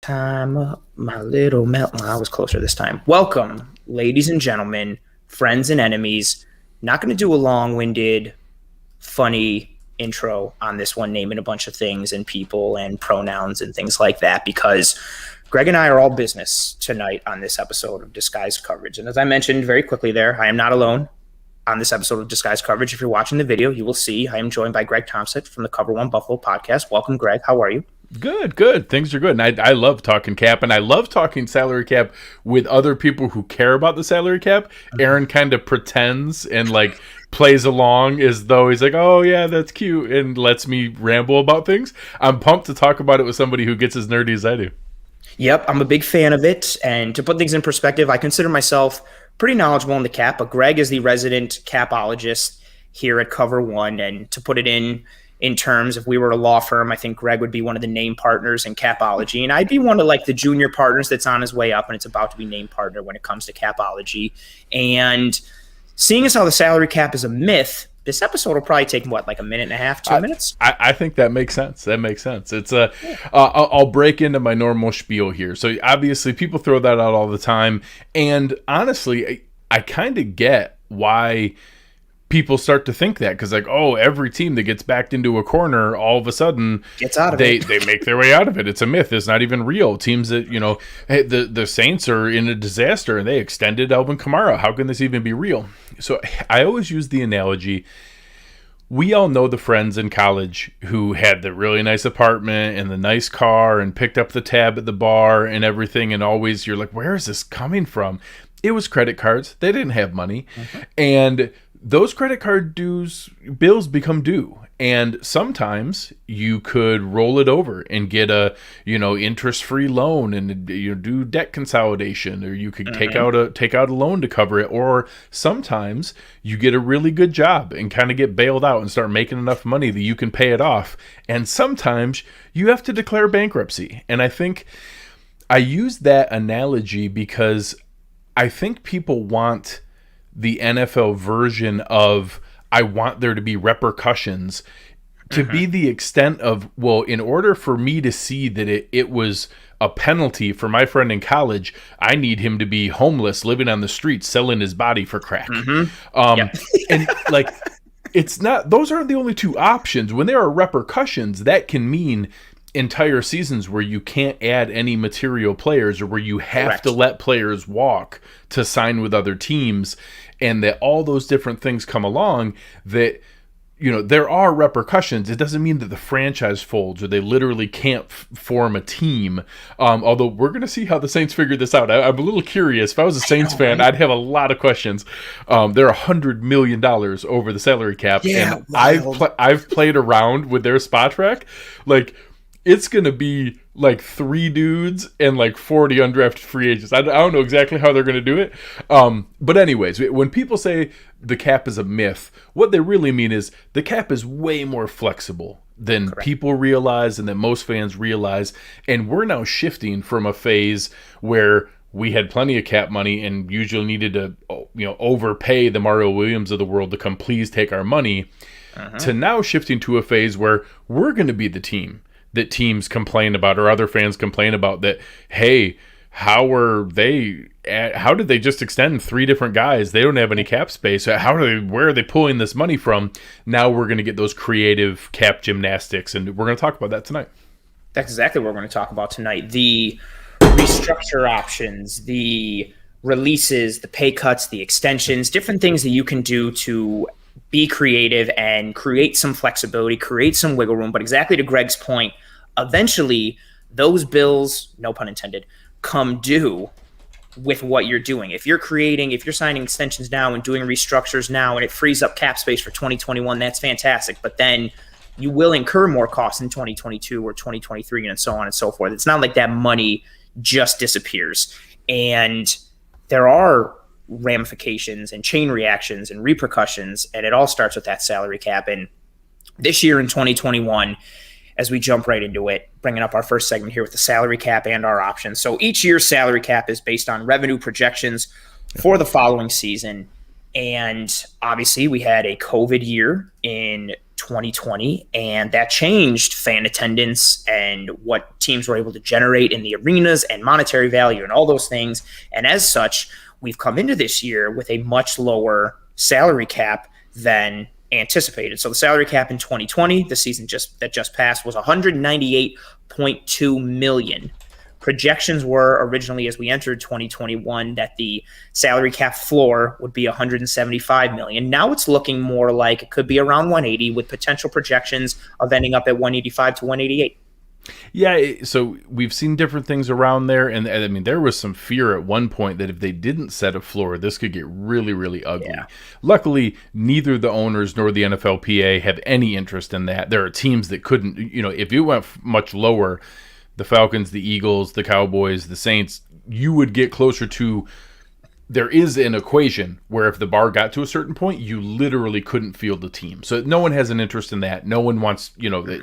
Time, my little melt. Well, I was closer this time. Welcome, ladies and gentlemen, friends and enemies. Not going to do a long-winded, funny intro on this one, naming a bunch of things and people and pronouns and things like that, because Greg and I are all business tonight on this episode of Disguised Coverage. And as I mentioned very quickly there, I am not alone on this episode of Disguised Coverage. If you're watching the video, you will see I am joined by Greg Tompsett from the Cover One Buffalo podcast. Welcome, Greg. How are you? Good. Things are good. And I love talking cap, and I love talking salary cap with other people who care about the salary cap. Aaron kind of pretends and plays along as though he's like, oh yeah, that's cute, and lets me ramble about things. I'm pumped to talk about it with somebody who gets as nerdy as I do. Yep, I'm a big fan of it. And to put things in perspective, I consider myself pretty knowledgeable in the cap, but Greg is the resident capologist here at Cover One. And to put it in terms, if we were a law firm, I think Greg would be one of the name partners in capology, and I'd be one of the junior partners that's on his way up, and it's about to be named partner when it comes to capology. And seeing as how the salary cap is a myth, this episode will probably take a minute and a half, 2 minutes. I think that makes sense. It's I'll break into my normal spiel here. So obviously people throw that out all the time, and honestly, I kind of get why people start to think that, because every team that gets backed into a corner all of a sudden gets out of it. They make their way out of it. It's a myth. It's not even real. Teams that, hey, the Saints are in a disaster and they extended Alvin Kamara. How can this even be real? So I always use the analogy. We all know the friends in college who had the really nice apartment and the nice car and picked up the tab at the bar and everything, and always you're like, where is this coming from? It was credit cards. They didn't have money. Mm-hmm. And those credit card bills become due, and sometimes you could roll it over and get a interest-free loan and do debt consolidation, or you could take out a loan to cover it, or sometimes you get a really good job and kind of get bailed out and start making enough money that you can pay it off, and sometimes you have to declare bankruptcy. And I think I use that analogy because I think people want the NFL version of, I want there to be repercussions to be the extent of, well, in order for me to see that it was a penalty for my friend in college, I need him to be homeless, living on the streets, selling his body for crack. And it's not, those aren't the only two options. When there are repercussions, that can mean entire seasons where you can't add any material players, or where you have to let players walk to sign with other teams, and that all those different things come along that, there are repercussions. It doesn't mean that the franchise folds or they literally can't form a team. Although we're going to see how the Saints figure this out. I'm a little curious. If I was a Saints fan, I'd have a lot of questions. They're $100 million over the salary cap. Yeah, and I've played around with their spot track. It's going to be 3 dudes and 40 undrafted free agents. I don't know exactly how they're going to do it. But anyways, when people say the cap is a myth, what they really mean is the cap is way more flexible than people realize and that most fans realize. And we're now shifting from a phase where we had plenty of cap money and usually needed to overpay the Mario Williams of the world to come please take our money, to now shifting to a phase where we're going to be the team that teams complain about, or other fans complain about, that, hey, how did they just extend 3 different guys? They don't have any cap space. Where are they pulling this money from? Now we're going to get those creative cap gymnastics, and we're going to talk about that tonight. That's exactly what we're going to talk about tonight. The restructure options, the releases, the pay cuts, the extensions, different things that you can do to be creative and create some flexibility, create some wiggle room. But exactly to Greg's point, eventually those bills, no pun intended, come due with what you're doing. If you're signing extensions now and doing restructures now, and it frees up cap space for 2021, that's fantastic. But then you will incur more costs in 2022 or 2023 and so on and so forth. It's not like that money just disappears. And there are ramifications and chain reactions and repercussions, and it all starts with that salary cap. And this year in 2021, as we jump right into it, bringing up our first segment here with the salary cap and our options. So each year's salary cap is based on revenue projections for the following season. And obviously we had a COVID year in 2020, and that changed fan attendance and what teams were able to generate in the arenas and monetary value and all those things. And as such, we've come into this year with a much lower salary cap than anticipated. So the salary cap in 2020, the season that just passed, was $198.2 million. Projections were originally, as we entered 2021, that the salary cap floor would be $175 million. Now it's looking more like it could be around 180, with potential projections of ending up at 185 to 188. Yeah, so we've seen different things around there, and I mean, there was some fear at one point that if they didn't set a floor, this could get really, really ugly. Yeah. Luckily, neither the owners nor the NFLPA have any interest in that. There are teams that couldn't, if you went much lower, the Falcons, the Eagles, the Cowboys, the Saints, you would get closer to, there is an equation where if the bar got to a certain point, you literally couldn't field the team. So no one has an interest in that. No one wants,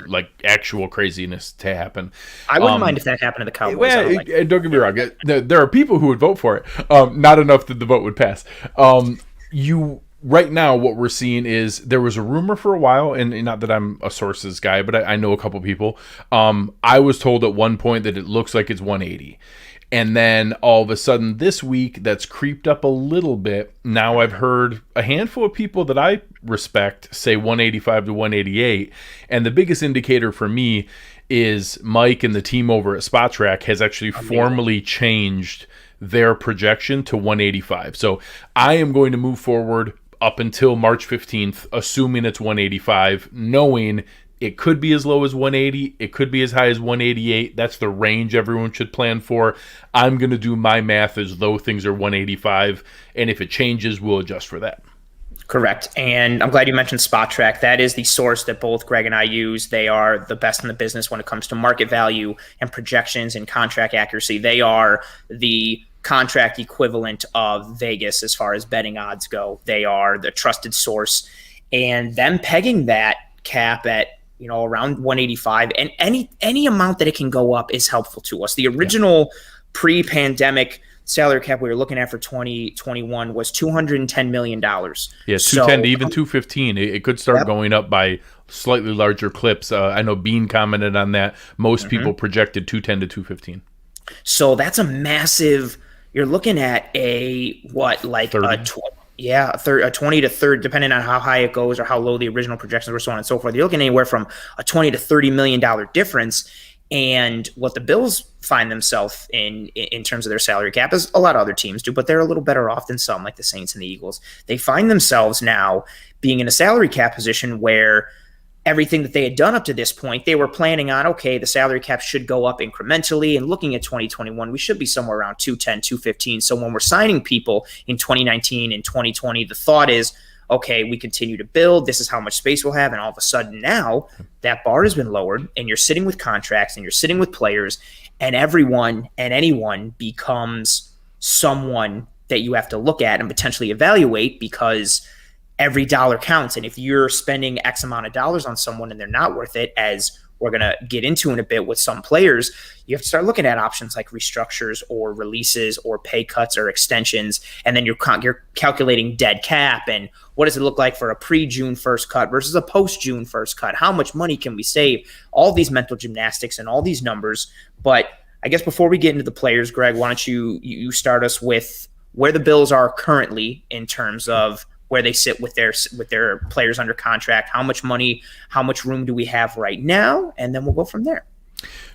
like actual craziness to happen. I wouldn't mind if that happened to the Cowboys. Well, don't get me wrong. There are people who would vote for it. Not enough that the vote would pass. Right now, what we're seeing is there was a rumor for a while, and not that I'm a sources guy, but I know a couple people. I was told at one point that it looks like it's 180. And then all of a sudden this week, that's creeped up a little bit. Now I've heard a handful of people that I respect say 185 to 188. And the biggest indicator for me is Mike and the team over at Spot Track has actually formally changed their projection to 185. So I am going to move forward up until March 15th, assuming it's 185, knowing it could be as low as 180. It could be as high as 188. That's the range everyone should plan for. I'm going to do my math as though things are 185, and if it changes, we'll adjust for that. Correct. And I'm glad you mentioned Spot Track. That is the source that both Greg and I use. They are the best in the business when it comes to market value and projections and contract accuracy. They are the contract equivalent of Vegas as far as betting odds go. They are the trusted source, and them pegging that cap at around 185, and any amount that it can go up is helpful to us. The original pre-pandemic salary cap we were looking at for 2021 was $210 million. Yeah, 210 to even 215. It could start going up by slightly larger clips. I know Bean commented on that. Most people projected 210 to 215. So that's a massive. You're looking at a 20 to 30, depending on how high it goes or how low the original projections were, so on and so forth. You're looking anywhere from a $20 to $30 million difference. And what the Bills find themselves in terms of their salary cap, as a lot of other teams do, but they're a little better off than some, like the Saints and the Eagles. They find themselves now being in a salary cap position where everything that they had done up to this point, they were planning on, okay, the salary cap should go up incrementally. And looking at 2021, we should be somewhere around 210, 215. So when we're signing people in 2019 and 2020, the thought is, okay, we continue to build. This is how much space we'll have. And all of a sudden now that bar has been lowered, and you're sitting with contracts and you're sitting with players, and everyone and anyone becomes someone that you have to look at and potentially evaluate, because every dollar counts. And if you're spending X amount of dollars on someone and they're not worth it, as we're going to get into in a bit with some players, you have to start looking at options like restructures or releases or pay cuts or extensions. And then you're calculating dead cap, and what does it look like for a pre-June 1st cut versus a post-June 1st cut? How much money can we save? All these mental gymnastics and all these numbers. But I guess before we get into the players, Greg, why don't you start us with where the Bills are currently in terms of where they sit with their players under contract, how much money, how much room do we have right now, and then we'll go from there.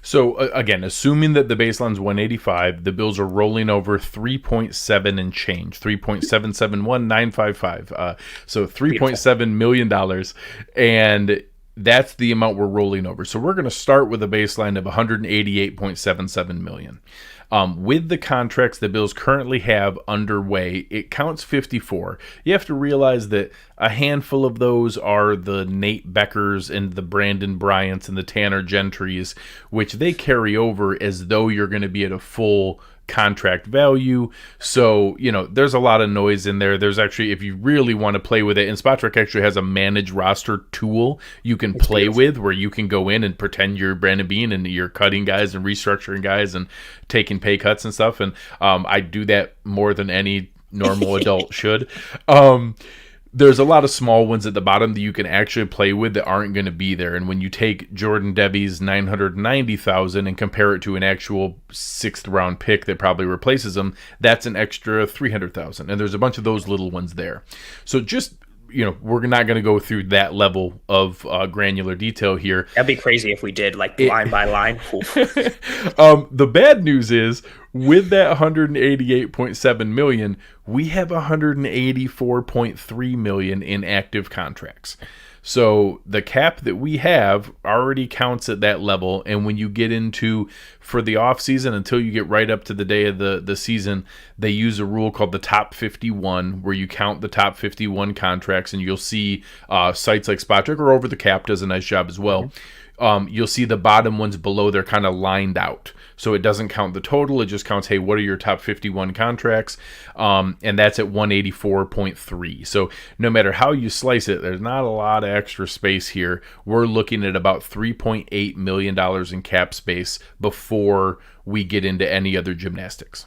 So again, assuming that the baseline's 185, the Bills are rolling over 3.7 and change, 3.771955. So $3.7 million, and that's the amount we're rolling over. So we're going to start with a baseline of 188.77 million. With the contracts the Bills currently have underway, it counts 54. You have to realize that a handful of those are the Nate Beckers and the Brandon Bryants and the Tanner Gentrys, which they carry over as though you're going to be at a full contract value. So, there's a lot of noise in there. There's actually, if you really want to play with it, and SpotTrack actually has a manage roster tool you can play with, where you can go in and pretend you're Brandon Bean and you're cutting guys and restructuring guys and taking pay cuts and stuff. And I do that more than any normal adult should. there's a lot of small ones at the bottom that you can actually play with that aren't going to be there. And when you take Jordan Debbie's $990,000 and compare it to an actual 6th round pick that probably replaces him, that's an extra $300,000. And there's a bunch of those little ones there. So just, we're not going to go through that level of granular detail here. That'd be crazy if we did, like, line by line. The bad news is, with that $188.7 million, we have $184.3 million in active contracts. So the cap that we have already counts at that level. And when you get into, for the offseason, until you get right up to the day of the season, they use a rule called the top 51, where you count the top 51 contracts, and you'll see sites like SpotTrack or Over the Cap does a nice job as well. You'll see the bottom ones below, they're kind of lined out. So it doesn't count the total. It just counts, hey, what are your top 51 contracts? And that's at 184.3. So no matter how you slice it, there's not a lot of extra space here. We're looking at about $3.8 million in cap space before we get into any other gymnastics.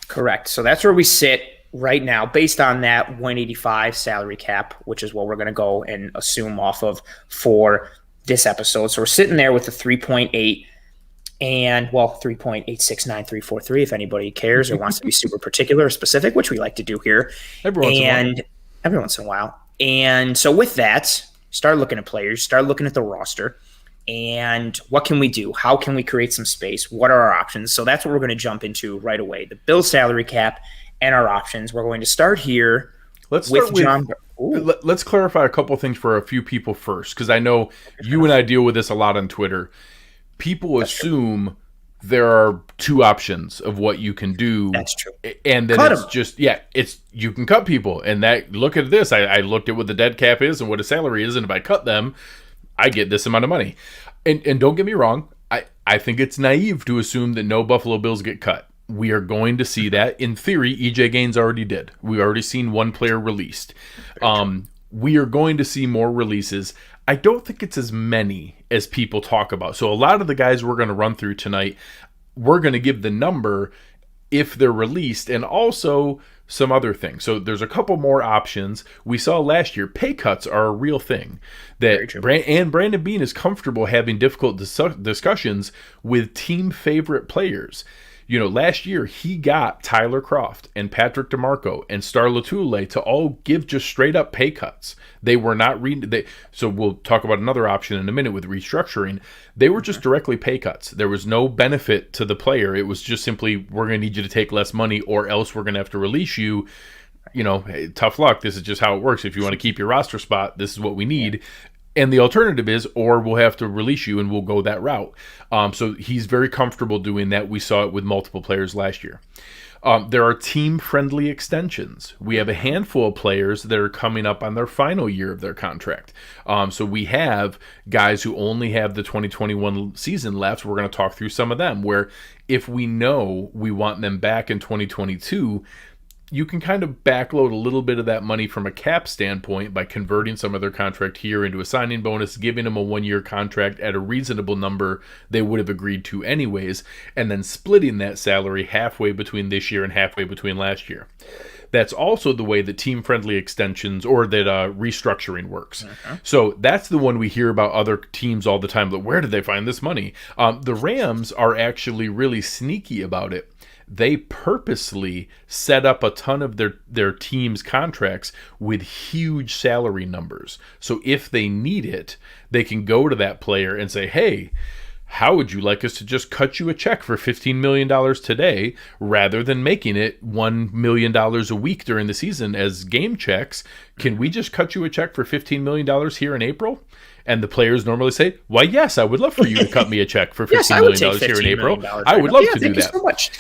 Correct. So that's where we sit right now, based on that 185 salary cap, which is what we're going to go and assume off of for this episode. So we're sitting there with the 3.8 and, 3.869343 if anybody cares or wants to be super particular or specific, which we like to do here. Every once in a while. And so with that, start looking at players, start looking at the roster, and what can we do? How can we create some space? What are our options? So that's what we're going to jump into right away. The Bills salary cap and our options. We're going to start here. Let's clarify a couple things for a few people first, because I know you and I deal with this a lot on Twitter. People assume there are two options of what you can do. That's true. And then you can cut people. And that, look at this. I looked at what the dead cap is and what a salary is, and if I cut them, I get this amount of money. And don't get me wrong, I think it's naive to assume that no Buffalo Bills get cut. We are going to see that. In theory, EJ Gaines already did. We've already seen one player released. We are going to see more releases. I don't think it's as many as people talk about. So a lot of the guys we're going to run through tonight, we're going to give the number if they're released, and also some other things. So there's a couple more options. We saw last year, pay cuts are a real thing. Brandon Beane is comfortable having difficult discussions with team favorite players. Last year he got Tyler Kroft and Patrick DeMarco and Star Lotulelei to all give just straight up pay cuts. They were not so we'll talk about another option in a minute with restructuring. They were just directly pay cuts. There was no benefit to the player. It was just simply, we're going to need you to take less money, or else we're going to have to release you. Hey, tough luck. This is just how it works. If you want to keep your roster spot, this is what we need. And the alternative is, or we'll have to release you, and we'll go that route. So he's very comfortable doing that. We saw it with multiple players last year. There are team-friendly extensions. We have a handful of players that are coming up on their final year of their contract. So we have guys who only have the 2021 season left. We're going to talk through some of them, where if we know we want them back in 2022, you can kind of backload a little bit of that money from a cap standpoint by converting some of their contract here into a signing bonus, giving them a 1-year contract at a reasonable number they would have agreed to anyways, and then splitting that salary halfway between this year and halfway between last year. That's also the way that team-friendly extensions, or that restructuring works. So that's the one we hear about other teams all the time, but where did they find this money? The Rams are actually really sneaky about it. They purposely set up a ton of their team's contracts with huge salary numbers. So if they need it, they can go to that player and say, hey, how would you like us to just cut you a check for $15 million today, rather than making it $1 million a week during the season as game checks? Can we just cut you a check for $15 million here in April? And the players normally say, why, yes, I would love for you to cut me a check for $15 million here in April. I would love to do that. So much.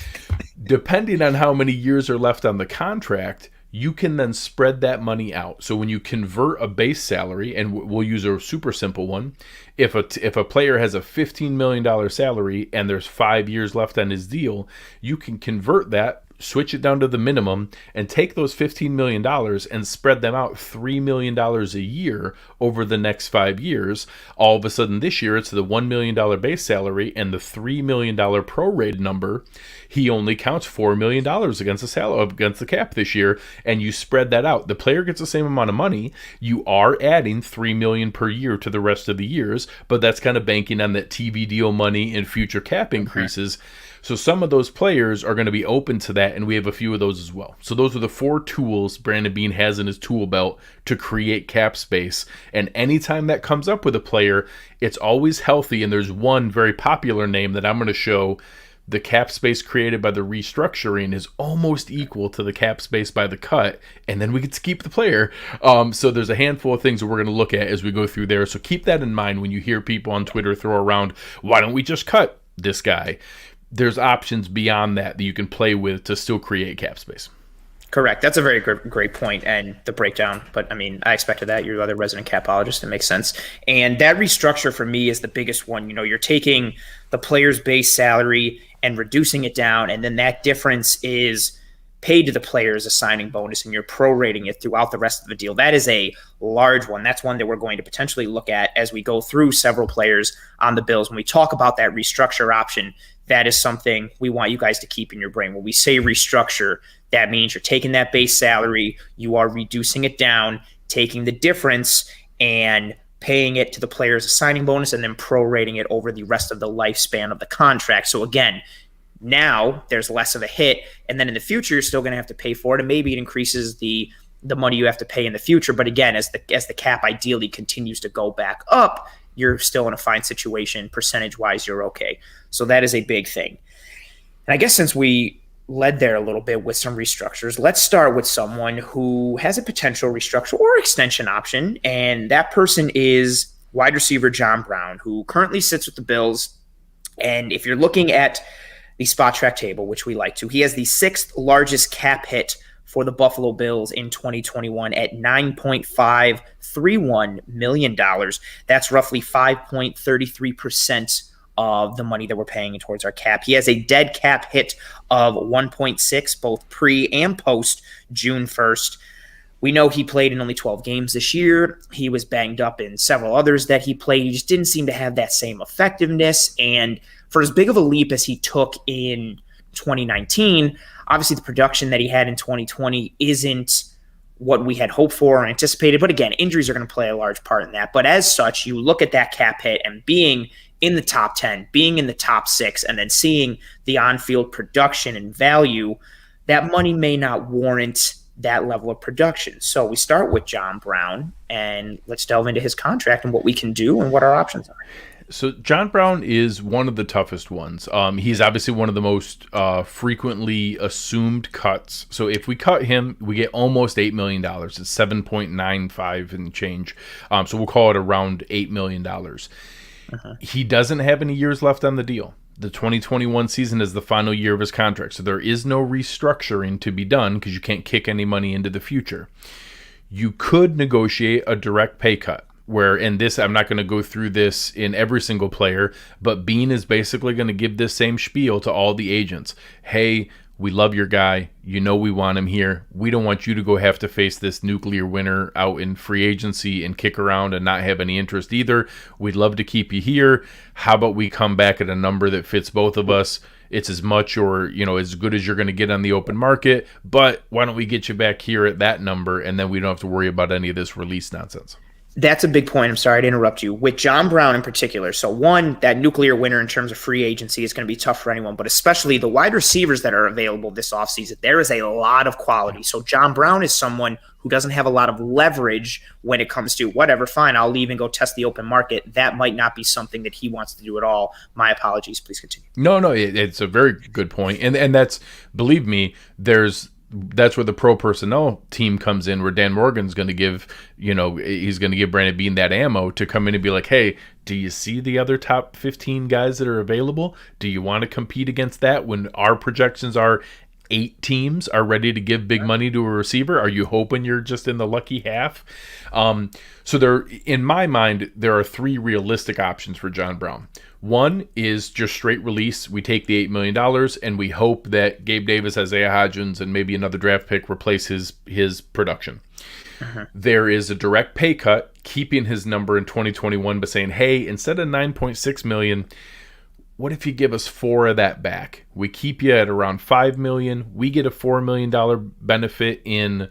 Depending on how many years are left on the contract, you can then spread that money out. So when you convert a base salary, and we'll use a super simple one, if a player has a $15 million salary and there's 5 years left on his deal, you can convert that switch it down to the minimum, and take those $15 million and spread them out $3 million a year over the next 5 years. All of a sudden this year, it's the $1 million base salary and the $3 million prorated number. He only counts $4 million against the cap this year, and you spread that out. The player gets the same amount of money. You are adding $3 million per year to the rest of the years, but that's kind of banking on that TV deal money and future cap increases. So some of those players are going to be open to that, and we have a few of those as well. So those are the 4 tools Brandon Beane has in his tool belt to create cap space. And anytime that comes up with a player, it's always healthy. And there's one very popular name that I'm going to show. The cap space created by the restructuring is almost equal to the cap space by the cut, and then we get to keep the player. So there's a handful of things that we're going to look at as we go through there. So keep that in mind when you hear people on Twitter throw around, why don't we just cut this guy? There's options beyond that you can play with to still create cap space. Correct. That's a very great point, and the breakdown. But I mean, I expected that. You're the other resident capologist. It makes sense. And that restructure for me is the biggest one. You're taking the player's base salary and reducing it down, and then that difference is paid to the player as a signing bonus, and you're prorating it throughout the rest of the deal. That is a large one. That's one that we're going to potentially look at as we go through several players on the Bills. When we talk about that restructure option, that is something we want you guys to keep in your brain. When we say restructure, that means you're taking that base salary, you are reducing it down, taking the difference and paying it to the player as a signing bonus, and then prorating it over the rest of the lifespan of the contract. So again, now there's less of a hit, and then in the future, you're still going to have to pay for it, and maybe it increases the money you have to pay in the future. But again, as the cap ideally continues to go back up, you're still in a fine situation. Percentage-wise, you're okay. So that is a big thing. And I guess since we led there a little bit with some restructures, let's start with someone who has a potential restructure or extension option, and that person is wide receiver John Brown, who currently sits with the Bills. And if you're looking at the spot track table, which we like to, he has the 6th largest cap hit for the Buffalo Bills in 2021 at $9.531 million. That's roughly 5.33% of the money that we're paying towards our cap. He has a dead cap hit of 1.6, both pre and post June 1st. We know he played in only 12 games this year. He was banged up in several others that he played. He just didn't seem to have that same effectiveness. And for as big of a leap as he took in 2019, obviously the production that he had in 2020 isn't what we had hoped for or anticipated. But again, injuries are going to play a large part in that. But as such, you look at that cap hit and being in the top 10, being in the top 6, and then seeing the on-field production and value, that money may not warrant that level of production. So we start with John Brown, and let's delve into his contract and what we can do and what our options are. So John Brown is one of the toughest ones. He's obviously one of the most frequently assumed cuts. So if we cut him, we get almost $8 million. It's 7.95 and change. So we'll call it around $8 million. He doesn't have any years left on the deal. The 2021 season is the final year of his contract. So there is no restructuring to be done because you can't kick any money into the future. You could negotiate a direct pay cut. Where in this, I'm not going to go through this in every single player, but Beane is basically going to give this same spiel to all the agents. Hey, we love your guy. You know we want him here. We don't want you to go have to face this nuclear winner out in free agency and kick around and not have any interest either. We'd love to keep you here. How about we come back at a number that fits both of us? It's as much or, as good as you're going to get on the open market, but why don't we get you back here at that number, and then we don't have to worry about any of this release nonsense. That's a big point. I'm sorry to interrupt you. With John Brown in particular, so one, that nuclear winner in terms of free agency is going to be tough for anyone, but especially the wide receivers that are available this offseason, there is a lot of quality. So John Brown is someone who doesn't have a lot of leverage when it comes to whatever, fine, I'll leave and go test the open market. That might not be something that he wants to do at all. My apologies. Please continue. No, it's a very good point. And that's, believe me, that's where the pro personnel team comes in, where Dan Morgan's going to give, he's going to give Brandon Beane that ammo to come in and be like, hey, do you see the other top 15 guys that are available? Do you want to compete against that when our projections are 8 teams are ready to give big money to a receiver? Are you hoping you're just in the lucky half? So there, in my mind, there are 3 realistic options for John Brown. One is just straight release. We take the $8 million and we hope that Gabe Davis, Isaiah Hodgins, and maybe another draft pick replace his production. There is a direct pay cut, keeping his number in 2021, but saying, hey, instead of $9.6 million, what if you give us 4 of that back? We keep you at around $5 million. We get a $4 million benefit in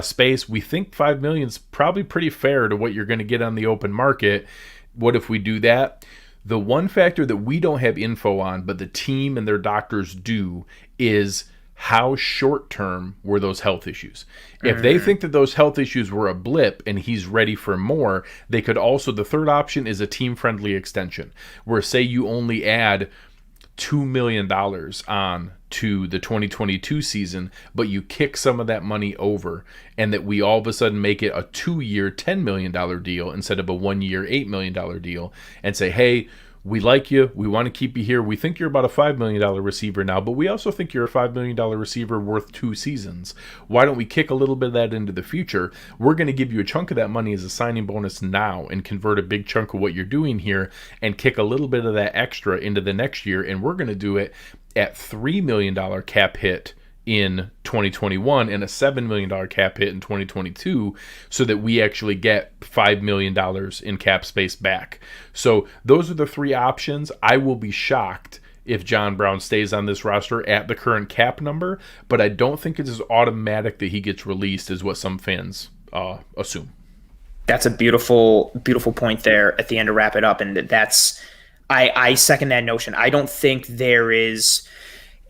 space. We think $5 million is probably pretty fair to what you're going to get on the open market. What if we do that? The one factor that we don't have info on, but the team and their doctors do, is how short-term were those health issues. If they think that those health issues were a blip and he's ready for more, they could also, the third option is a team-friendly extension, where say you only add $2 million on to the 2022 season, but you kick some of that money over, and that we all of a sudden make it a 2-year, $10 million deal instead of a 1-year, $8 million deal, and say, hey, we like you. We want to keep you here. We think you're about a $5 million receiver now, but we also think you're a $5 million receiver worth 2 seasons. Why don't we kick a little bit of that into the future? We're going to give you a chunk of that money as a signing bonus now and convert a big chunk of what you're doing here and kick a little bit of that extra into the next year. And we're going to do it at $3 million cap hit in 2021 and a $7 million cap hit in 2022, so that we actually get $5 million in cap space back. So those are the 3 options. I will be shocked if John Brown stays on this roster at the current cap number, but I don't think it's as automatic that he gets released as what some fans assume. That's a beautiful, beautiful point there at the end to wrap it up. And I second that notion. I don't think there is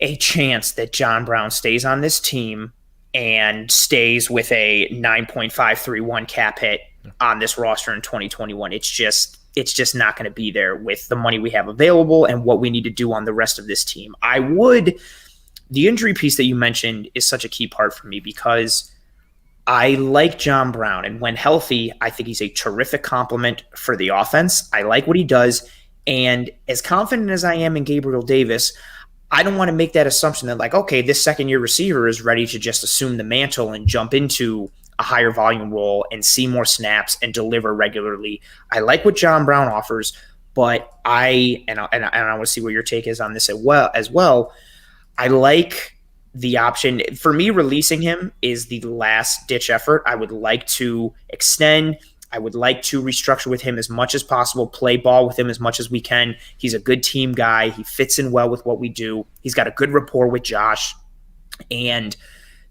a chance that John Brown stays on this team and stays with a 9.531 cap hit on this roster in 2021. It's just not going to be there with the money we have available and what we need to do on the rest of this team. The injury piece that you mentioned is such a key part for me, because I like John Brown, and when healthy, I think he's a terrific complement for the offense. I like what he does, and as confident as I am in Gabriel Davis, I don't want to make that assumption that, like, okay, this second-year receiver is ready to just assume the mantle and jump into a higher volume role and see more snaps and deliver regularly. I like what John Brown offers, but I want to see what your take is on this as well. I like the option. For me, releasing him is the last-ditch effort. I would like to extend. I would like to restructure with him as much as possible, play ball with him as much as we can. He's a good team guy. He fits in well with what we do. He's got a good rapport with Josh. And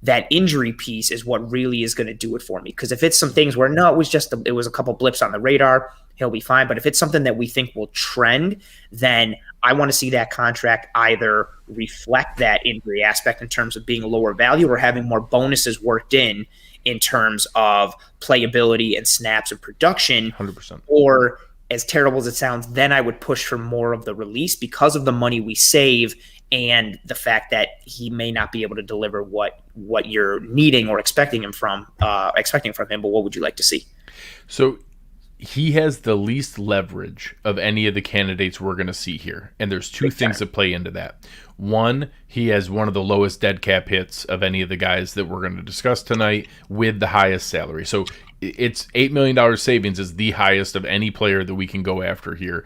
that injury piece is what really is going to do it for me. Because if it's some things where, no, it was a couple blips on the radar, he'll be fine. But if it's something that we think will trend, then I want to see that contract either reflect that injury aspect in terms of being a lower value or having more bonuses worked in terms of playability and snaps and production. 100%. Or, as terrible as it sounds, then I would push for more of the release because of the money we save and the fact that he may not be able to deliver what you're needing or expecting from him. But what would you like to see? So he has the least leverage of any of the candidates we're going to see here. And there's 2 things that play into that. One, he has one of the lowest dead cap hits of any of the guys that we're going to discuss tonight with the highest salary. So it's $8 million savings is the highest of any player that we can go after here.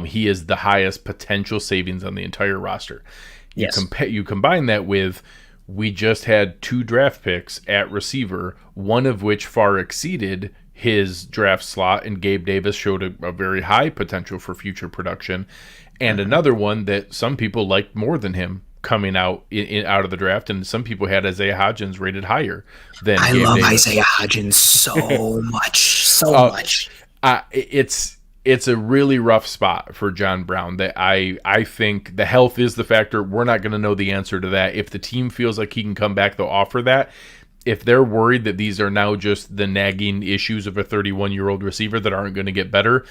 He is the highest potential savings on the entire roster. Yes. You combine that with, we just had 2 draft picks at receiver, one of which far exceeded his draft slot, and Gabe Davis showed a very high potential for future production, and another one that some people liked more than him coming out out of the draft, and some people had Isaiah Hodgins rated higher than I Gabe love Davis. Isaiah Hodgins so much. It's a really rough spot for John Brown that I think the health is the factor. We're not going to know the answer to that. If the team feels like he can come back, they'll offer that. If they're worried that these are now just the nagging issues of a 31-year-old receiver that aren't going to get better,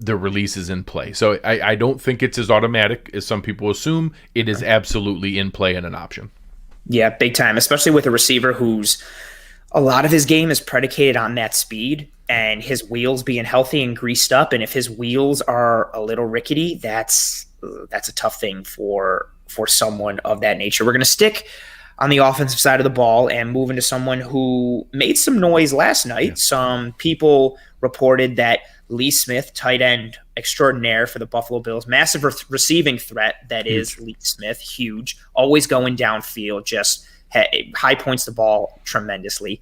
the release is in play. So I don't think it's as automatic as some people assume. It is absolutely in play and an option. Yeah, big time, especially with a receiver who's a lot of his game is predicated on that speed and his wheels being healthy and greased up. And if his wheels are a little rickety, that's a tough thing for someone of that nature. We're going to stick on the offensive side of the ball and move into someone who made some noise last night. Yeah. Some people reported that Lee Smith, tight end extraordinaire for the Buffalo Bills, massive receiving threat that is Lee Smith, huge, always going downfield, just high points the ball tremendously.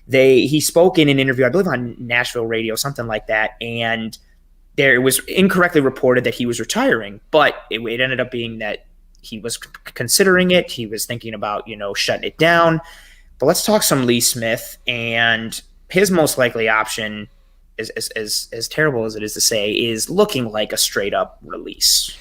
He spoke in an interview, I believe on Nashville radio, something like that, and it was incorrectly reported that he was retiring, but it ended up being that he was considering it. He was thinking about, shutting it down. But let's talk some Lee Smith, and his most likely option, as terrible as it is to say, is looking like a straight up release.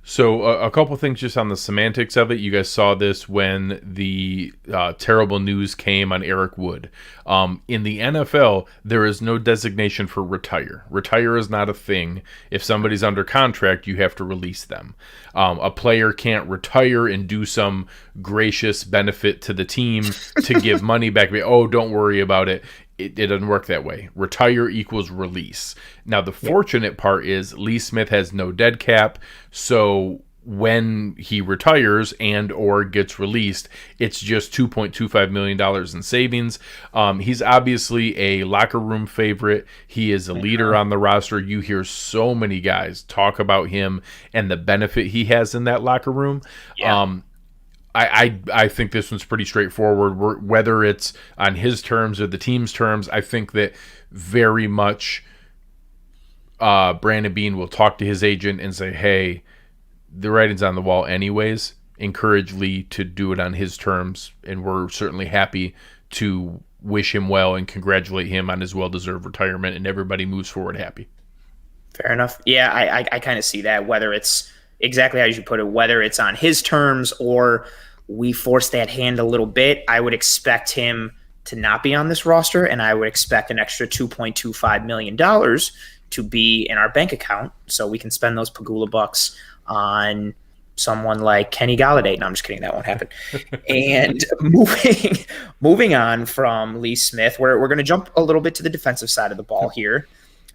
So a couple things just on the semantics of it. You guys saw this when the terrible news came on Eric Wood. In the NFL, there is no designation for retire. Retire is not a thing. If somebody's under contract, you have to release them. A player can't retire and do some gracious benefit to the team to give money back. Oh, don't worry about it. It doesn't work that way. Retire equals release. Now, the fortunate part is Lee Smith has no dead cap, so when he retires and or gets released, it's just $2.25 million in savings. He's obviously a locker room favorite. He is a leader on the roster. You hear so many guys talk about him and the benefit he has in that locker room. Yeah. I think this one's pretty straightforward. Whether it's on his terms or the team's terms, I think that very much Brandon Beane will talk to his agent and say, hey, the writing's on the wall anyways. Encourage Lee to do it on his terms, and we're certainly happy to wish him well and congratulate him on his well-deserved retirement, and everybody moves forward happy. Fair enough. Yeah, I kind of see that, whether it's exactly how you put it, whether it's on his terms or we force that hand a little bit. I would expect him to not be on this roster, and I would expect an extra $2.25 million to be in our bank account so we can spend those Pagula bucks on someone like Kenny Galladay. No, I'm just kidding. That won't happen. And moving on from Lee Smith, we're going to jump a little bit to the defensive side of the ball here.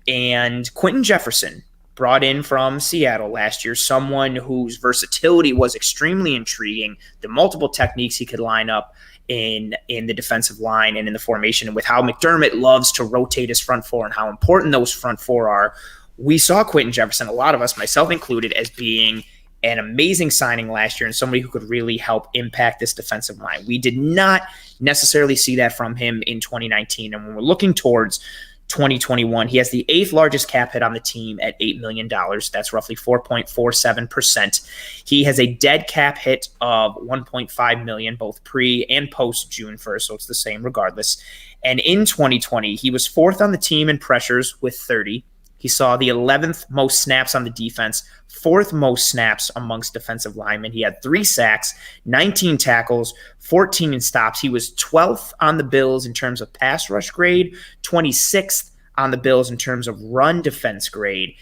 And Quinton Jefferson, brought in from Seattle last year, someone whose versatility was extremely intriguing, the multiple techniques he could line up in the defensive line and in the formation, and with how McDermott loves to rotate his front four and how important those front four are. We saw Quinton Jefferson, a lot of us, myself included, as being an amazing signing last year and somebody who could really help impact this defensive line. We did not necessarily see that from him in 2019, and when we're looking towards 2021, he has the 8th largest cap hit on the team at $8 million. That's roughly 4.47%. He has a dead cap hit of $1.5 million, both pre and post June 1st, so it's the same regardless. And in 2020, he was 4th on the team in pressures with 30. He saw the 11th most snaps on the defense, 4th most snaps amongst defensive linemen. He had 3 sacks, 19 tackles, 14 in stops. He was 12th on the Bills in terms of pass rush grade, 26th on the Bills in terms of run defense grade.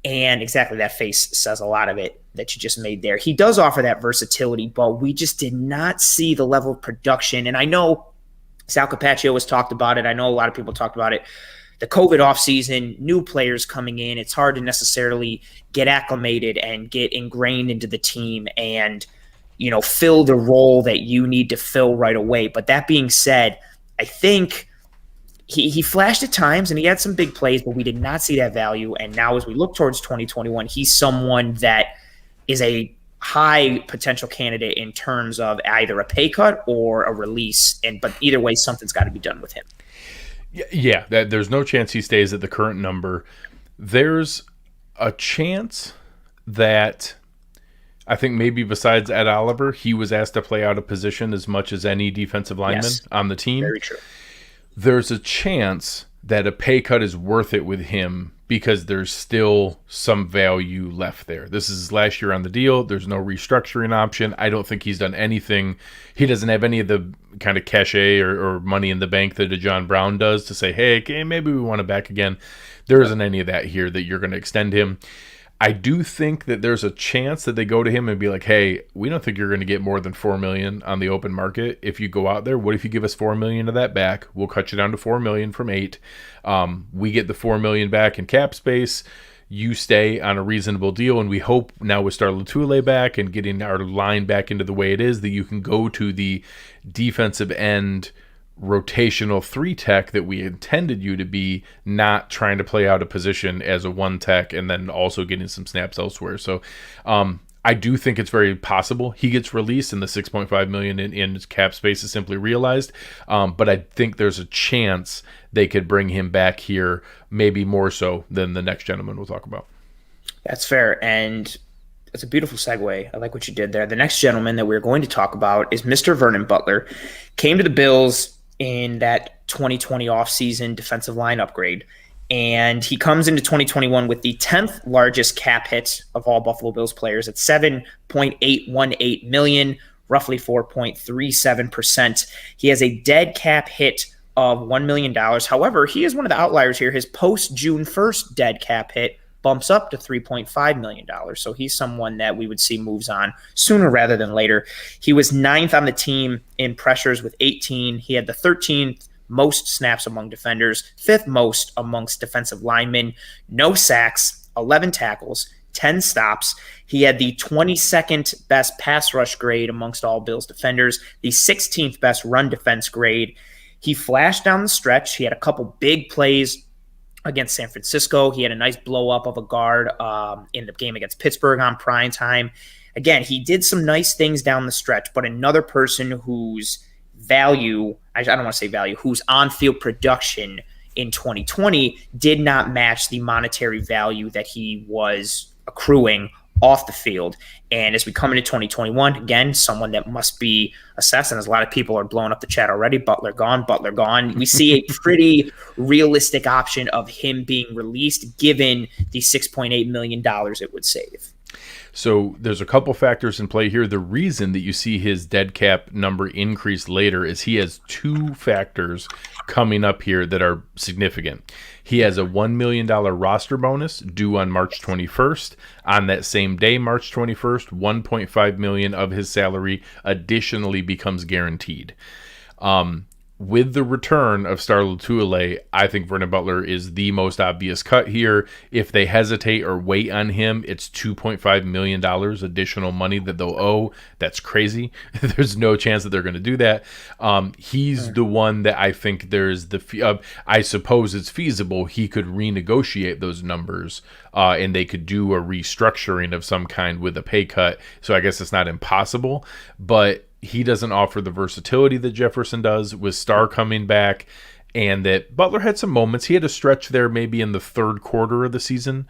And exactly, that face says a lot of it that you just made there. He does offer that versatility, but we just did not see the level of production. And I know Sal Capaccio has talked about it. I know a lot of people talked about it. The COVID offseason, new players coming in, it's hard to necessarily get acclimated and get ingrained into the team and, fill the role that you need to fill right away. But that being said, I think he flashed at times and he had some big plays, but we did not see that value. And now as we look towards 2021, he's someone that is a high potential candidate in terms of either a pay cut or a release. But either way, something's got to be done with him. Yeah, there's no chance he stays at the current number. There's a chance that I think maybe besides Ed Oliver, he was asked to play out of position as much as any defensive lineman on the team. Very true. There's a chance that a pay cut is worth it with him because there's still some value left there. This is his last year on the deal. There's no restructuring option. I don't think he's done anything. He doesn't have any of the kind of cachet or money in the bank that a John Brown does to say, hey, okay, maybe we want him back again. There isn't any of that here that you're going to extend him. I do think that there's a chance that they go to him and be like, hey, we don't think you're going to get more than $4 million on the open market. If you go out there, what if you give us $4 million of that back? We'll cut you down to $4 million from $8 million. We get the $4 million back in cap space. you stay on a reasonable deal, and we hope now with Star Lotulelei back and getting our line back into the way it is that you can go to the defensive end rotational 3-tech that we intended you to be, not trying to play out a position as a 1-tech and then also getting some snaps elsewhere. So I do think it's very possible he gets released and the $6.5 million in cap space is simply realized. But I think there's a chance they could bring him back here, maybe more so than the next gentleman we'll talk about. That's fair. And it's a beautiful segue. I like what you did there. The next gentleman that we're going to talk about is Mr. Vernon Butler. Came to the Bills in that 2020 offseason defensive line upgrade. And he comes into 2021 with the 10th largest cap hit of all Buffalo Bills players at $7.818 million, roughly 4.37%. He has a dead cap hit of $1 million. However, he is one of the outliers here. His post-June 1st dead cap hit bumps up to $3.5 million. So he's someone that we would see moves on sooner rather than later. He was 9th on the team in pressures with 18. He had the 13th most snaps among defenders, 5th most amongst defensive linemen, no sacks, 11 tackles, 10 stops. He had the 22nd best pass rush grade amongst all Bills defenders, the 16th best run defense grade. He flashed down the stretch. He had a couple big plays against San Francisco. He had a nice blow up of a guard in the game against Pittsburgh on prime time. Again, he did some nice things down the stretch, but another person whose value, I don't want to say value, whose on-field production in 2020 did not match the monetary value that he was accruing off the field. And as we come into 2021, again, someone that must be assessed, and as a lot of people are blowing up the chat already, Butler gone. We see a pretty realistic option of him being released given the $6.8 million it would save. So there's a couple factors in play here. The reason that you see his dead cap number increase later is he has two factors coming up here that are significant. He has a $1 million roster bonus due on March 21st. On that same day, March 21st, $1.5 million of his salary additionally becomes guaranteed. With the return of Star Lotulelei, I think Vernon Butler is the most obvious cut here. If they hesitate or wait on him, it's $2.5 million additional money that they'll owe. That's crazy. There's no chance that they're going to do that. He's the one that I think there's I suppose it's feasible he could renegotiate those numbers and they could do a restructuring of some kind with a pay cut. So I guess it's not impossible, but he doesn't offer the versatility that Jefferson does with Star coming back, and that Butler had some moments. He had a stretch there maybe in the third quarter of the season,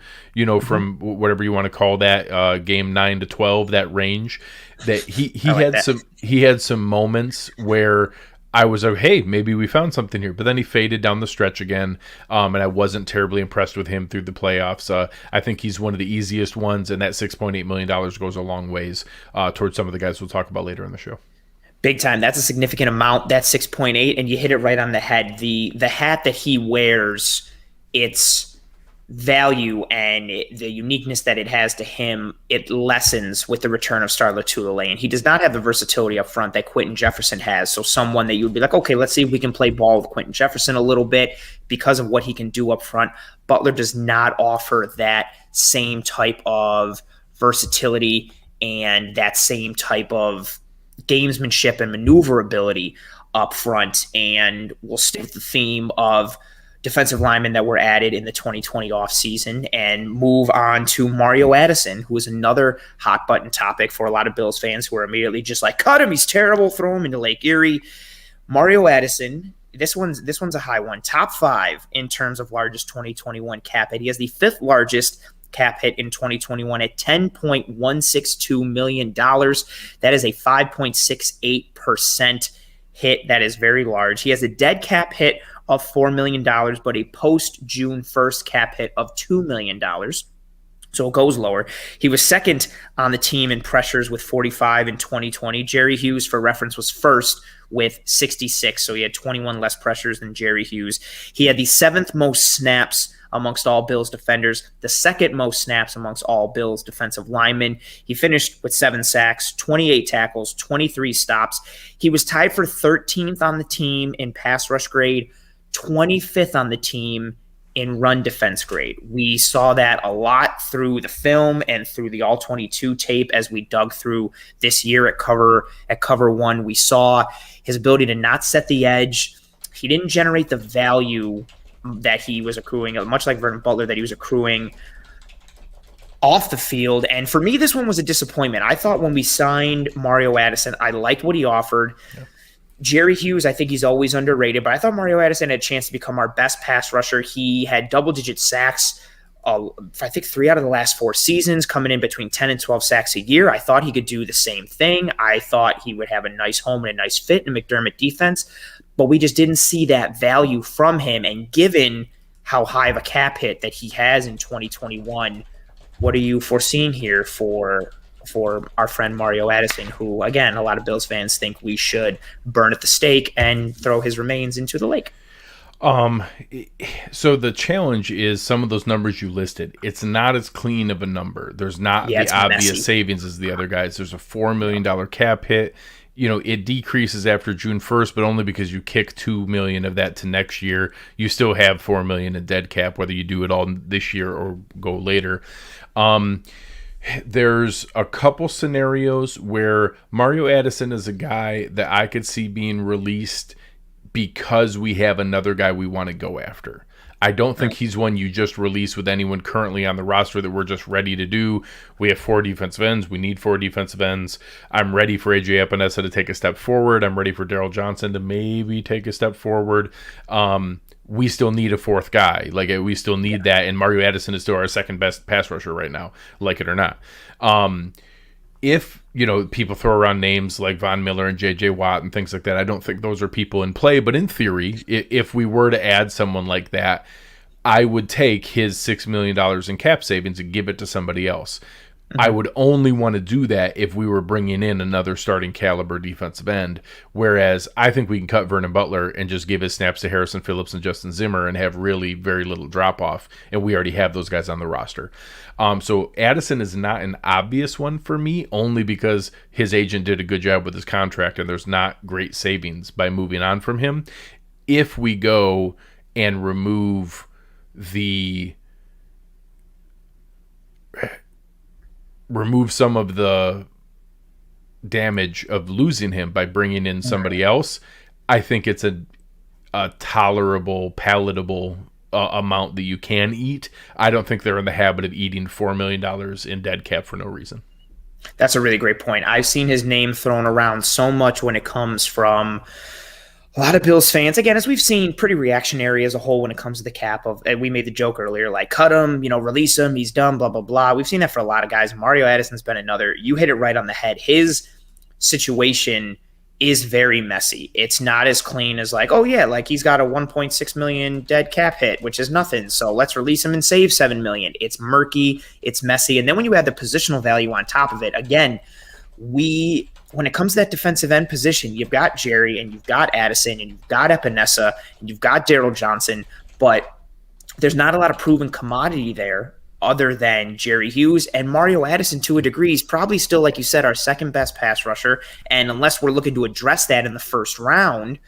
from whatever you want to call that, game 9 to 12, that range, that he had some moments where I was like, hey, maybe we found something here. But then he faded down the stretch again, and I wasn't terribly impressed with him through the playoffs. I think he's one of the easiest ones, and that $6.8 million goes a long ways towards some of the guys we'll talk about later in the show. Big time. That's a significant amount. That's 6.8, and you hit it right on the head. The hat that he wears, its value and the uniqueness that it has to him, it lessens with the return of Star Lotulelei, and he does not have the versatility up front that Quinton Jefferson has. So someone that you would be like, okay, let's see if we can play ball with Quinton Jefferson a little bit because of what he can do up front. Butler does not offer that same type of versatility and that same type of gamesmanship and maneuverability up front. And we'll stick with the theme of defensive linemen that were added in the 2020 offseason and move on to Mario Addison, who is another hot button topic for a lot of Bills fans who are immediately just like, cut him, he's terrible, throw him into Lake Erie. Mario Addison, this one's a high one, top 5 in terms of largest 2021 cap hit. He has the 5th largest cap hit in 2021 at $10.162 million. That is a 5.68% hit. That is very large. He has a dead cap hit of $4 million, but a post-June 1st cap hit of $2 million. So it goes lower. He was second on the team in pressures with 45 in 2020. Jerry Hughes, for reference, was first with 66. So he had 21 less pressures than Jerry Hughes. He had the 7th most snaps amongst all Bills defenders, the 2nd most snaps amongst all Bills defensive linemen. He finished with 7 sacks, 28 tackles, 23 stops. He was tied for 13th on the team in pass rush grade, 25th on the team in run defense grade. We saw that a lot through the film and through the All-22 tape as we dug through this year at cover one. We saw his ability to not set the edge. He didn't generate the value that he was accruing, much like Vernon Butler, that he was accruing off the field. And for me, this one was a disappointment. I thought when we signed Mario Addison, I liked what he offered. Yeah. Jerry Hughes, I think he's always underrated, but I thought Mario Addison had a chance to become our best pass rusher. He had double-digit sacks, I think 3 out of the last 4 seasons, coming in between 10 and 12 sacks a year. I thought he could do the same thing. I thought he would have a nice home and a nice fit in a McDermott defense, but we just didn't see that value from him. And given how high of a cap hit that he has in 2021, what are you foreseeing here for our friend Mario Addison, who, again, a lot of Bills fans think we should burn at the stake and throw his remains into the lake? So the challenge is some of those numbers you listed. It's not as clean of a number. There's not the obvious messy savings as the other guys. There's a $4 million cap hit. It decreases after June 1st, but only because you kick $2 million of that to next year. You still have $4 million in dead cap, whether you do it all this year or go later. There's a couple scenarios where Mario Addison is a guy that I could see being released because we have another guy we want to go after. I don't think he's one you just release with anyone currently on the roster that we're just ready to do. We have 4 defensive ends. We need 4 defensive ends. I'm ready for AJ Epinesa to take a step forward. I'm ready for Daryl Johnson to maybe take a step forward. We still need a 4th guy. We still need that, and Mario Addison is still our second best pass rusher right now, like it or not. If people throw around names like Von Miller and J.J. Watt and things like that, I don't think those are people in play. But in theory, if we were to add someone like that, I would take his $6 million in cap savings and give it to somebody else. Mm-hmm. I would only want to do that if we were bringing in another starting caliber defensive end, whereas I think we can cut Vernon Butler and just give his snaps to Harrison Phillips and Justin Zimmer and have really very little drop-off, and we already have those guys on the roster. So Addison is not an obvious one for me, only because his agent did a good job with his contract, and there's not great savings by moving on from him. If we go and remove some of the damage of losing him by bringing in somebody else, I think it's a tolerable, palatable amount that you can eat. I don't think they're in the habit of eating $4 million in dead cap for no reason. That's a really great point. I've seen his name thrown around so much when it comes from a lot of Bills fans, again, as we've seen, pretty reactionary as a whole when it comes to the cap of, and we made the joke earlier, like cut him, release him, he's done, blah, blah, blah. We've seen that for a lot of guys. Mario Addison's been another. You hit it right on the head. His situation is very messy. It's not as clean as he's got a $1.6 million dead cap hit, which is nothing. So let's release him and save $7 million. It's murky, it's messy. And then when you add the positional value on top of it, again, when it comes to that defensive end position, you've got Jerry and you've got Addison and you've got Epinesa and you've got Daryl Johnson, but there's not a lot of proven commodity there other than Jerry Hughes, and Mario Addison, to a degree, is probably still, like you said, our second best pass rusher. And unless we're looking to address that in the first round,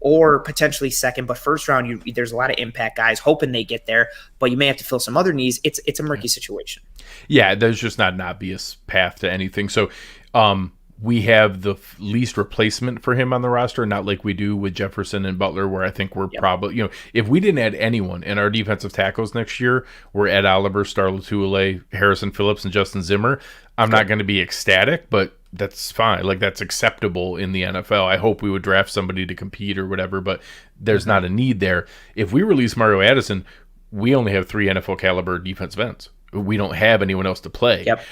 or potentially second, but first round, there's a lot of impact guys hoping they get there, but you may have to fill some other needs. It's a murky situation. Yeah, there's just not an obvious path to anything. So we have the least replacement for him on the roster, not like we do with Jefferson and Butler, where I think we're probably, if we didn't add anyone in our defensive tackles next year, we're Ed Oliver, Star Latuile, Harrison Phillips, and Justin Zimmer. I'm not going to be ecstatic, but that's fine. That's acceptable in the NFL. I hope we would draft somebody to compete or whatever, but there's not a need there. If we release Mario Addison, we only have 3 NFL caliber defensive ends. We don't have anyone else to play. Yep.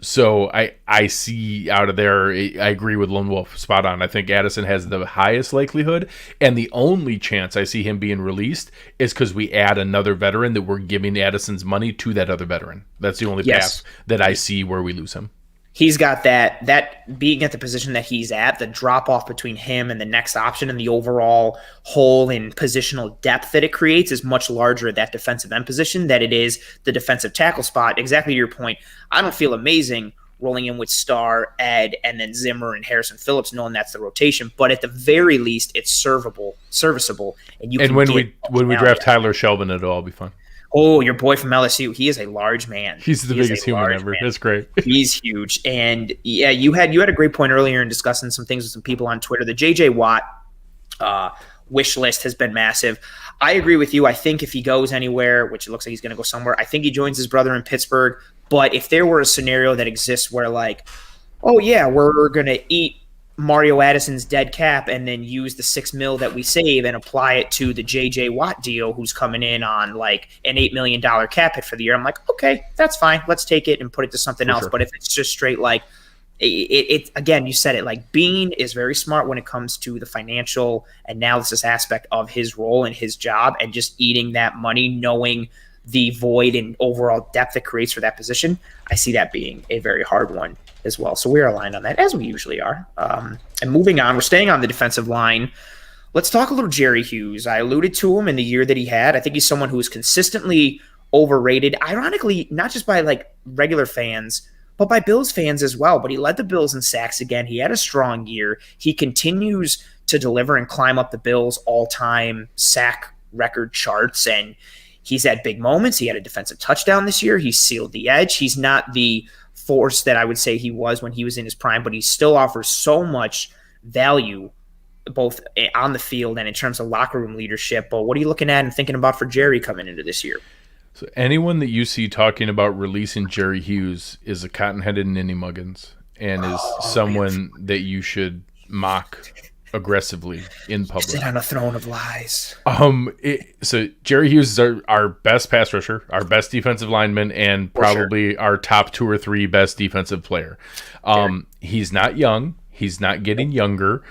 So I see out of there, I agree with Lone Wolf, spot on. I think Addison has the highest likelihood, and the only chance I see him being released is because we add another veteran that we're giving Addison's money to that other veteran. That's the only path that I see where we lose him. He's got that being at the position that he's at, the drop off between him and the next option and the overall hole in positional depth that it creates is much larger at that defensive end position than it is the defensive tackle spot. Exactly to your point. I don't feel amazing rolling in with Starr, Ed, and then Zimmer and Harrison Phillips, knowing that's the rotation. But at the very least, it's serviceable, and you. And can when we draft Tyler Shelvin, it'll all be fun. Oh, your boy from LSU, he is a large man. He's the biggest human ever. That's great. He's huge, and yeah, you had a great point earlier in discussing some things with some people on Twitter. The J.J. Watt wish list has been massive. I agree with you. I think if he goes anywhere, which it looks like he's going to go somewhere, I think he joins his brother in Pittsburgh. But if there were a scenario that exists where like, oh yeah, we're going to eat Mario Addison's dead cap and then use the $6 million that we save and apply it to the J.J. Watt deal who's coming in on like an $8 million cap hit for the year, I'm like, okay, that's fine. Let's take it and put it to something else. Sure. But if it's just straight like, it again, you said it, like Bean is very smart when it comes to the financial analysis aspect of his role and his job and just eating that money, knowing the void and overall depth it creates for that position. I see that being a very hard one as well. So we're aligned on that, as we usually are. And moving on, we're staying on the defensive line. Let's talk a little Jerry Hughes. I alluded to him in the year that he had. I think he's someone who is consistently overrated, ironically, not just by like regular fans, but by Bills fans as well. But he led the Bills in sacks again. He had a strong year. He continues to deliver and climb up the Bills' all-time sack record charts, and he's had big moments. He had a defensive touchdown this year. He sealed the edge. He's not the force that I would say he was when he was in his prime, but he still offers so much value both on the field and in terms of locker room leadership. But what are you looking at and thinking about for Jerry coming into this year? So anyone that you see talking about releasing Jerry Hughes is a cotton-headed Ninny Muggins and is someone that you should mock aggressively in public. Sit on a throne of lies. So Jerry Hughes is our best pass rusher, our best defensive lineman, and probably our top 2 or 3 best defensive player. He's not young. He's not getting younger.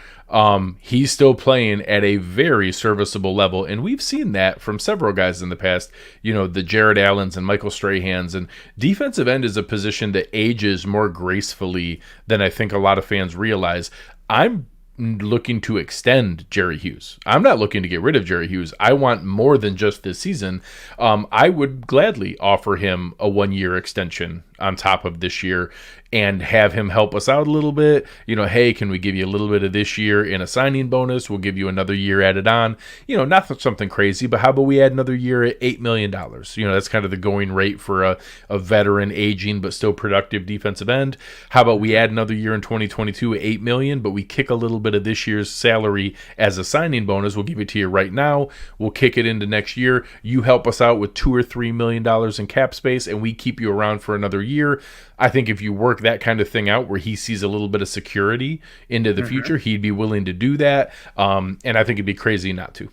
He's still playing at a very serviceable level, and we've seen that from several guys in the past. You know, the Jared Allens and Michael Strahans, and defensive end is a position that ages more gracefully than I think a lot of fans realize. I'm looking to extend Jerry Hughes. I'm not looking to get rid of Jerry Hughes. I want more than just this season. I would gladly offer him a 1-year extension on top of this year and have him help us out a little bit. You know, hey, can we give you a little bit of this year in a signing bonus? We'll give you another year added on. You know, not something crazy, but how about we add another year at $8 million? You know, that's kind of the going rate for a veteran, aging, but still productive defensive end. How about we add another year in 2022 at $8 million, but we kick a little bit of this year's salary as a signing bonus. We'll give it to you right now. We'll kick it into next year. You help us out with $2 or $3 million in cap space, and we keep you around for another year. I think if you work that kind of thing out where he sees a little bit of security into the future, he'd be willing to do that. And I think it'd be crazy not to.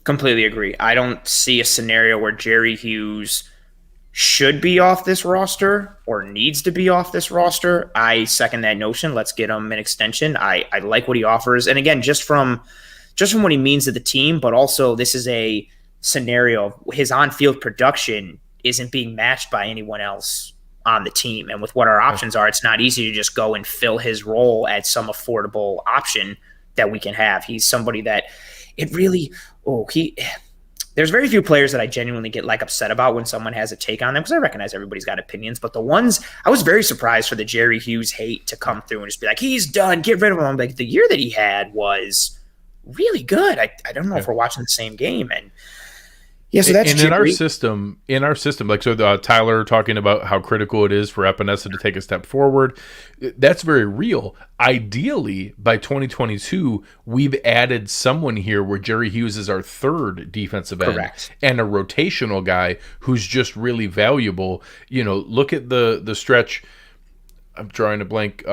Completely agree. I don't see a scenario where Jerry Hughes should be off this roster or needs to be off this roster. I second that notion. Let's get him an extension. I like what he offers. And again, just from what he means to the team, but also this is a scenario of his on-field production isn't being matched by anyone else on the team. And with what our options are, it's not easy to just go and fill his role at some affordable option that we can have. He's somebody that it really, there's very few players that I genuinely get like upset about when someone has a take on them, because I recognize everybody's got opinions, but the ones I was very surprised for the Jerry Hughes hate to come through and just be like, he's done, get rid of him. I'm like, the year that he had was really good. I don't know if we're watching the same game. And yeah, so that's in our system, like Tyler talking about how critical it is for Epinesa to take a step forward. That's very real. Ideally, by 2022, we've added someone here where Jerry Hughes is our 3rd defensive end. Correct. And a rotational guy who's just really valuable. You know, look at the stretch. I'm drawing a blank.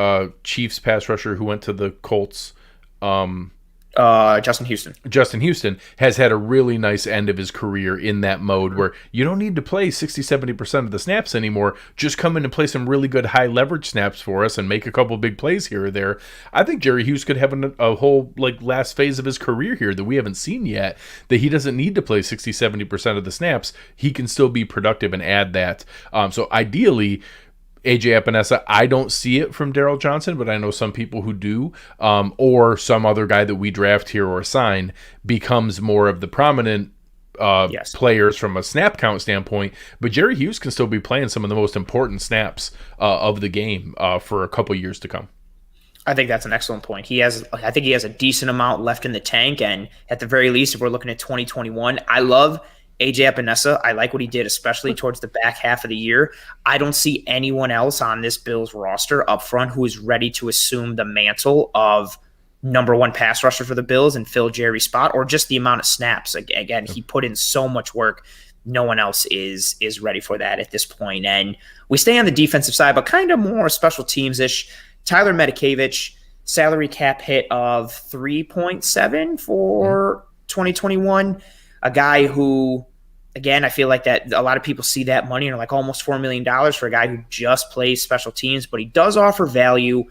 Chiefs pass rusher who went to the Colts. Justin Houston. Justin Houston has had a really nice end of his career in that mode where you don't need to play 60-70% of the snaps anymore. Just come in and play some really good high leverage snaps for us and make a couple big plays here or there. I think Jerry Hughes could have a whole last phase of his career here that we haven't seen yet, that he doesn't need to play 60-70% of the snaps. He can still be productive and add that. So ideally, AJ Epinesa, I don't see it from Darryl Johnson, but I know some people who do, or some other guy that we draft here or assign becomes more of the prominent Yes. players from a snap count standpoint, but Jerry Hughes can still be playing some of the most important snaps of the game for a couple years to come. I think that's an excellent point. I think he has a decent amount left in the tank, and at the very least, if we're looking at 2021, I love AJ Epinesa. I like what he did, especially towards the back half of the year. I don't see anyone else on this Bills roster up front who is ready to assume the mantle of number one pass rusher for the Bills and fill Jerry's spot, or just the amount of snaps. Again, he put in so much work. No one else is ready for that at this point. And we stay on the defensive side, but kind of more special teams-ish. Tyler Matakevich, salary cap hit of 3.7 for 2021. A guy who, again, I feel like that a lot of people see that money and are like almost $4 million for a guy who just plays special teams, but he does offer value.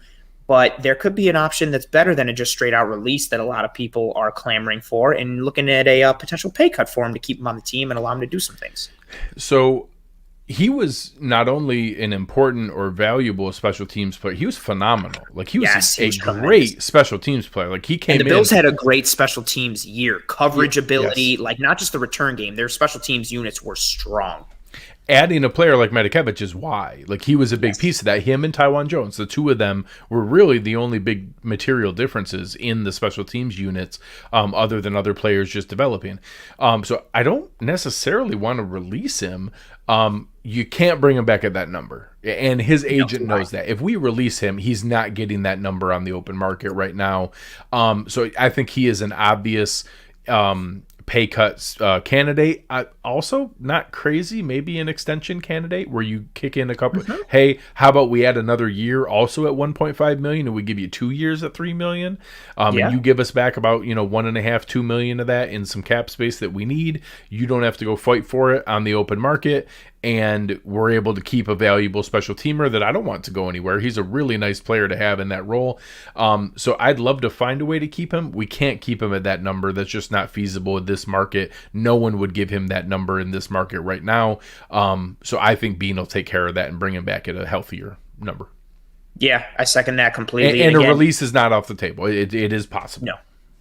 But there could be an option that's better than a just straight out release that a lot of people are clamoring for, and looking at a potential pay cut for him to keep him on the team and allow him to do some things. So he was not only an important or valuable special teams player, he was phenomenal. Like he was a great special teams player. Like he came in. And the Bills had a great special teams year. Coverage ability, like not just the return game. Their special teams units were strong. Adding a player like Matakevich is why. Like he was a big piece of that. Him and Tywan Jones, the two of them were really the only big material differences in the special teams units, other than other players just developing. So I don't necessarily want to release him. You can't bring him back at that number. And his agent knows that. If we release him, he's not getting that number on the open market right now. So I think he is an obvious pay cuts candidate. Also not crazy, maybe an extension candidate where you kick in a couple. Hey, how about we add another year also at 1.5 million and we give you 2 years at 3 million, and you give us back about 1.5 2 million of that in some cap space that we need. You don't have to go fight for it on the open market, and we're able to keep a valuable special teamer that I don't want to go anywhere. He's a really nice player to have in that role. So I'd love to find a way to keep him. We can't keep him at that number. That's just not feasible in this market. No one would give him that number in this market right now. So I think Bean will take care of that and bring him back at a healthier number. Yeah, I second that completely. And a release is not off the table. It is possible. No,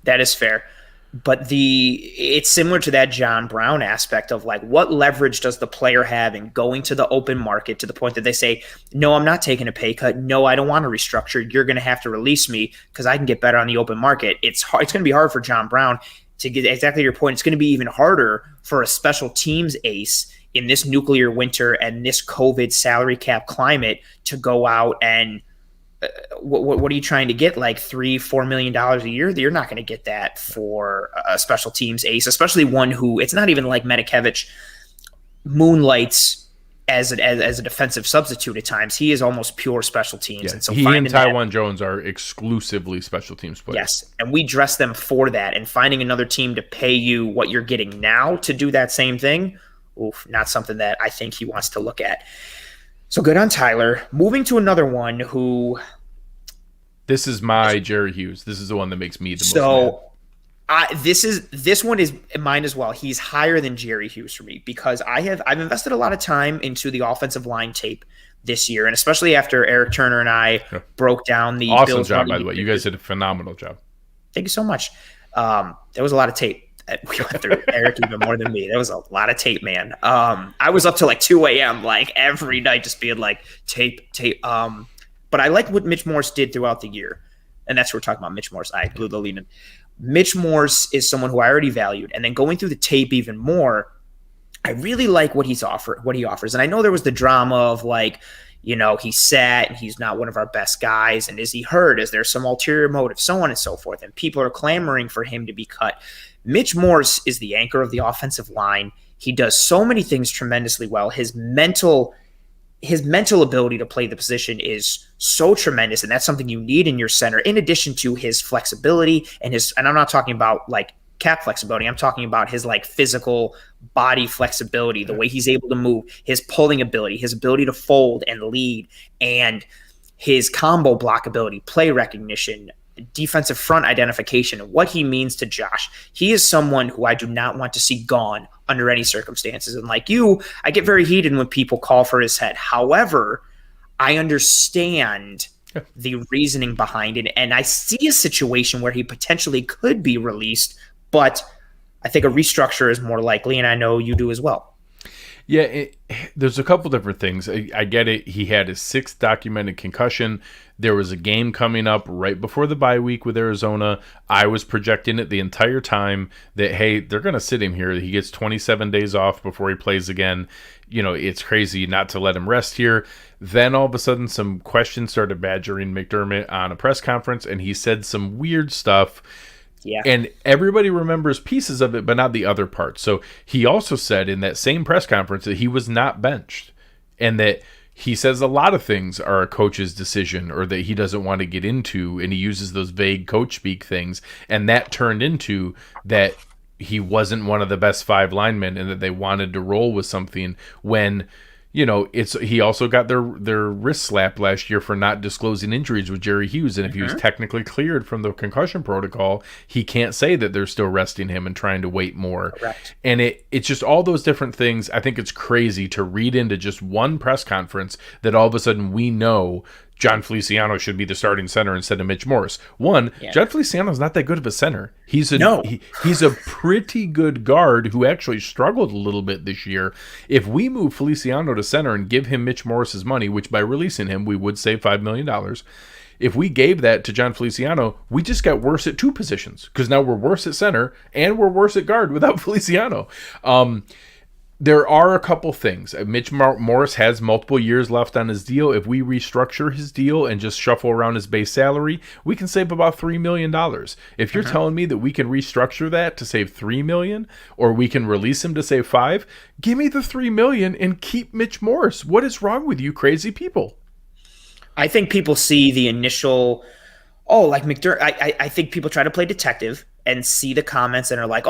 that is fair. But it's similar to that John Brown aspect of like, what leverage does the player have in going to the open market to the point that they say, no, I'm not taking a pay cut. No, I don't want to restructure. You're going to have to release me because I can get better on the open market. It's hard. It's going to be hard for John Brown to get exactly your point. It's going to be even harder for a special teams ace in this nuclear winter and this COVID salary cap climate to go out and what are you trying to get? Like $3-4 million a year? You're not going to get that for a special teams ace, especially one who, it's not even like Matakevich moonlights as a defensive substitute at times. He is almost pure special teams. Yeah, and so he and Tywan Jones are exclusively special teams players. Yes, and we dress them for that. And finding another team to pay you what you're getting now to do that same thing, not something that I think he wants to look at. So good on Tyler. Moving to another one who... This is my Jerry Hughes. This is the one that makes me the most mad. This one is mine as well. He's higher than Jerry Hughes for me because I've invested a lot of time into the offensive line tape this year, and especially after Eric Turner and I broke down the awesome Bills job, by the way. You guys did a phenomenal job. Thank you so much. There was a lot of tape that we went through. Eric even more than me. There was a lot of tape, man. I was up till like 2 a.m. like every night just being like tape. But I like what Mitch Morse did throughout the year. And that's what we're talking about, Mitch Morse. I blew the lead in. Mitch Morse is someone who I already valued. And then going through the tape even more, I really like what he offers. And I know there was the drama of like, he's sat and he's not one of our best guys. And is he hurt? Is there some ulterior motive? So on and so forth. And people are clamoring for him to be cut. Mitch Morse is the anchor of the offensive line. He does so many things tremendously well. His mental ability to play the position is so tremendous, and that's something you need in your center, in addition to his flexibility and I'm not talking about like cap flexibility. I'm talking about his like physical body flexibility, the way he's able to move, his pulling ability, his ability to fold and lead, and his combo block ability, play recognition, defensive front identification, what he means to Josh. He is someone who I do not want to see gone under any circumstances. And like you, I get very heated when people call for his head. However, I understand the reasoning behind it, and I see a situation where he potentially could be released, but I think a restructure is more likely, and I know you do as well. Yeah, there's a couple different things. I get it. He had his 6th documented concussion. There was a game coming up right before the bye week with Arizona. I was projecting it the entire time that, hey, they're going to sit him here. He gets 27 days off before he plays again. It's crazy not to let him rest here. Then all of a sudden, some questions started badgering McDermott on a press conference, and he said some weird stuff. Yeah. And everybody remembers pieces of it, but not the other parts. So he also said in that same press conference that he was not benched, and that he says a lot of things are a coach's decision or that he doesn't want to get into, and he uses those vague coach speak things, and that turned into that he wasn't one of the best 5 linemen and that they wanted to roll with something when he also got their wrist slapped last year for not disclosing injuries with Jerry Hughes. And if he was technically cleared from the concussion protocol, he can't say that they're still resting him and trying to wait more. Correct. And it's just all those different things. I think it's crazy to read into just one press conference that all of a sudden we know John Feliciano should be the starting center instead of Mitch Morse. John Feliciano is not that good of a center. He's a pretty good guard who actually struggled a little bit this year. If we move Feliciano to center and give him Mitch Morse's money, which by releasing him we would save $5 million, if we gave that to John Feliciano, we just got worse at 2 positions because now we're worse at center and we're worse at guard without Feliciano. There are a couple things. Mitch Morse has multiple years left on his deal. If we restructure his deal and just shuffle around his base salary, we can save about $3 million. If you're telling me that we can restructure that to save $3 million, or we can release him to save $5 million, give me the $3 million and keep Mitch Morse. What is wrong with you crazy people? I think people see the initial, like McDermott. I think people try to play detective and see the comments and are like,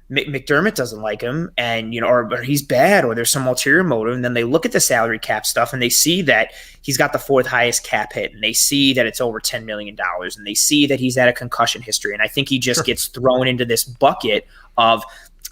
McDermott doesn't like him, and or he's bad, or there's some ulterior motive. And then they look at the salary cap stuff and they see that he's got the 4th highest cap hit, and they see that it's over $10 million, and they see that he's had a concussion history. And I think he just gets thrown into this bucket of,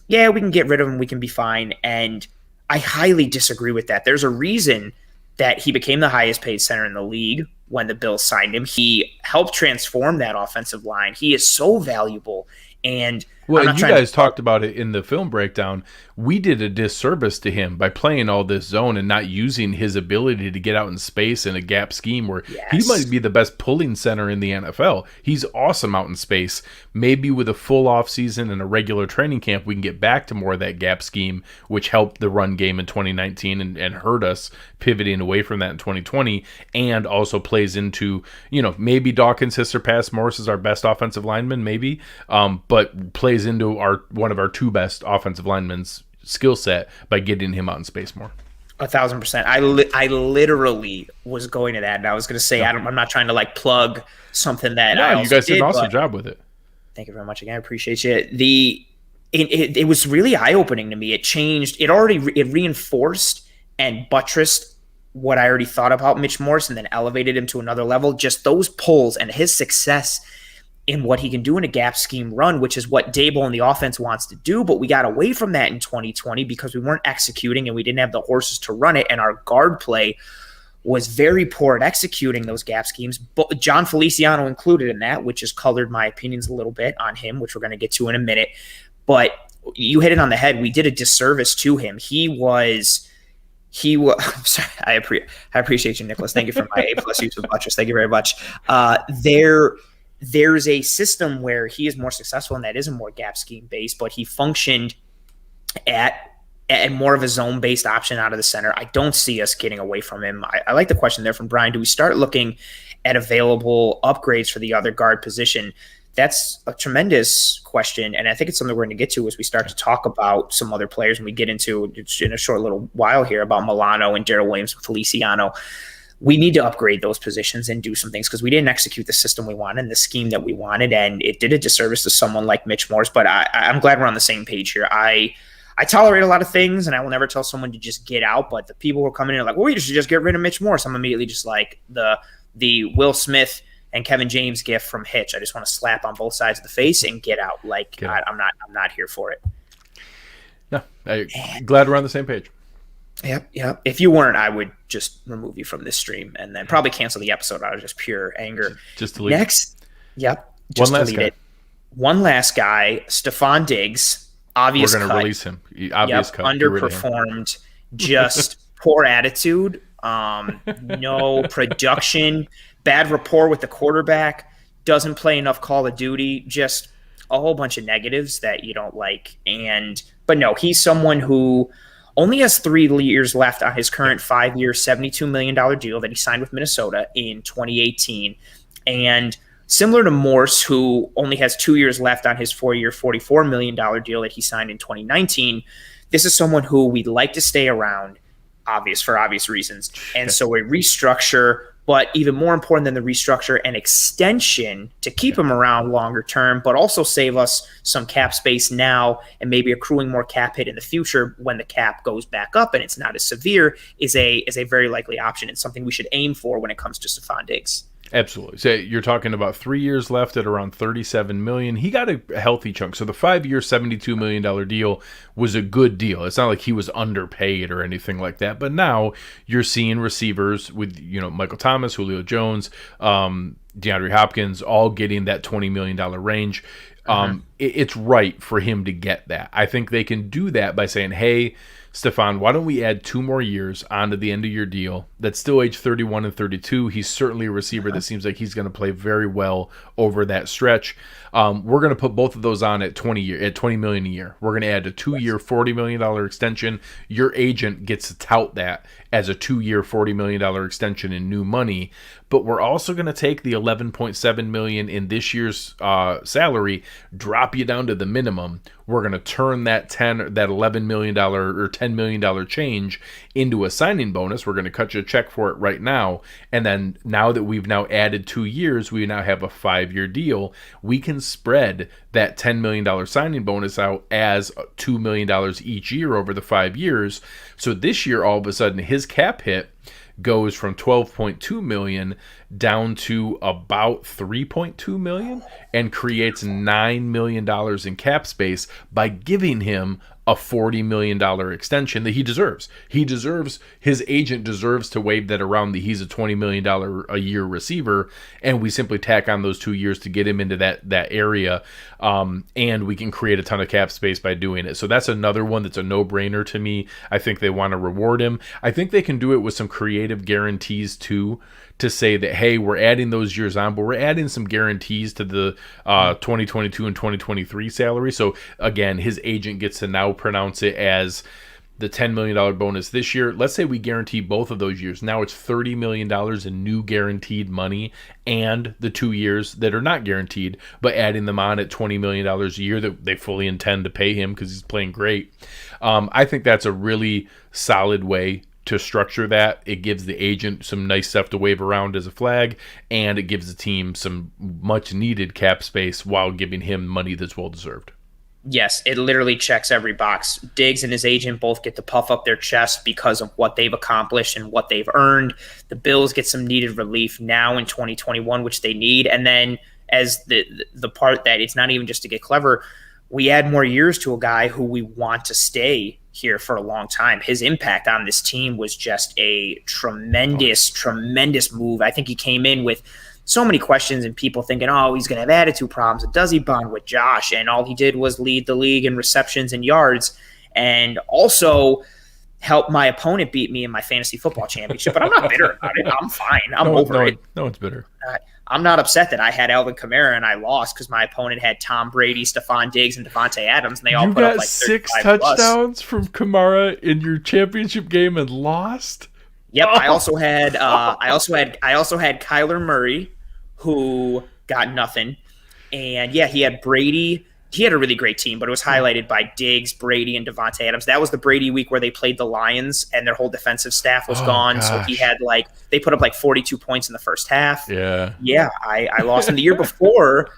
we can get rid of him, we can be fine. And I highly disagree with that. There's a reason that he became the highest paid center in the league when the Bills signed him. He helped transform that offensive line. He is so valuable. And you guys talked about it in the film breakdown. We did a disservice to him by playing all this zone and not using his ability to get out in space in a gap scheme where he might be the best pulling center in the NFL. He's awesome out in space. Maybe with a full offseason and a regular training camp, we can get back to more of that gap scheme, which helped the run game in 2019 and hurt us pivoting away from that in 2020, and also plays into, maybe Dawkins has surpassed Morse as our best offensive lineman, maybe, but plays into one of our 2 best offensive linemen's skill set by getting him out in space more. 1,000%. I literally was going to that, and I was going to say, I'm not trying to plug something that I also you guys did an awesome but job with it. Thank you very much again. I appreciate you. It was really eye-opening to me. It changed. It reinforced and buttressed what I already thought about Mitch Morse, and then elevated him to another level. Just those pulls and his success in what he can do in a gap scheme run, which is what Dable and the offense wants to do. But we got away from that in 2020 because we weren't executing and we didn't have the horses to run it. And our guard play was very poor at executing those gap schemes. But John Feliciano included in that, which has colored my opinions a little bit on him, which we're going to get to in a minute. But you hit it on the head. We did a disservice to him. He was I'm sorry, I appreciate you, Nicholas. Thank you for my A+ use of buttress. Thank you very much. There's a system where he is more successful, and that is a more gap scheme based, but he functioned at more of a zone based option out of the center. I don't see us getting away from him. I like the question there from Brian. Do we start looking at available upgrades for the other guard position? That's a tremendous question, and I think it's something we're going to get to as we start to talk about some other players, and we get into in a short little while here about Milano and Darrell Williams and Feliciano. We need to upgrade those positions and do some things because we didn't execute the system we wanted and the scheme that we wanted, and it did a disservice to someone like Mitch Morse. But I'm glad we're on the same page here. I tolerate a lot of things, and I will never tell someone to just get out, but the people who are coming in are like, well, you should just get rid of Mitch Morse. I'm immediately just like the Will Smith and Kevin James gift from Hitch. I just want to slap on both sides of the face and get out. I'm not here for it. No, I'm glad we're on the same page. Yep. If you weren't, I would just remove you from this stream and then probably cancel the episode out of just pure anger. Just delete Next. Yep. Just delete it. One last guy, Stefon Diggs, We're obvious going to cut. release him. Obvious Yep, cut. Get rid of him. underperformed. Just poor attitude. No production. Bad rapport with the quarterback. Doesn't play enough Call of Duty. Just a whole bunch of negatives that you don't like. But no, he's someone who only has 3 years left on his current 5-year, $72 million deal that he signed with Minnesota in 2018. And similar to Morse, who only has 2 years left on his 4-year, $44 million deal that he signed in 2019, this is someone who we'd like to stay around, for obvious reasons. And so a restructure, but even more important than the restructure, an extension to keep him around longer term, but also save us some cap space now and maybe accruing more cap hit in the future when the cap goes back up and it's not as severe, is a very likely option and something we should aim for when it comes to Stefon Diggs. Absolutely. So you're talking about 3 years left at around $37 million. He got a healthy chunk. So the 5-year, $72 million deal was a good deal. It's not like he was underpaid or anything like that. But now you're seeing receivers with, Michael Thomas, Julio Jones, DeAndre Hopkins, all getting that $20 million range. It's right for him to get that. I think they can do that by saying, hey, Stefon, why don't we add 2 more years onto the end of your deal? That's still age 31 and 32. He's certainly a receiver that seems like he's going to play very well over that stretch. We're going to put both of those on at $20 million a year. We're going to add a 2-year, $40 million extension. Your agent gets to tout that as a 2-year, $40 million extension in new money. But we're also going to take the $11.7 million in this year's salary, drop you down to the minimum. We're going to turn that $11 million or $10 million change into a signing bonus. We're going to cut you a check for it right now. And then now that we've now added 2 years, we now have a 5-year deal. We can spread that $10 million signing bonus out as $2 million each year over the 5 years. So this year, all of a sudden, his cap hit goes from $12.2 million down to about $3.2 million and creates $9 million in cap space by giving him a $40 million extension that he deserves. His agent deserves to wave that around that he's a $20 million a year receiver, and we simply tack on those 2 years to get him into that area, and we can create a ton of cap space by doing it. So that's another one that's a no-brainer to me. I think they want to reward him. I think they can do it with some creative guarantees too, to say that, hey, we're adding those years on, but we're adding some guarantees to the 2022 and 2023 salary. So, again, his agent gets to now pronounce it as the $10 million bonus this year. Let's say we guarantee both of those years. Now it's $30 million in new guaranteed money and the 2 years that are not guaranteed, but adding them on at $20 million a year that they fully intend to pay him because he's playing great. I think that's a really solid way to structure that. It gives the agent some nice stuff to wave around as a flag, and it gives the team some much needed cap space while giving him money that's well deserved. Yes, it literally checks every box. Diggs and his agent both get to puff up their chest because of what they've accomplished and what they've earned. The Bills get some needed relief now in 2021, which they need. And then as the part that it's not even just to get clever, we add more years to a guy who we want to stay here for a long time. His impact on this team was just a tremendous move. I think he came in with so many questions and people thinking, oh, he's going to have attitude problems. Does he bond with Josh? And all he did was lead the league in receptions and yards and also help my opponent beat me in my fantasy football championship. But I'm not bitter about it. I'm fine. I'm over it. No one's bitter. I'm not upset that I had Alvin Kamara and I lost because my opponent had Tom Brady, Stefon Diggs, and Devontae Adams, and they all put up like 6 touchdowns from Kamara in your championship game and lost. Yep, I also had Kyler Murray, who got nothing, and yeah, he had Brady. He had a really great team, but it was highlighted by Diggs, Brady, and Devontae Adams. That was the Brady week where they played the Lions, and their whole defensive staff was gone. Gosh. So he had they put up 42 points in the first half. Yeah, I lost. And the year before,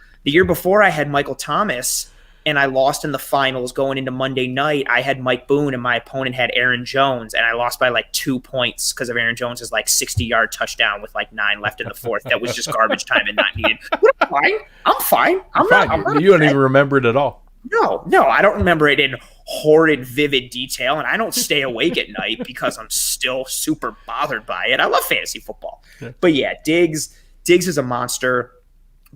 I had Michael Thomas, and I lost in the finals going into Monday night. I had Mike Boone, and my opponent had Aaron Jones, and I lost by 2 points because of Aaron Jones's 60-yard touchdown with 9 left in the fourth. That was just garbage time and not needed. But I'm fine. I'm not you don't even remember it at all. No, I don't remember it in horrid, vivid detail, and I don't stay awake at night because I'm still super bothered by it. I love fantasy football. Yeah. But yeah, Diggs is a monster.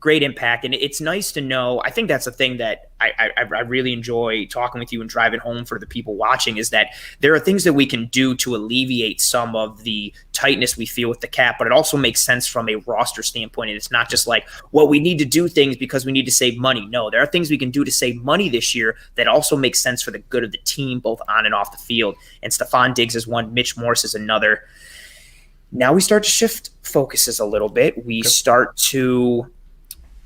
great impact. And it's nice to know. I think that's the thing that I really enjoy talking with you and driving home for the people watching, is that there are things that we can do to alleviate some of the tightness we feel with the cap, but it also makes sense from a roster standpoint. And it's not just like, well, we need to do things because we need to save money. No, there are things we can do to save money this year that also make sense for the good of the team, both on and off the field. And Stefon Diggs is one, Mitch Morse is another. Now we start to shift focuses a little bit. We start to,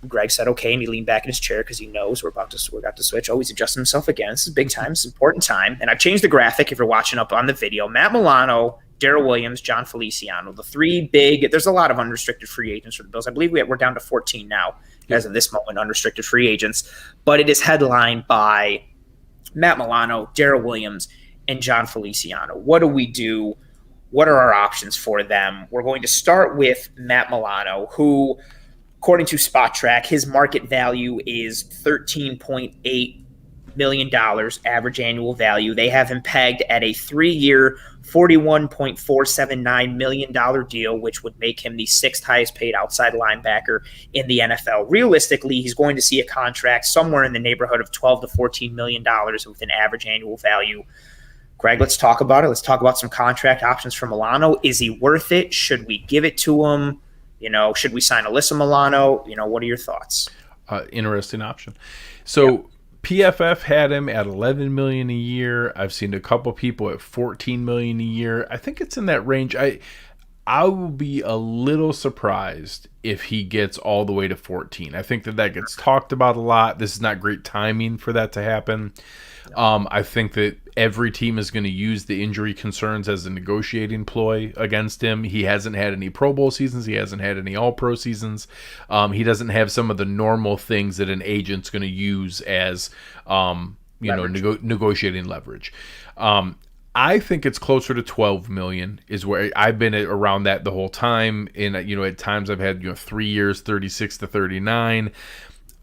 Greg said, okay, and he leaned back in his chair because he knows we're about to switch. Oh, he's adjusting himself again. This is big time. This is important time. And I've changed the graphic if you're watching up on the video. Matt Milano, Darrell Williams, John Feliciano, the three big. There's a lot of unrestricted free agents for the Bills. I believe we're down to 14 now as of this moment, unrestricted free agents. But it is headlined by Matt Milano, Darrell Williams, and John Feliciano. What do we do? What are our options for them? We're going to start with Matt Milano, who, according to Spot Track, his market value is $13.8 million average annual value. They have him pegged at a 3-year, $41.479 million deal, which would make him the 6th highest paid outside linebacker in the NFL. Realistically, he's going to see a contract somewhere in the neighborhood of $12 to $14 million with an average annual value. Greg, let's talk about it. Let's talk about some contract options for Milano. Is he worth it? Should we give it to him? Should we sign Alyssa Milano? What are your thoughts? Interesting option. So PFF had him at $11 million a year. I've seen a couple people at $14 million a year. I think it's in that range. I will be a little surprised if he gets all the way to 14. I think that gets talked about a lot. This is not great timing for that to happen. I think that every team is going to use the injury concerns as a negotiating ploy against him. He hasn't had any Pro Bowl seasons. He hasn't had any All-Pro seasons. He doesn't have some of the normal things that an agent's going to use as negotiating leverage. I think it's closer to 12 million is where I've been around that the whole time. And at times I've had 3 years, 36 to 39.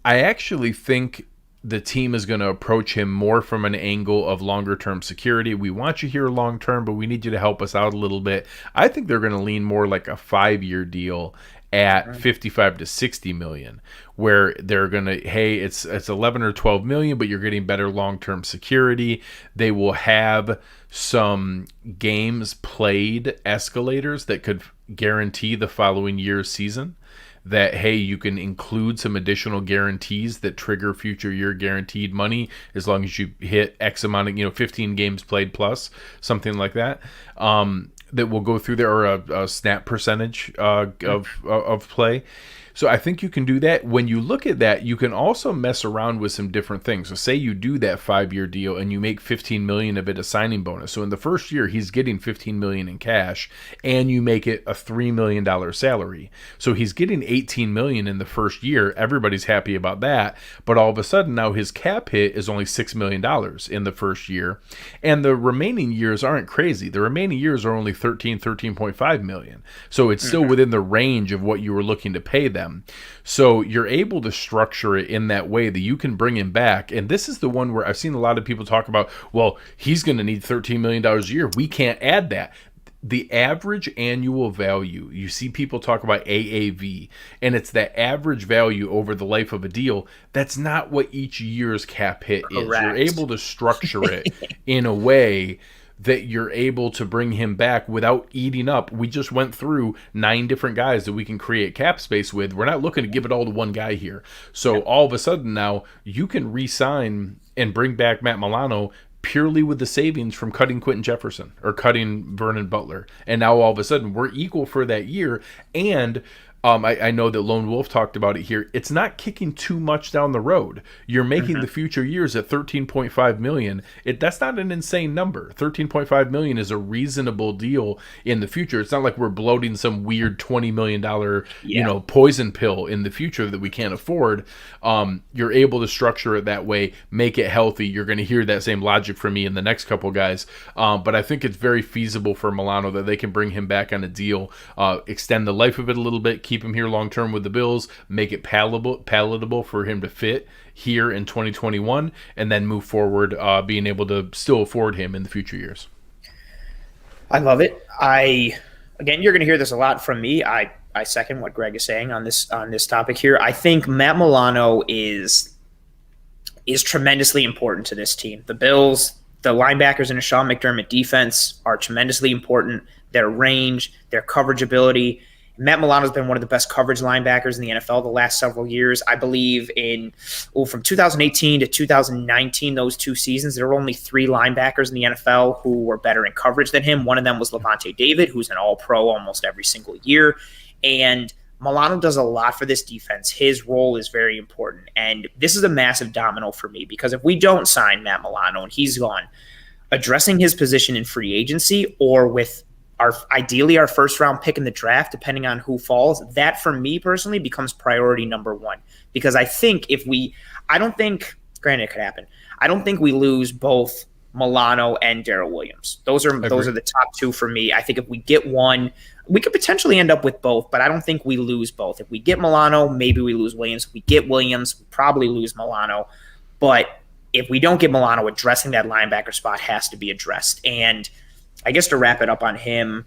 I actually think the team is going to approach him more from an angle of longer-term security. We want you here long-term, but we need you to help us out a little bit. I think they're going to lean more like a 5-year deal at 55 to 60 million, where they're going to, hey, it's 11 or 12 million, but you're getting better long-term security. They will have some games played escalators that could guarantee the following year's season. That, hey, you can include some additional guarantees that trigger future year guaranteed money as long as you hit X amount of, 15 games played plus, something like that, that will go through there, or a snap percentage of play. So I think you can do that. When you look at that, you can also mess around with some different things. So say you do that 5-year deal and you make $15 million of it a signing bonus. So in the first year, he's getting $15 million in cash, and you make it a $3 million salary. So he's getting $18 million in the first year. Everybody's happy about that. But all of a sudden now his cap hit is only $6 million in the first year. And the remaining years aren't crazy. The remaining years are only $13.5 million. So it's still within the range of what you were looking to pay them. So you're able to structure it in that way that you can bring him back. And this is the one where I've seen a lot of people talk about, well, he's going to need $13 million a year. We can't add that. The average annual value, you see people talk about AAV, and it's the average value over the life of a deal. That's not what each year's cap hit is. Correct. You're able to structure it in a way that you're able to bring him back without eating up. We just went through 9 different guys that we can create cap space with. We're not looking to give it all to one guy here. So all of a sudden now you can re-sign and bring back Matt Milano purely with the savings from cutting Quinton Jefferson or cutting Vernon Butler. And now all of a sudden we're equal for that year. And I know that Lone Wolf talked about it here. It's not kicking too much down the road. You're making the future years at $13.5 million. That's not an insane number. $13.5 million is a reasonable deal in the future. It's not like we're bloating some weird $20 million, poison pill in the future that we can't afford. You're able to structure it that way, make it healthy. You're going to hear that same logic from me in the next couple guys. But I think it's very feasible for Milano that they can bring him back on a deal, extend the life of it a little bit, keep him here long term with the Bills, make it palatable for him to fit here in 2021, and then move forward, being able to still afford him in the future years. I love it. Again, you're going to hear this a lot from me. I I second what Greg is saying on this topic here. I think Matt Milano is tremendously important to this team. The Bills, the linebackers in a Sean McDermott defense are tremendously important. Their range, their coverage ability. Matt Milano's been one of the best coverage linebackers in the NFL the last several years. I believe from 2018 to 2019, those 2 seasons, there were only 3 linebackers in the NFL who were better in coverage than him. One of them was Levante David, who's an all-pro almost every single year. And Milano does a lot for this defense. His role is very important. And this is a massive domino for me because if we don't sign Matt Milano and he's gone, addressing his position in free agency or with ideally our first round pick in the draft, depending on who falls, that for me personally becomes priority number 1. Because I think granted it could happen, I don't think we lose both Milano and Darrell Williams. Those are the top 2 for me. I think if we get one, we could potentially end up with both, but I don't think we lose both. If we get Milano, maybe we lose Williams. If we get Williams, we probably lose Milano. But if we don't get Milano, addressing that linebacker spot has to be addressed. And I guess to wrap it up on him,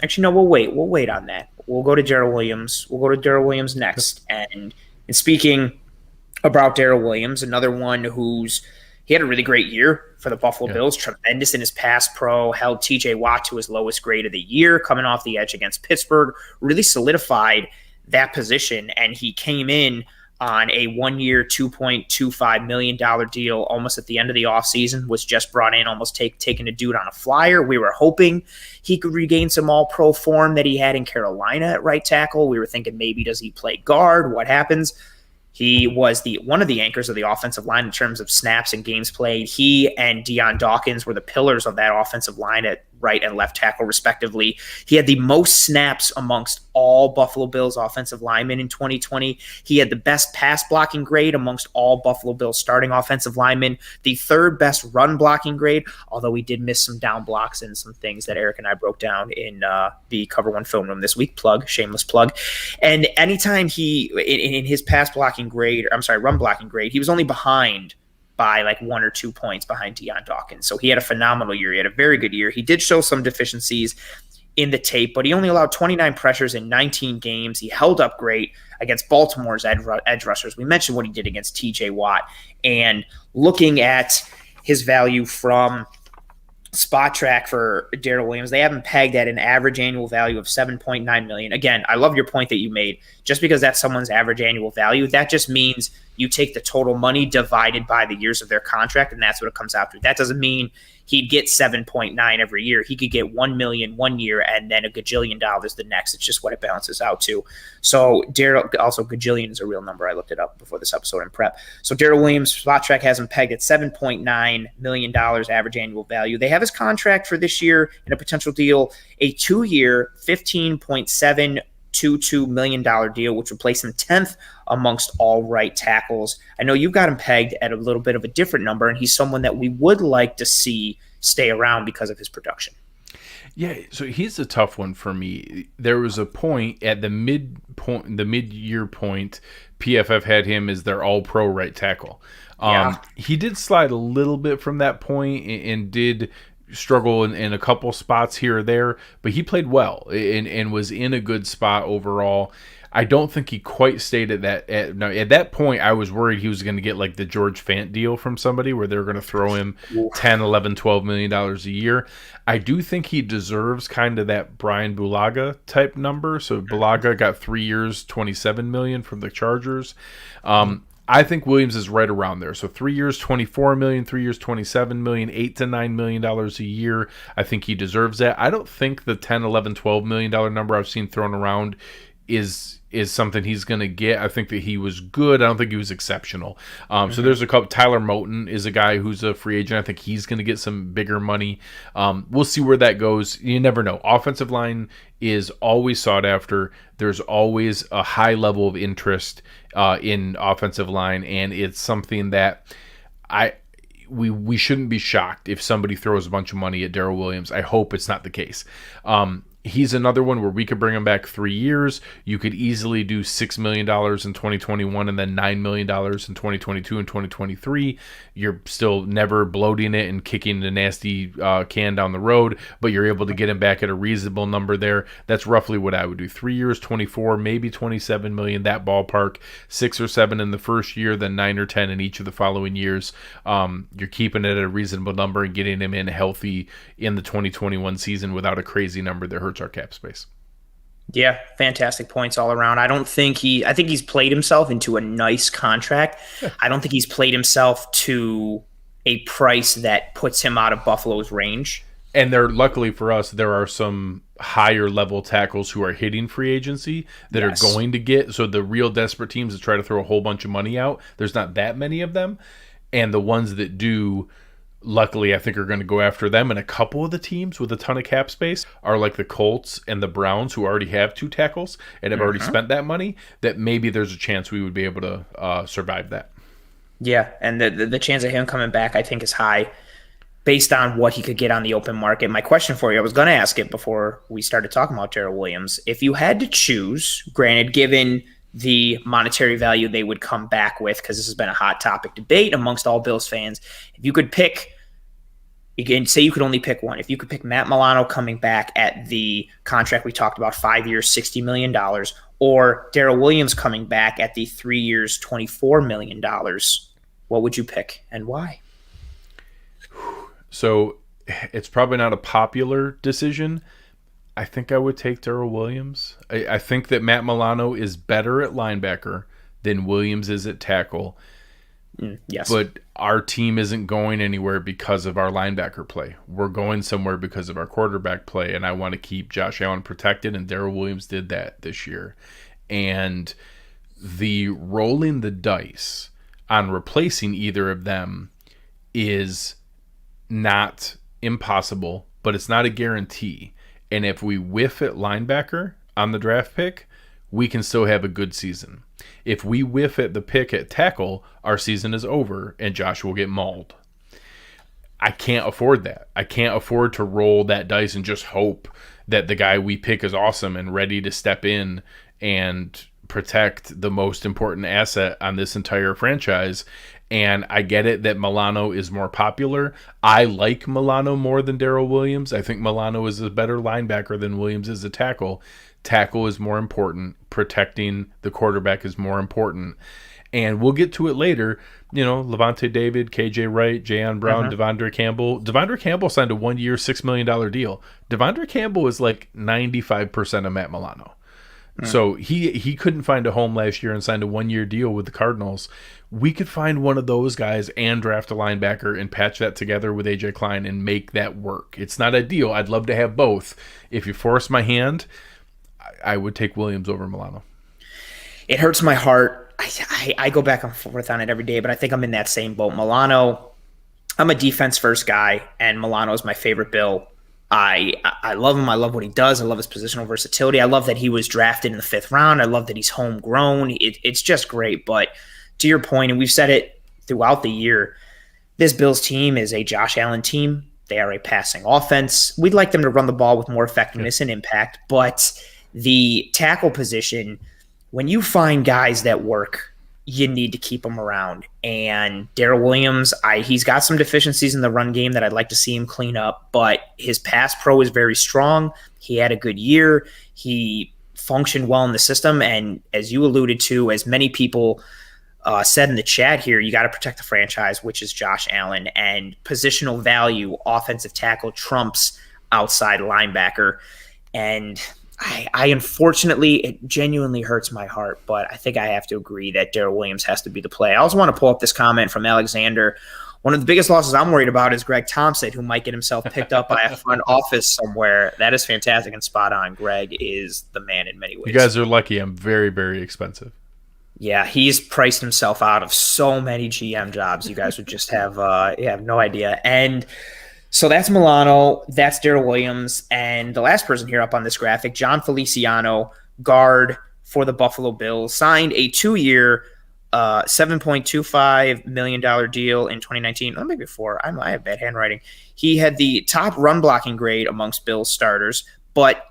actually, no, we'll wait. We'll wait on that. We'll go to Darrell Williams. We'll go to Darrell Williams next. And speaking about Darrell Williams, another one he had a really great year for the Buffalo Bills, tremendous in his pass pro, held TJ Watt to his lowest grade of the year, coming off the edge against Pittsburgh, really solidified that position. And he came in on a 1-year, $2.25 million deal almost at the end of the offseason, was just brought in, almost taking a dude on a flyer. We were hoping he could regain some all-pro form that he had in Carolina at right tackle. We were thinking maybe does he play guard? What happens? He was one of the anchors of the offensive line in terms of snaps and games played. He and Deion Dawkins were the pillars of that offensive line at right and left tackle, respectively. He had the most snaps amongst all Buffalo Bills offensive linemen in 2020. He had the best pass blocking grade amongst all Buffalo Bills starting offensive linemen, the 3rd best run blocking grade, although he did miss some down blocks and some things that Eric and I broke down in the Cover One film room this week. Shameless plug. And anytime in his run blocking grade, he was only behind by like 1 or 2 points behind Deion Dawkins. So he had a phenomenal year. He had a very good year. He did show some deficiencies in the tape, but he only allowed 29 pressures in 19 games. He held up great against Baltimore's edge rushers. We mentioned what he did against TJ Watt. And looking at his value from Spot Track for Darrell Williams, they have him pegged at an average annual value of $7.9 million. Again, I love your point that you made. Just because that's someone's average annual value, that just means you take the total money divided by the years of their contract, and that's what it comes out to. That doesn't mean he'd get 7.9 every year. He could get $1 million one year and then a gajillion dollars the next. It's just what it balances out to. So Darrell, also gajillion is a real number. I looked it up before this episode in prep. So Darrell Williams, Spot Track has him pegged at $7.9 million average annual value. They have his contract for this year in a potential deal, a 2-year, $15.722 million deal, which would place him 10th amongst all right tackles. I know you've got him pegged at a little bit of a different number, and he's someone that we would like to see stay around because of his production. Yeah, so he's a tough one for me. There was a point at the mid-year point, PFF had him as their all-pro right tackle. He did slide a little bit from that point and did struggle in a couple spots here or there, but he played well and was in a good spot overall. I don't think he quite stayed at that. At that point, I was worried he was going to get like the George Fant deal from somebody where they're going to throw him $10, $11, $12 million a year. I do think he deserves kind of that Brian Bulaga type number. So Bulaga got 3 years, $27 million from the Chargers. I think Williams is right around there. So 3 years, $24 million, 3 years, $27 million, $8 to $9 million a year. I think he deserves that. I don't think the $10, $11, $12 million number I've seen thrown around is something he's going to get. I think that he was good. I don't think he was exceptional. So there's a couple. Tyler Moton is a guy who's a free agent. I think he's going to get some bigger money. We'll see where that goes. You never know. Offensive line is always sought after. There's always a high level of interest in offensive line, and it's something that we shouldn't be shocked if somebody throws a bunch of money at Darrell Williams. I hope it's not the case. He's another one where we could bring him back 3 years. You could easily do $6 million in 2021 and then $9 million in 2022 and 2023. You're still never bloating it and kicking the nasty can down the road, but you're able to get him back at a reasonable number there. That's roughly what I would do. 3 years, 24, maybe 27 million, that ballpark. 6 or 7 in the first year, then 9 or 10 in each of the following years. You're keeping it at a reasonable number and getting him in healthy in the 2021 season without a crazy number that hurts our cap space. Yeah, fantastic points all around. I think he's played himself into a nice contract. Yeah. I don't think he's played himself to a price that puts him out of Buffalo's range. And luckily for us, there are some higher level tackles who are hitting free agency that are going to get. So the real desperate teams that try to throw a whole bunch of money out, there's not that many of them. And the ones that do, luckily, I think are going to go after them. And a couple of the teams with a ton of cap space are like the Colts and the Browns, who already have 2 tackles and have already spent that money, that maybe there's a chance we would be able to survive that. Yeah, and the chance of him coming back, I think, is high based on what he could get on the open market. My question for you, I was going to ask it before we started talking about Darrell Williams. If you had to choose, granted, given the monetary value they would come back with, because this has been a hot topic debate amongst all Bills fans, if you could pick, you can say you could only pick one. If you could pick Matt Milano coming back at the contract we talked about, 5 years, $60 million, or Darrell Williams coming back at the 3 years, $24 million, what would you pick and why? So it's probably not a popular decision. I think I would take Darrell Williams. I think that Matt Milano is better at linebacker than Williams is at tackle. Yes. But our team isn't going anywhere because of our linebacker play. We're going somewhere because of our quarterback play, and I want to keep Josh Allen protected, and Darrell Williams did that this year. And the rolling the dice on replacing either of them is not impossible, but it's not a guarantee. And if we whiff at linebacker on the draft pick, we can still have a good season. If we whiff at the pick at tackle, our season is over and Josh will get mauled. I can't afford that. I can't afford to roll that dice and just hope that the guy we pick is awesome and ready to step in and protect the most important asset on this entire franchise. And I get it that Milano is more popular. I like Milano more than Darrell Williams. I think Milano is a better linebacker than Williams is a tackle. Tackle is more important. Protecting the quarterback is more important. And we'll get to it later. You know, Levante David, KJ Wright, Jayon Brown, Devondre Campbell. Devondre Campbell signed a 1 year, $6 million deal. Devondre Campbell is like 95% of Matt Milano. So he couldn't find a home last year and signed a 1 year deal with the Cardinals. We could find one of those guys and draft a linebacker and patch that together with AJ Klein and make that work. It's not ideal. I'd love to have both. If you force my hand, I would take Williams over Milano. It hurts my heart. I go back and forth on it every day, but I think I'm in that same boat. Milano, I'm a defense first guy, and Milano is my favorite Bill. I love him. I love what he does. I love his positional versatility. I love that he was drafted in the 5th round. I love that he's homegrown. It's just great. But to your point, and we've said it throughout the year, this Bills team is a Josh Allen team. They are a passing offense. We'd like them to run the ball with more effectiveness and impact. But the tackle position, when you find guys that work, you need to keep them around. And Darrell Williams, he's got some deficiencies in the run game that I'd like to see him clean up, but his pass pro is very strong. He had a good year. He functioned well in the system. And as you alluded to, as many people said in the chat here, you got to protect the franchise, which is Josh Allen. And positional value, offensive tackle trumps outside linebacker. And I unfortunately, it genuinely hurts my heart, but I think I have to agree that Darrell Williams has to be the play. I also want to pull up this comment from Alexander. One of the biggest losses I'm worried about is Greg Tompsett, who might get himself picked up by a front office somewhere. That is fantastic and spot on. Greg is the man in many ways. You guys are lucky. I'm very, very expensive. Yeah, he's priced himself out of so many GM jobs. You guys would just have no idea. And so that's Milano, that's Darrell Williams, and the last person here up on this graphic, John Feliciano, guard for the Buffalo Bills, signed a 2-year, $7.25 million deal in 2019. Or maybe 4. I have bad handwriting. He had the top run blocking grade amongst Bills starters, but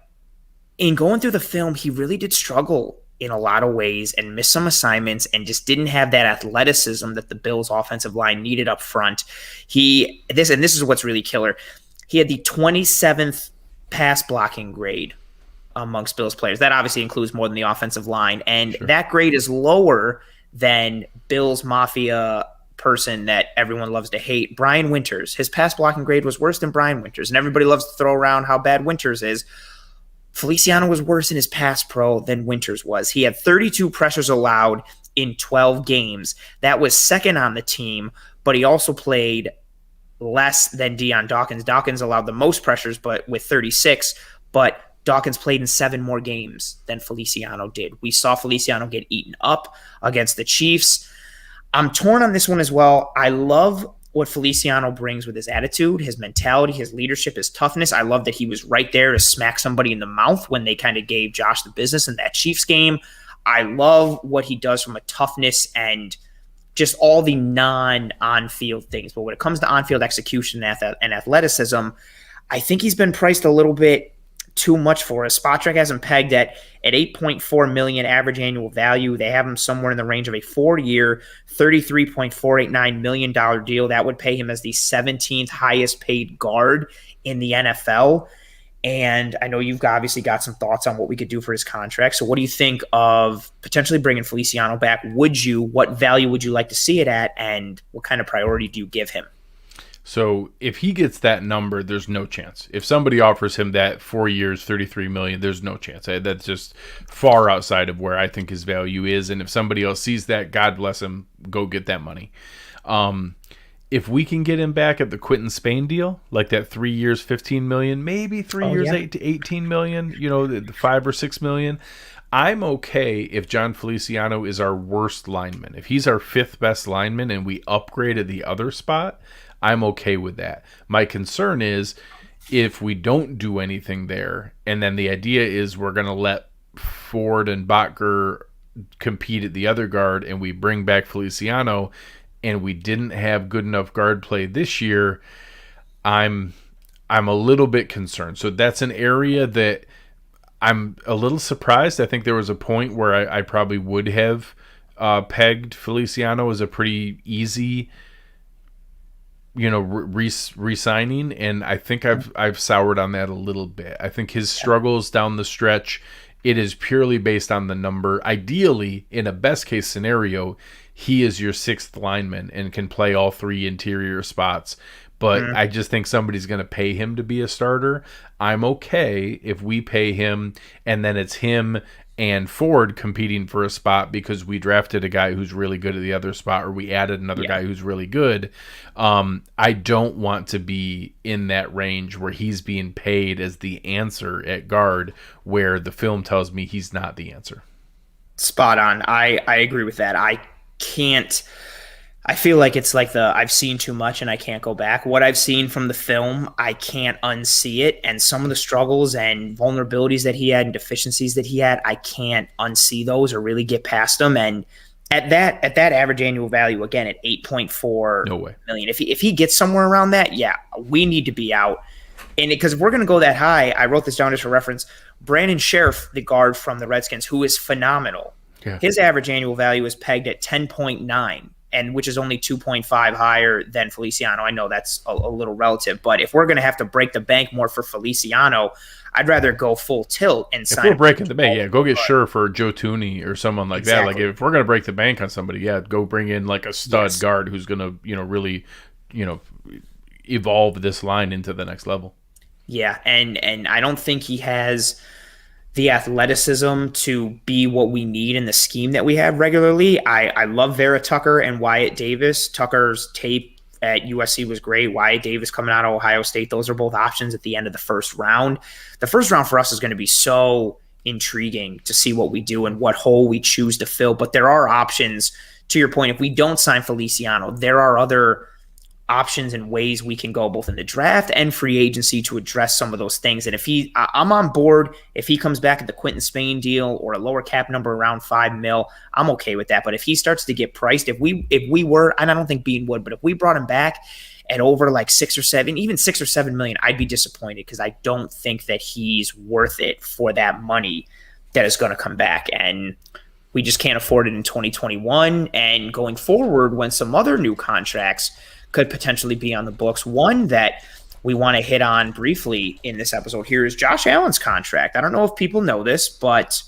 in going through the film, he really did struggle in a lot of ways and missed some assignments and just didn't have that athleticism that the Bills' offensive line needed up front. This is what's really killer. He had the 27th pass blocking grade amongst Bills players. That obviously includes more than the offensive line. And that grade is lower than Bills Mafia person that everyone loves to hate, Brian Winters. His pass blocking grade was worse than Brian Winters. And everybody loves to throw around how bad Winters is. Feliciano was worse in his pass pro than Winters was. He had 32 pressures allowed in 12 games. That was second on the team, but he also played less than Deion Dawkins. Dawkins allowed the most pressures, but with 36, but Dawkins played in 7 more games than Feliciano did. We saw Feliciano get eaten up against the Chiefs. I'm torn on this one as well. I love what Feliciano brings with his attitude, his mentality, his leadership, his toughness. I love that he was right there to smack somebody in the mouth when they kind of gave Josh the business in that Chiefs game. I love what he does from a toughness and just all the non-on-field things. But when it comes to on-field execution and athleticism, I think he's been priced a little bit too much for us. Spotrac has him pegged at $8.4 million average annual value. They have him somewhere in the range of a 4-year, $33.489 million deal. That would pay him as the 17th highest paid guard in the NFL. And I know you've obviously got some thoughts on what we could do for his contract. So what do you think of potentially bringing Feliciano back? What value would you like to see it at? And what kind of priority do you give him? So if he gets that number, there's no chance. If somebody offers him that 4 years, $33 million, there's no chance. That's just far outside of where I think his value is. And if somebody else sees that, God bless him, go get that money. If we can get him back at the Quinton Spain deal, like that 3 years, $15 million, maybe 3 years, $18 million, the $5 or $6 million. I'm okay if John Feliciano is our worst lineman. If he's our 5th best lineman and we upgraded the other spot, I'm okay with that. My concern is if we don't do anything there, and then the idea is we're going to let Ford and Butler compete at the other guard, and we bring back Feliciano, and we didn't have good enough guard play this year, I'm a little bit concerned. So that's an area that I'm a little surprised. I think there was a point where I probably would have pegged Feliciano as a pretty easy re-signing, and I think I've soured on that a little bit. I think his struggles down the stretch, it is purely based on the number. Ideally, in a best case scenario, he is your 6th lineman and can play all 3 interior spots. But I just think somebody's going to pay him to be a starter. I'm okay if we pay him and then it's him and Ford competing for a spot because we drafted a guy who's really good at the other spot, or we added another guy who's really good. I don't want to be in that range where he's being paid as the answer at guard, where the film tells me he's not the answer. Spot on. I agree with that. I feel like it's like I've seen too much and I can't go back. What I've seen from the film, I can't unsee it. And some of the struggles and vulnerabilities that he had and deficiencies that he had, I can't unsee those or really get past them. And at that average annual value, again, at 8.4 million, if he gets somewhere around that, we need to be out. And because if we're going to go that high, I wrote this down just for reference. Brandon Sheriff, the guard from the Redskins, who is phenomenal. Yeah. His average annual value is pegged at 10.9. And which is only 2.5 higher than Feliciano. I know that's a little relative, but if we're going to have to break the bank more for Feliciano, I'd rather go full tilt and sign. If we're breaking the bank, go get Scherf or Joe Tooney or someone like that. Like if we're going to break the bank on somebody, go bring in like a stud guard who's going to, really, evolve this line into the next level. Yeah, and I don't think he has the athleticism to be what we need in the scheme that we have regularly. I love Vera Tucker and Wyatt Davis. Tucker's tape at USC was great. Wyatt Davis coming out of Ohio State. Those are both options at the end of the first round. The first round for us is going to be so intriguing to see what we do and what hole we choose to fill. But there are options. To your point, if we don't sign Feliciano, there are other options and ways we can go both in the draft and free agency to address some of those things. And I'm on board if he comes back at the Quinton Spain deal or a lower cap number around $5 million, I'm okay with that. But if he starts to get priced, if we were, and I don't think Bean would, but if we brought him back at over like 6 or 7 million, I'd be disappointed because I don't think that he's worth it for that money that is going to come back. And we just can't afford it in 2021 and going forward when some other new contracts could potentially be on the books. One that we want to hit on briefly in this episode here is Josh Allen's contract. I don't know if people know this, but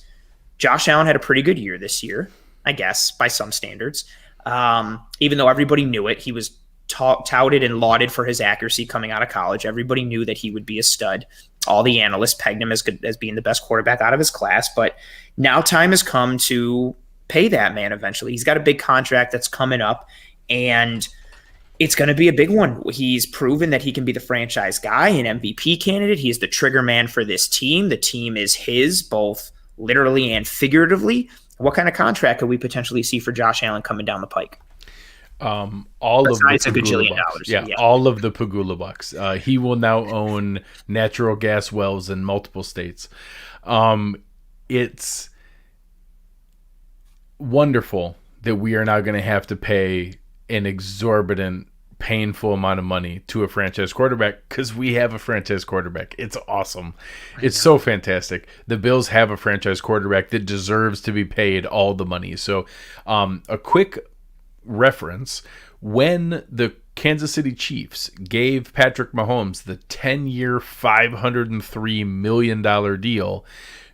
Josh Allen had a pretty good year this year, I guess, by some standards. Even though everybody knew it, he was touted and lauded for his accuracy coming out of college. Everybody knew that he would be a stud. All the analysts pegged him as being the best quarterback out of his class. But now time has come to pay that man eventually. He's got a big contract that's coming up, and it's going to be a big one. He's proven that he can be the franchise guy, an MVP candidate. He's the trigger man for this team. The team is his, both literally and figuratively. What kind of contract could we potentially see for Josh Allen coming down the pike? All Besides of the a gajillion Pagula bucks. dollars. Yeah, all of the Pagula bucks. He will now own natural gas wells in multiple states. It's wonderful that we are now going to have to pay an exorbitant, painful amount of money to a franchise quarterback because we have a franchise quarterback. It's awesome. It's so fantastic. The Bills have a franchise quarterback that deserves to be paid all the money. So a quick reference, when the Kansas City Chiefs gave Patrick Mahomes the 10-year, $503 million deal,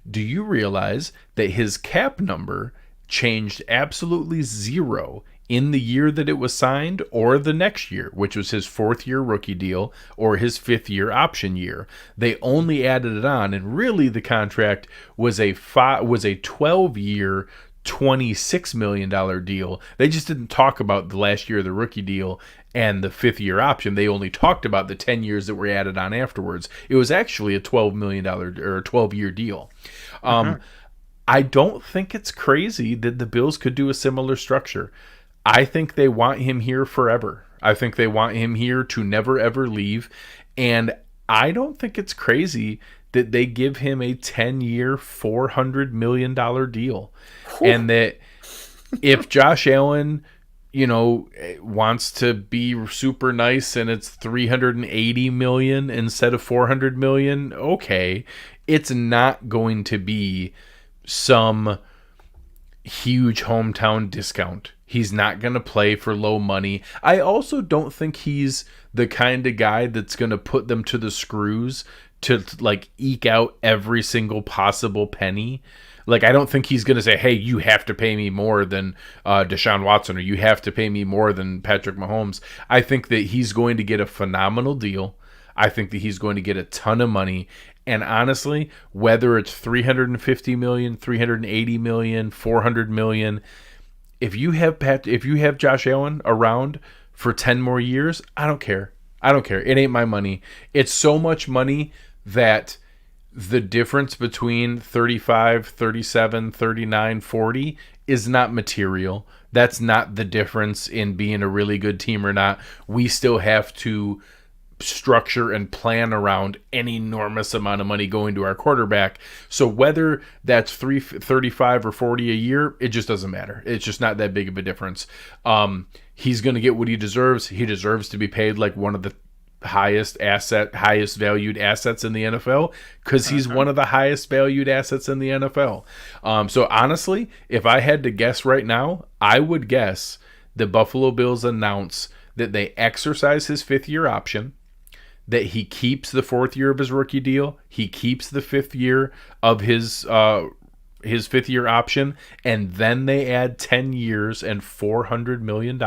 do you realize that his cap number changed absolutely zero in the year that it was signed or the next year, which was his fourth-year rookie deal or his fifth-year option year? They only added it on, and really the contract was a 12-year, $26 million deal. They just didn't talk about the last year of the rookie deal and the fifth-year option. They only talked about the 10 years that were added on afterwards. It was actually a $12 million or a 12-year deal. I don't think it's crazy that the Bills could do a similar structure. I think they want him here forever. I think they want him here to never, ever leave. And I don't think it's crazy that they give him a 10-year, $400 million deal. Whew. And that if Josh Allen, wants to be super nice and it's $380 million instead of $400 million, okay, it's not going to be some huge hometown discount. He's not going to play for low money. I also don't think he's the kind of guy that's going to put them to the screws to eke out every single possible penny. I don't think he's going to say, hey, you have to pay me more than Deshaun Watson, or you have to pay me more than Patrick Mahomes. I think that he's going to get a phenomenal deal. I think that he's going to get a ton of money. And honestly, whether it's $350 million, $380 million, $400 million, if you have Josh Allen around for 10 more years, I don't care. It ain't my money. It's so much money that the difference between 35, 37, 39, 40 is not material. That's not the difference in being a really good team or not. We still have to structure and plan around an enormous amount of money going to our quarterback. So whether that's 35 or 40 a year, it just doesn't matter. It's just not that big of a difference. He's going to get what he deserves. He deserves to be paid like one of the highest valued assets in the NFL because he's one of the highest valued assets in the NFL. So honestly, if I had to guess right now, I would guess the Buffalo Bills announce that they exercise his fifth-year option, that he keeps the fourth year of his rookie deal, he keeps the fifth year of his fifth-year option, and then they add 10 years and $400 million,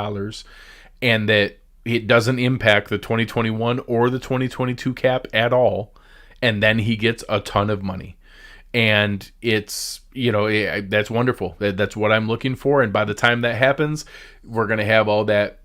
and that it doesn't impact the 2021 or the 2022 cap at all, and then he gets a ton of money. And it's, that's wonderful. That's what I'm looking for, and by the time that happens, we're going to have all that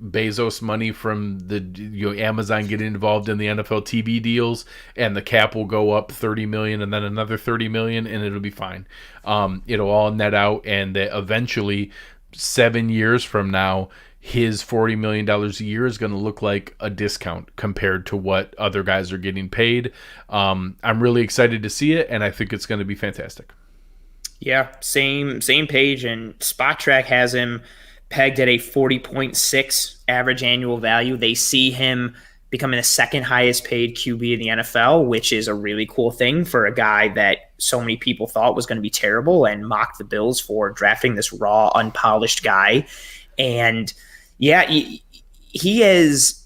Bezos money from the Amazon getting involved in the NFL TV deals, and the cap will go up 30 million and then another 30 million, and it'll be fine. It'll all net out, and eventually 7 years from now, his $40 million a year is going to look like a discount compared to what other guys are getting paid. I'm really excited to see it, and I think it's going to be fantastic. Yeah, same page, and Spot Track has him pegged at a 40.6 average annual value. They see him becoming the second highest paid QB in the NFL, which is a really cool thing for a guy that so many people thought was going to be terrible and mocked the Bills for drafting this raw, unpolished guy. And yeah, he is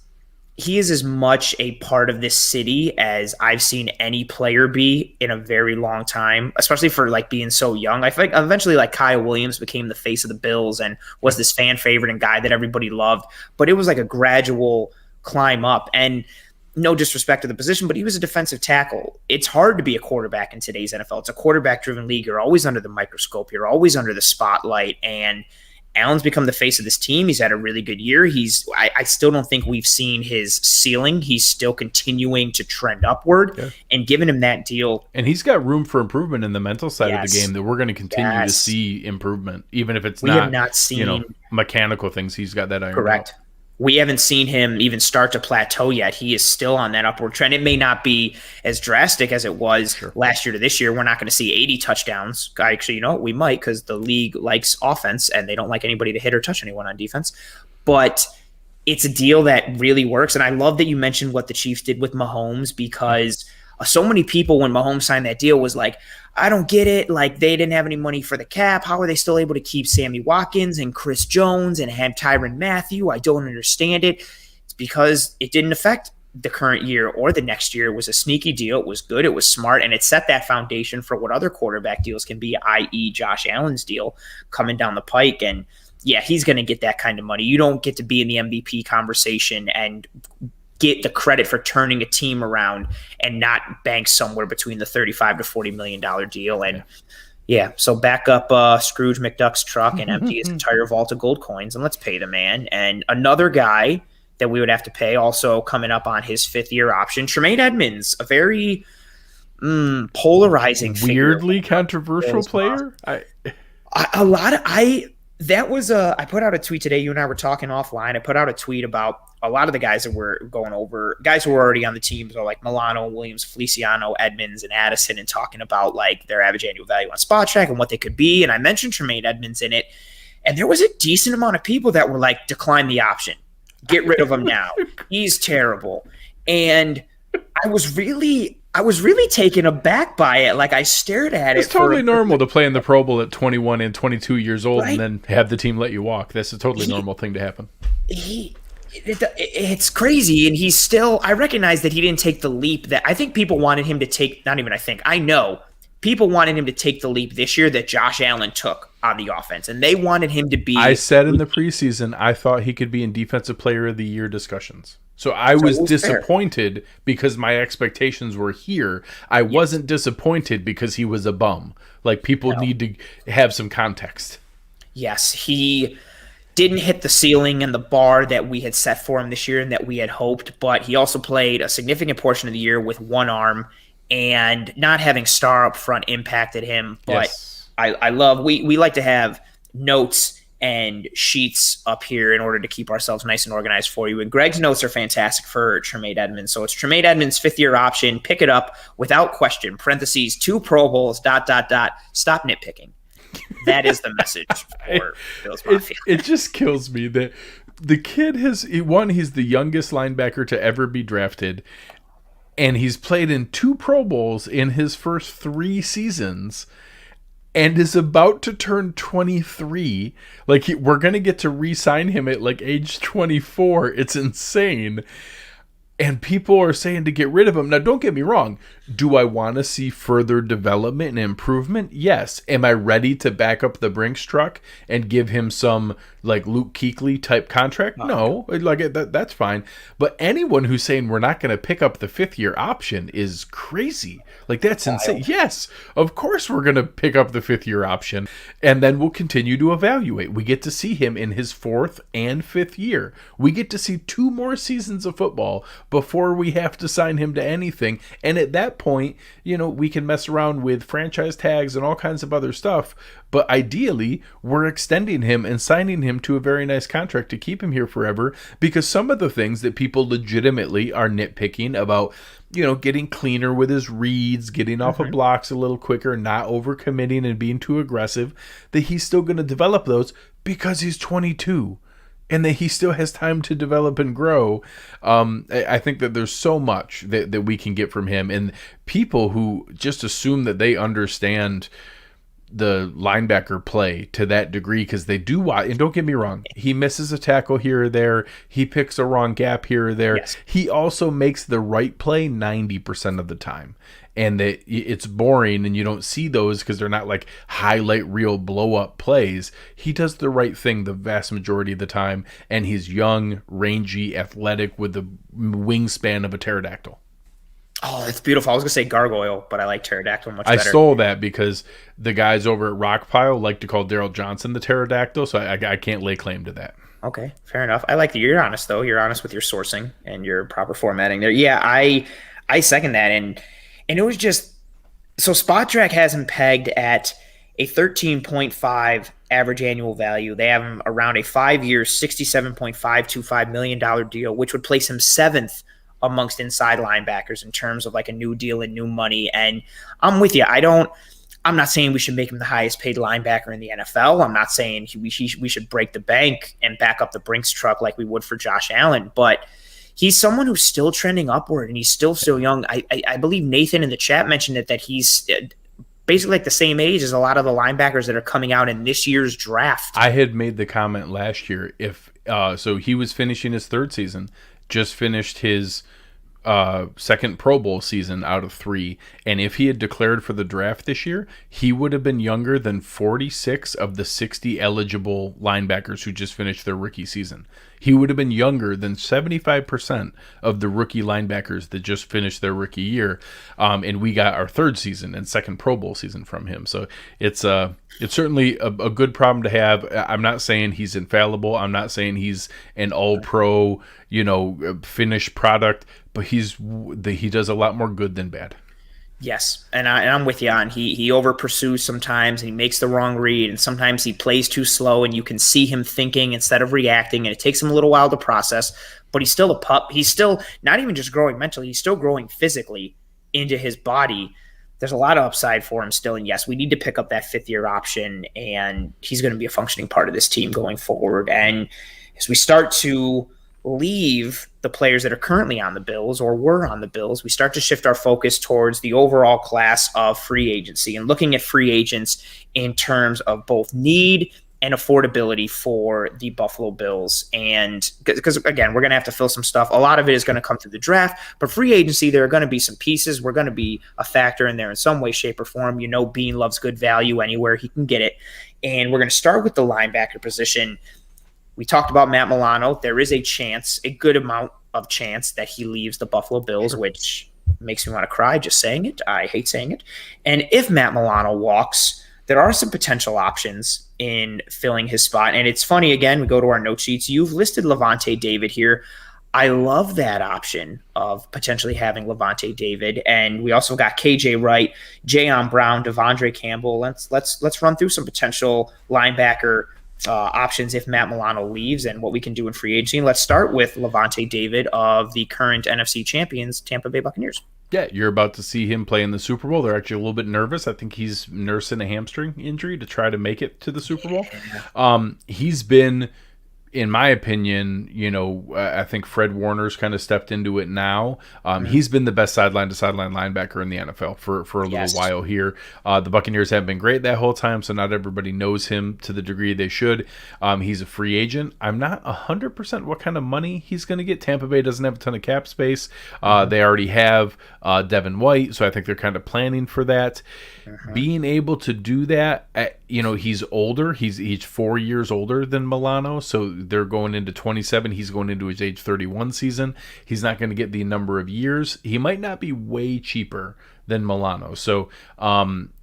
as much a part of this city as I've seen any player be in a very long time, especially for like being so young. I feel like eventually like Kaiir Williams became the face of the Bills and was this fan favorite and guy that everybody loved, but it was like a gradual climb up. And no disrespect to the position, but he was a defensive tackle. It's hard to be a quarterback in today's NFL. It's a quarterback driven league. You're always under the microscope. You're always under the spotlight. And Allen's become the face of this team. He's had a really good year. I still don't think we've seen his ceiling. He's still continuing to trend upward, and giving him that deal. And he's got room for improvement in the mental side of the game that we're going to continue to see improvement, even if we have not seen mechanical things. He's got that iron. Correct. We haven't seen him even start to plateau yet. He is still on that upward trend. It may not be as drastic as it was last year to this year. We're not going to see 80 touchdowns. Actually, we might, because the league likes offense and they don't like anybody to hit or touch anyone on defense. But it's a deal that really works. And I love that you mentioned what the Chiefs did with Mahomes, because so many people, when Mahomes signed that deal, was like, I don't get it. Like, they didn't have any money for the cap. How are they still able to keep Sammy Watkins and Chris Jones and have Tyrann Mathieu? I don't understand it. It's because it didn't affect the current year or the next year. It was a sneaky deal. It was good. It was smart. And it set that foundation for what other quarterback deals can be, i.e. Josh Allen's deal coming down the pike. And yeah, he's going to get that kind of money. You don't get to be in the MVP conversation and get the credit for turning a team around and not bank somewhere between the $35 to $40 million deal. And so back up Scrooge McDuck's truck and empty his entire vault of gold coins, and let's pay the man. And another guy that we would have to pay, also coming up on his 5th year option, Tremaine Edmunds, a very polarizing, weirdly controversial player. I put out a tweet today. You and I were talking offline. I put out a tweet about a lot of the guys that we're going over, guys who were already on the team, so like Milano and Williams, Feliciano, Edmunds, and Addison, and talking about like their average annual value on Spot Track and what they could be. And I mentioned Tremaine Edmunds in it, and there was a decent amount of people that were like, decline the option, get rid of him now. He's terrible. And I was really taken aback by it. Like, I stared at it. It's totally normal to play in the Pro Bowl at 21 and 22 years old, and then have the team let you walk. That's a totally normal thing to happen. It's crazy. And he's still, I recognize that he didn't take the leap that I think people wanted him to take. Not even I know people wanted him to take the leap this year that Josh Allen took on the offense. And they wanted him to be. I said in the preseason, I thought he could be in Defensive Player of the Year discussions. So I was disappointed because my expectations were here. I wasn't disappointed because he was a bum. Like, people need to have some context. Yes, he didn't hit the ceiling and the bar that we had set for him this year and that we had hoped, but he also played a significant portion of the year with one arm, and not having star up front impacted him. But I love, we like to have notes and sheets up here in order to keep ourselves nice and organized for you. And Greg's notes are fantastic for Tremaine Edmunds. So it's Tremaine Edmunds' 5th year option. Pick it up without question. Parentheses, 2 Pro Bowls, ... Stop nitpicking. That is the message for Bills Mafia. It just kills me that the kid he's the youngest linebacker to ever be drafted, and he's played in 2 Pro Bowls in his first 3 seasons, and is about to turn 23. Like, we're going to get to re-sign him at like age 24. It's insane. And people are saying to get rid of him. Now, don't get me wrong. Do I want to see further development and improvement? Yes. Am I ready to back up the Brinks truck and give him some like Luke Kuechly type contract? No. Like, that's fine. But anyone who's saying we're not going to pick up the 5th year option is crazy. Like, that's insane. Yes, of course we're going to pick up the 5th year option, and then we'll continue to evaluate. We get to see him in his 4th and 5th year. We get to see 2 more seasons of football before we have to sign him to anything. And at that point, we can mess around with franchise tags and all kinds of other stuff. But ideally, we're extending him and signing him to a very nice contract to keep him here forever, because some of the things that people legitimately are nitpicking about, getting cleaner with his reads, getting off of blocks a little quicker, not overcommitting and being too aggressive, that he's still going to develop those Because he's 22 and that he still has time to develop and grow. I think that there's so much that we can get from him. And people who just assume that they understand the linebacker play to that degree, because they do watch, and don't get me wrong, he misses a tackle here or there, he picks a wrong gap here or there. Yes. He also makes the right play 90% of the time, and that it's boring and you don't see those because they're not like highlight reel blow up plays. He does the right thing the vast majority of the time, and he's young, rangy, athletic with the wingspan of a pterodactyl. Oh, it's beautiful. I was going to say gargoyle, but I like pterodactyl much better. I stole that because the guys over at Rockpile like to call Daryl Johnson the pterodactyl, so I can't lay claim to that. Okay, fair enough. I like that you're honest, though. You're honest with your sourcing and your proper formatting there. Yeah, I second that. And it was just – so SpotTrack has him pegged at a 13.5 average annual value. They have him around a 5-year, $67.525 million deal, which would place him 7th amongst inside linebackers in terms of like a new deal and new money. And I'm with you. I'm not saying we should make him the highest paid linebacker in the NFL. I'm not saying we should break the bank and back up the Brinks truck like we would for Josh Allen, but he's someone who's still trending upward and he's still so young. I believe Nathan in the chat mentioned that he's basically like the same age as a lot of the linebackers that are coming out in this year's draft. I had made the comment last year, so he was finishing his 3rd season, just finished his second Pro Bowl season out of 3, and if he had declared for the draft this year, he would have been younger than 46 of the 60 eligible linebackers who just finished their rookie season. He would have been younger than 75% of the rookie linebackers that just finished their rookie year, and we got our 3rd season and second Pro Bowl season from him. So it's certainly a good problem to have. I'm not saying he's infallible. I'm not saying he's an all-pro, finished product, but he does a lot more good than bad. Yes, and I'm with you on he over pursues sometimes and he makes the wrong read, and sometimes he plays too slow and you can see him thinking instead of reacting, and it takes him a little while to process, but he's still a pup. He's still not even just growing mentally, he's still growing physically into his body. There's a lot of upside for him still, and yes, we need to pick up that 5th-year option, and he's going to be a functioning part of this team going forward. And as we start to leave the players that are currently on the Bills or were on the Bills, we start to shift our focus towards the overall class of free agency and looking at free agents in terms of both need and affordability for the Buffalo Bills. And because, again, we're going to have to fill some stuff. A lot of it is going to come through the draft, but free agency, there are going to be some pieces. We're going to be a factor in there in some way, shape, or form. Bean loves good value anywhere he can get it. And we're going to start with the linebacker position. We talked about Matt Milano. There is a good amount of chance that he leaves the Buffalo Bills, which makes me want to cry just saying it. I hate saying it. And if Matt Milano walks, there are some potential options in filling his spot. And it's funny, again, we go to our note sheets. You've listed Lavonte David here. I love that option of potentially having Lavonte David. And we also got KJ Wright, Jayon Brown, Devondre Campbell. Let's run through some potential linebacker options if Matt Milano leaves and what we can do in free agency. Let's start with Lavonte David of the current NFC champions, Tampa Bay Buccaneers. Yeah, you're about to see him play in the Super Bowl. They're actually a little bit nervous. I think he's nursing a hamstring injury to try to make it to the Super Bowl. He's been, in my opinion, I think Fred Warner's kind of stepped into it now. He's been the best sideline-to-sideline linebacker in the NFL for a little while here. The Buccaneers have been great that whole time, so not everybody knows him to the degree they should. He's a free agent. I'm not 100% what kind of money he's going to get. Tampa Bay doesn't have a ton of cap space. They already have Devin White, so I think they're kind of planning for that. Being able to do that, he's older. He's 4 years older than Milano, so they're going into 27. He's going into his age 31 season. He's not going to get the number of years. He might not be way cheaper than Milano. So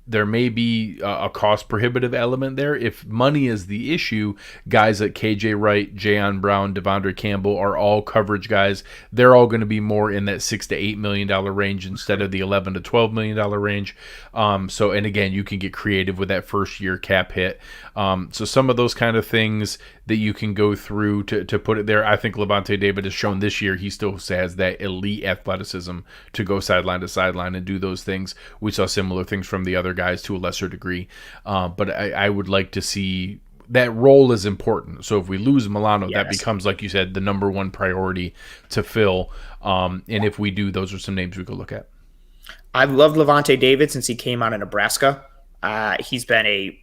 there may be a cost prohibitive element there. If money is the issue, guys like KJ Wright, Jayon Brown, Devondre Campbell are all coverage guys. They're all going to be more in that $6 to $8 million range instead of the $11 to $12 million range. And again, you can get creative with that first year cap hit. So some of those kind of things that you can go through to put it there. I think Lavonte David has shown this year he still has that elite athleticism to go sideline to sideline and do those things. We saw similar things from the other guys to a lesser degree. But I would like to see that role is important. So if we lose Milano, that Yes. becomes, like you said, the number one priority to fill. And if we do, those are some names we could look at. I've loved Levante David since he came out of Nebraska. He's been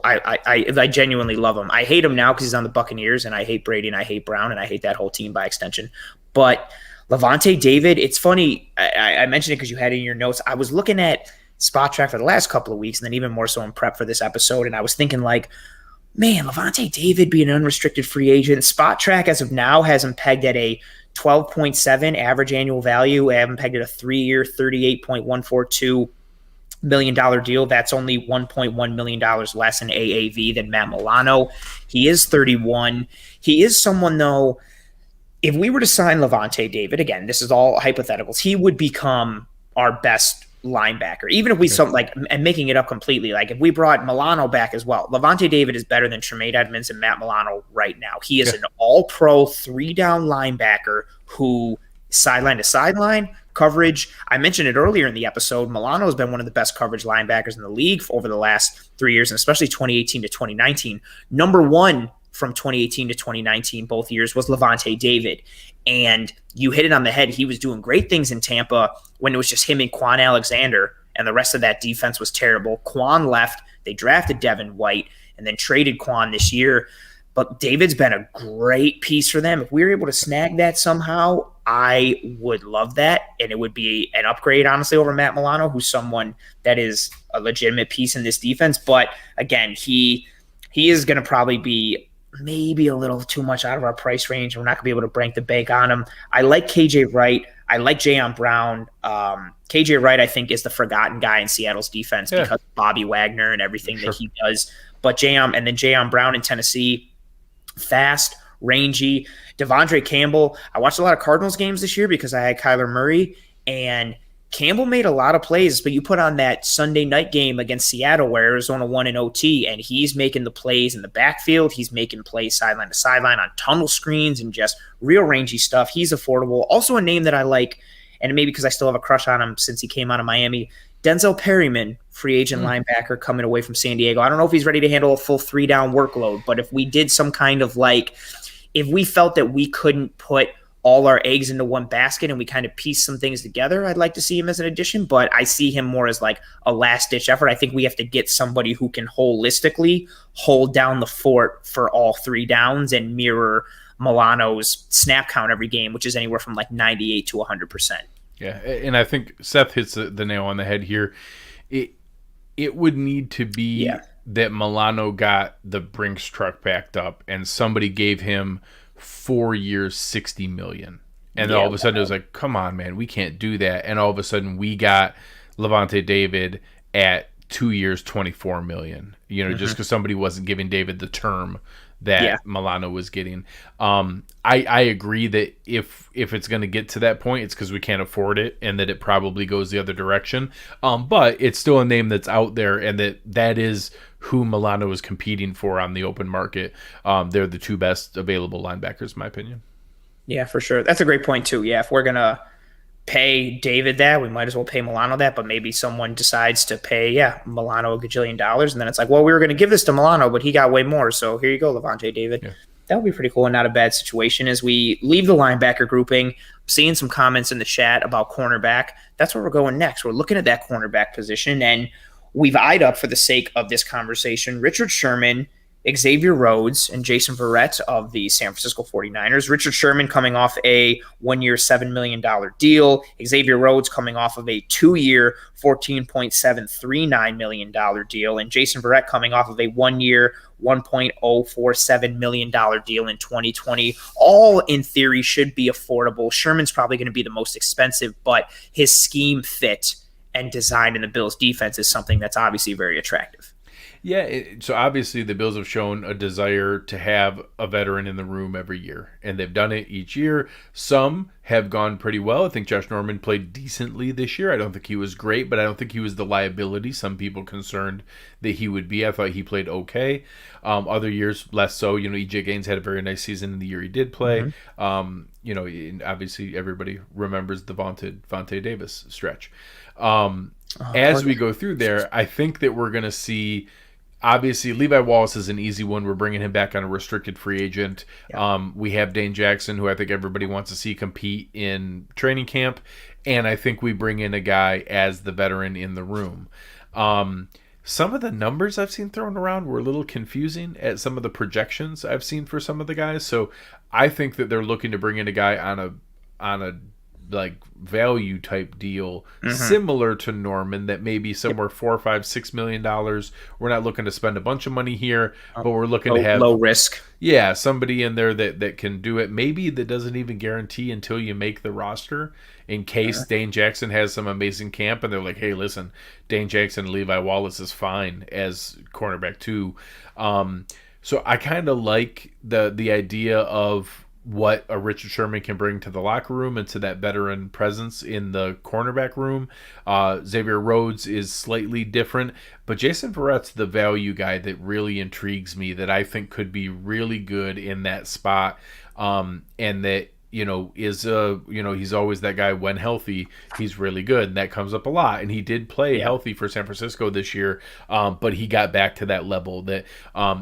I genuinely love him. I hate him now because he's on the Buccaneers, and I hate Brady, and I hate Brown, and I hate that whole team by extension. But Levante David, it's funny. I mentioned it because you had it in your notes. I was looking at Spot Track for the last couple of weeks, and then even more so in prep for this episode, and I was thinking like, man, Levante David being an unrestricted free agent. Spot Track as of now has him pegged at a 12.7 average annual value. I have him pegged at a 3-year, $38.142 million deal. That's only $1.1 million less in AAV than Matt Milano. He is 31. He is someone, though, if we were to sign Levante David, again, this is all hypotheticals, he would become our best linebacker. Even if we something like, and making it up completely, like if we brought Milano back as well, Levante David is better than Tremaine Edmunds and Matt Milano right now. He is an all-pro 3-down linebacker who sideline to sideline coverage. I mentioned it earlier in the episode. Milano has been one of the best coverage linebackers in the league over the last 3 years, and especially 2018 to 2019. Number one from 2018 to 2019, both years, was Levante David. And you hit it on the head. He was doing great things in Tampa when it was just him and Quan Alexander, and the rest of that defense was terrible. Quan left. They drafted Devin White and then traded Quan this year. But David's been a great piece for them. If we were able to snag that somehow, I would love that. And it would be an upgrade, honestly, over Matt Milano, who's someone that is a legitimate piece in this defense. But again, he is going to probably be maybe a little too much out of our price range. We're not going to be able to break the bank on him. I like KJ Wright. I like Jayon Brown. KJ Wright, I think, is the forgotten guy in Seattle's defense because of Bobby Wagner and everything that he does. But Jayon Brown in Tennessee, fast, rangy. Devondre Campbell. I watched a lot of Cardinals games this year because I had Kyler Murray, and Campbell made a lot of plays, but you put on that Sunday night game against Seattle where Arizona won in OT, and he's making the plays in the backfield. He's making plays sideline to sideline on tunnel screens and just real rangy stuff. He's affordable. Also a name that I like, and maybe because I still have a crush on him since he came out of Miami, Denzel Perryman, free agent linebacker coming away from San Diego. I don't know if he's ready to handle a full 3-down workload, but if we did some kind of if we felt that we couldn't put all our eggs into one basket and we kind of piece some things together, I'd like to see him as an addition, but I see him more as like a last-ditch effort. I think we have to get somebody who can holistically hold down the fort for all 3 downs and mirror Milano's snap count every game, which is anywhere from 98 to 100%. Yeah, and I think Seth hits the nail on the head here. It would need to be that Milano got the Brinks truck backed up and somebody gave him 4 years, $60 million. And then all of a sudden it was like, come on, man, we can't do that. And all of a sudden we got Levante David at 2 years, $24 million, just because somebody wasn't giving David the term that Milano was getting. I agree that if it's going to get to that point, it's because we can't afford it and that it probably goes the other direction. But it's still a name that's out there, and that is who Milano is competing for on the open market. They're the 2 best available linebackers, in my opinion. Yeah, for sure. That's a great point, too. Yeah, if we're going to pay David that, we might as well pay Milano that, but maybe someone decides to pay, Milano $1 gajillion, and then it's like, well, we were going to give this to Milano, but he got way more, so here you go, Levante David. Yeah. That would be pretty cool and not a bad situation. As we leave the linebacker grouping, seeing some comments in the chat about cornerback. That's where we're going next. We're looking at that cornerback position, and we've eyed up, for the sake of this conversation, Richard Sherman, Xavier Rhodes, and Jason Verrett of the San Francisco 49ers. Richard Sherman coming off a 1-year, $7 million deal. Xavier Rhodes coming off of a 2-year, $14.739 million deal. And Jason Verrett coming off of a 1-year, $1.047 million deal in 2020. All, in theory, should be affordable. Sherman's probably going to be the most expensive, but his scheme fit and design in the Bills' defense is something that's obviously very attractive. Yeah, so obviously the Bills have shown a desire to have a veteran in the room every year, and they've done it each year. Some have gone pretty well. I think Josh Norman played decently this year. I don't think he was great, but I don't think he was the liability some people concerned that he would be. I thought he played okay. Other years, less so. EJ Gaines had a very nice season in the year he did play. And obviously everybody remembers the Vontae Davis stretch. As we go through there, I think that we're going to see Obviously, Levi Wallace is an easy one. We're bringing him back on a restricted free agent. Yeah. We have Dane Jackson, who I think everybody wants to see compete in training camp. And I think we bring in a guy as the veteran in the room. Some of the numbers I've seen thrown around were a little confusing at some of the projections I've seen for some of the guys. So I think that they're looking to bring in a guy on a like value type deal, similar to Norman, that maybe somewhere $4, $5, $6 million. We're not looking to spend a bunch of money here, but we're looking to have low risk. yeah, somebody in there that can do it. Maybe that doesn't even guarantee until you make the roster, in case Dane Jackson has some amazing camp and they're like, hey, listen, Dane Jackson and Levi Wallace is fine as cornerback too. So I kind of like the idea of what a Richard Sherman can bring to the locker room and to that veteran presence in the cornerback room. Xavier Rhodes is slightly different, but Jason Verrett's the value guy that really intrigues me, that I think could be really good in that spot, and that is he's always that guy when healthy. He's really good, and that comes up a lot. And he did play healthy for San Francisco this year, but he got back to that level. That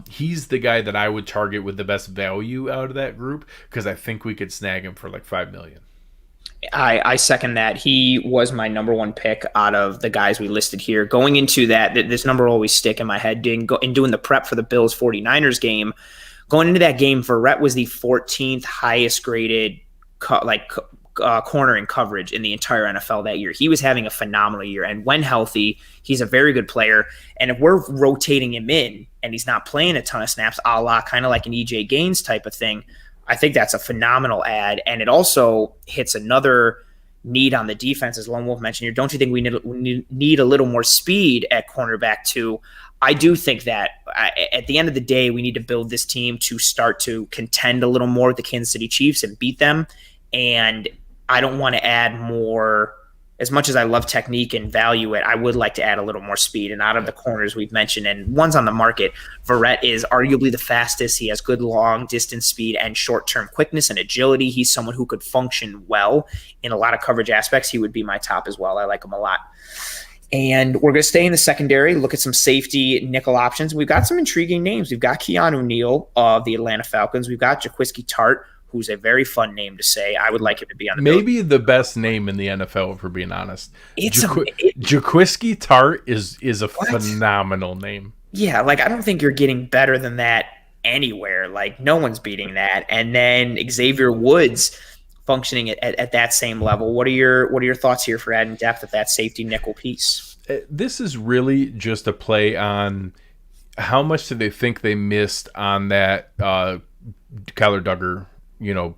he's the guy that I would target with the best value out of that group, because I think we could snag him for like $5 million. I second that. He was my number one pick out of the guys we listed here. Going into that, this number will always stick in my head. Doing the prep for the Bills 49ers game. Going into that game, Verrett was the 14th highest graded corner in coverage in the entire NFL that year. He was having a phenomenal year, and when healthy, he's a very good player. And if we're rotating him in and he's not playing a ton of snaps, a la kind of like an EJ Gaines type of thing, I think that's a phenomenal ad. And it also hits another need on the defense, as Lone Wolf mentioned here. Don't you think we need a little more speed at cornerback too? I do think that at the end of the day, we need to build this team to start to contend a little more with the Kansas City Chiefs and beat them. And I don't want to add more. As much as I love technique and value it, I would like to add a little more speed. And out of the corners we've mentioned and ones on the market, Verrett is arguably the fastest. He has good long distance speed and short-term quickness and agility. He's someone who could function well in a lot of coverage aspects. He would be my top as well. I like him a lot. And we're going to stay in the secondary, look at some safety nickel options. We've got some intriguing names. We've got Keanu Neal of the Atlanta Falcons. We've got Jaquiski Tartt, who's a very fun name to say. I would like him to be on the maybe the best name in the NFL, if we're being honest. Jaquiski Tartt is a phenomenal name. Yeah, like I don't think you're getting better than that anywhere. Like no one's beating that. And then Xavier Woods functioning at that same level. What are your thoughts here for adding depth at that safety nickel piece? This is really just a play on how much do they think they missed on that Kyler Duggar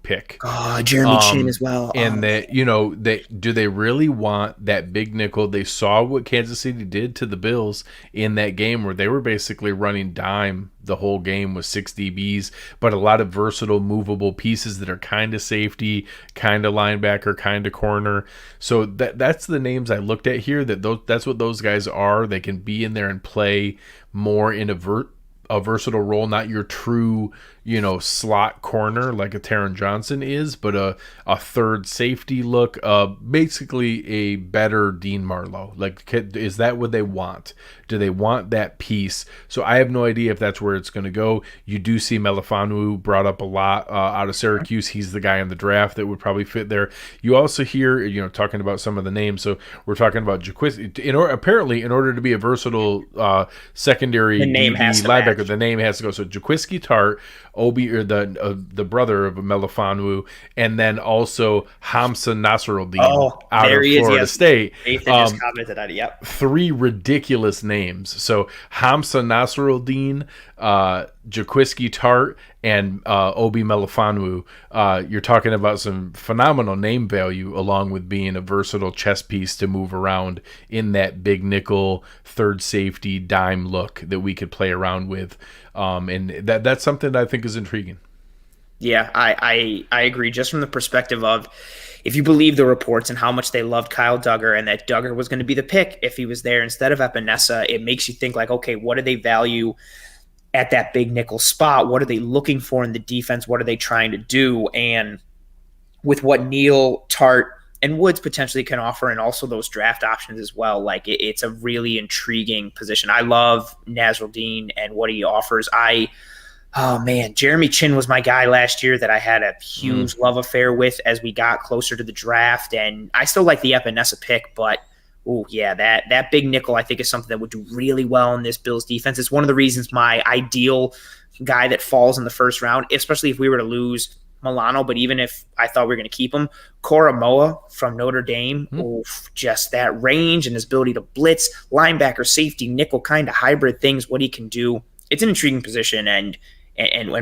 pick. Oh, Jeremy Chin as well. And do they really want that big nickel? They saw what Kansas City did to the Bills in that game, where they were basically running dime the whole game with 6 DBs, but a lot of versatile, movable pieces that are kind of safety, kind of linebacker, kind of corner. So that's the names I looked at here. That's what those guys are. They can be in there and play more in a versatile role, not your true, slot corner like a Taron Johnson is, but a third safety look, basically a better Dean Marlowe. Like, is that what they want? Do they want that piece? So I have no idea if that's where it's going to go. You do see Melifonwu brought up a lot out of Syracuse. He's the guy in the draft that would probably fit there. You also hear, talking about some of the names. So we're talking about Jaquiski. Apparently, in order to be a versatile secondary linebacker, the name has to go. So Jaquiski Tartt, Obi, or the brother of Melifonwu, and then also Hamza Nasruddin out of Florida State. Nathan just commented on it. Yep. 3 ridiculous names. So Hamza Nasruddin, Jaquiski Tartt, and Obi Melifonwu. You're talking about some phenomenal name value, along with being a versatile chess piece to move around in that big nickel third safety dime look that we could play around with. And that's something that I think is intriguing. Yeah, I agree. Just from the perspective of, if you believe the reports and how much they loved Kyle Duggar and that Duggar was going to be the pick if he was there instead of Epinesa, it makes you think like, okay, what do they value at that big nickel spot? What are they looking for in the defense? What are they trying to do? And with what Neal, Tartt, and Woods potentially can offer, and also those draft options as well. Like it's a really intriguing position. I love Nasruddin and what he offers. Oh man, Jeremy Chin was my guy last year that I had a huge love affair with as we got closer to the draft, and I still like the Epinesa pick, but oh yeah, that big nickel I think is something that would do really well in this Bills defense. It's one of the reasons my ideal guy that falls in the first round, especially if we were to lose Milano, but even if I thought we were going to keep him, Koromoa from Notre Dame, just that range and his ability to blitz, linebacker, safety, nickel kind of hybrid things, what he can do. It's an intriguing position and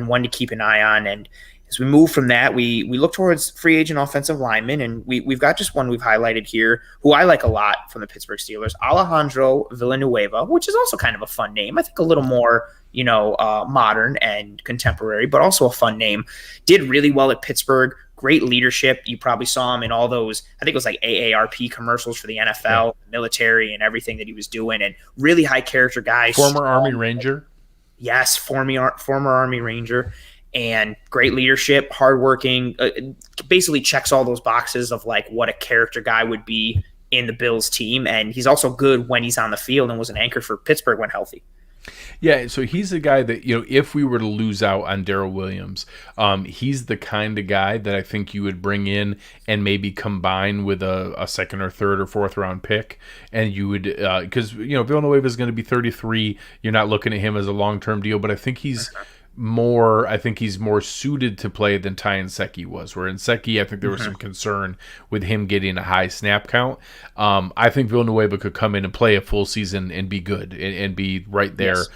one to keep an eye on. And as we move from that, we look towards free agent offensive linemen, and we've got just one we've highlighted here who I like a lot from the Pittsburgh Steelers, Alejandro Villanueva, which is also kind of a fun name. I think a little more, modern and contemporary, but also a fun name. Did really well at Pittsburgh. Great leadership. You probably saw him in all those, I think it was like AARP commercials for the NFL, military, and everything that he was doing, and really high character guy. Former Army Ranger. Yes, former Army Ranger, and great leadership, hardworking, basically checks all those boxes of like what a character guy would be in the Bills team. And he's also good when he's on the field and was an anchor for Pittsburgh when healthy. Yeah, so he's the guy that, if we were to lose out on Darrell Williams, he's the kind of guy that I think you would bring in and maybe combine with a second or third or fourth round pick. And you would, because, Villanueva is going to be 33. You're not looking at him as a long-term deal, but I think he's more suited to play than Ty Nsekhe was. Where Nsekhe, I think there was some concern with him getting a high snap count. I think Villanueva could come in and play a full season and be good and be right there. Yes.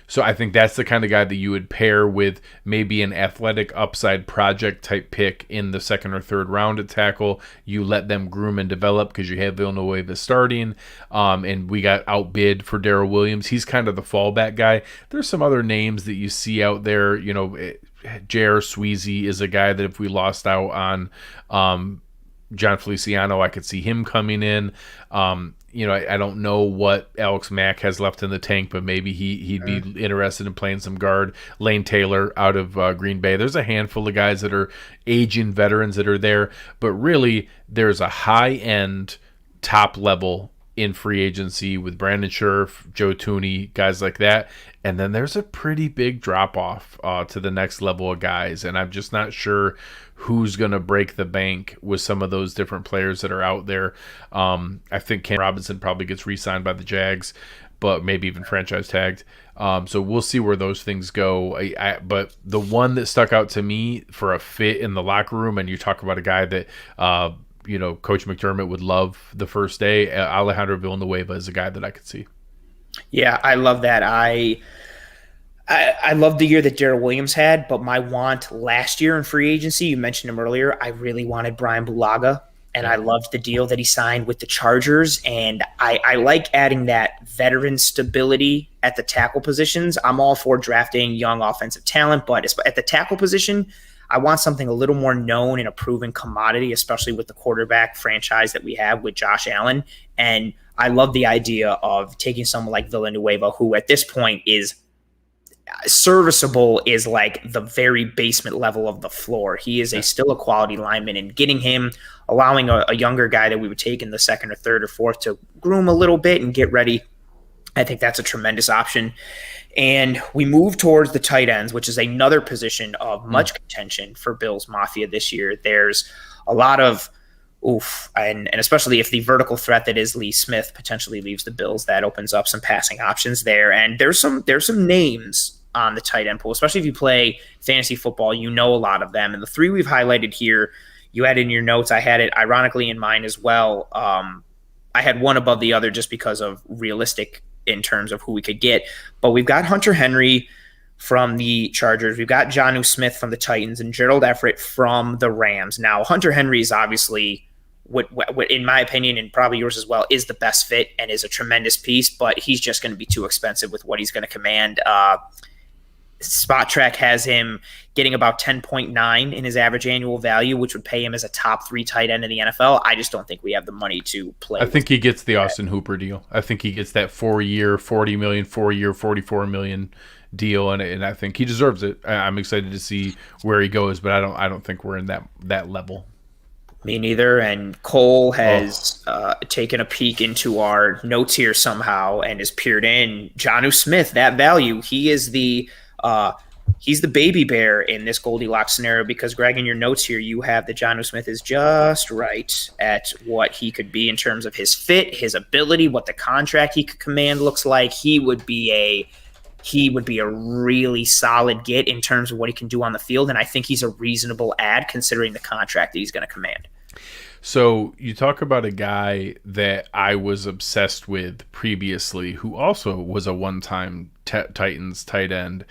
So I think that's the kind of guy that you would pair with maybe an athletic upside project type pick in the second or third round at tackle. You let them groom and develop because you have Villanueva starting, and we got outbid for Darrell Williams. He's kind of the fallback guy. There's some other names that you see out there. J.R. Sweezy is a guy that if we lost out on John Feliciano, I could see him coming in. I don't know what Alex Mack has left in the tank, but maybe he'd be interested in playing some guard. Lane Taylor out of Green Bay. There's a handful of guys that are aging veterans that are there, but really there's a high-end top level in free agency with Brandon Scherf, Joe Thuney, guys like that. And then there's a pretty big drop-off to the next level of guys, and I'm just not sure who's going to break the bank with some of those different players that are out there. I think Ken Robinson probably gets re-signed by the Jags, but maybe even franchise tagged. So we'll see where those things go. But the one that stuck out to me for a fit in the locker room, and you talk about a guy that Coach McDermott would love the first day, Alejandro Villanueva is a guy that I could see. Yeah, I love that. I love the year that Darrell Williams had, but my want last year in free agency, you mentioned him earlier, I really wanted Brian Bulaga, and I loved the deal that he signed with the Chargers, and I like adding that veteran stability at the tackle positions. I'm all for drafting young offensive talent, but at the tackle position, I want something a little more known and a proven commodity, especially with the quarterback franchise that we have with Josh Allen. And I love the idea of taking someone like Villanueva, who at this point is serviceable, is like the very basement level of the floor. He is still a quality lineman, and getting him, allowing a younger guy that we would take in the second or third or fourth to groom a little bit and get ready, I think that's a tremendous option. And we move towards the tight ends, which is another position of much contention for Bills Mafia this year. There's a lot of and especially if the vertical threat that is Lee Smith potentially leaves the Bills, that opens up some passing options there. And there's some names on the tight end pool, especially if you play fantasy football, a lot of them. And the three we've highlighted here, you had in your notes, I had it ironically in mine as well. I had one above the other just because of realistic in terms of who we could get. But we've got Hunter Henry from the Chargers. We've got Jonnu Smith from the Titans and Gerald Everett from the Rams. Now, Hunter Henry is obviously what, in my opinion, and probably yours as well, is the best fit and is a tremendous piece, but he's just going to be too expensive with what he's going to command. Spot Track has him getting about 10.9 in his average annual value, which would pay him as a top 3 tight end in the NFL. I just don't think we have the money to play. I think he gets the Austin Hooper deal. I think he gets that 4-year, $40 million, 4-year, $44 million deal, and I think he deserves it. I'm excited to see where he goes, but I don't think we're in that level. Me neither. And Cole has taken a peek into our notes here somehow and has peered in. Jonnu Smith, that value, he's the baby bear in this Goldilocks scenario because, Greg, in your notes here, you have that Jonnu Smith is just right at what he could be in terms of his fit, his ability, what the contract he could command looks like. He would be a really solid get in terms of what he can do on the field, and I think he's a reasonable add considering the contract that he's going to command. So you talk about a guy that I was obsessed with previously who also was a one-time Titans tight end,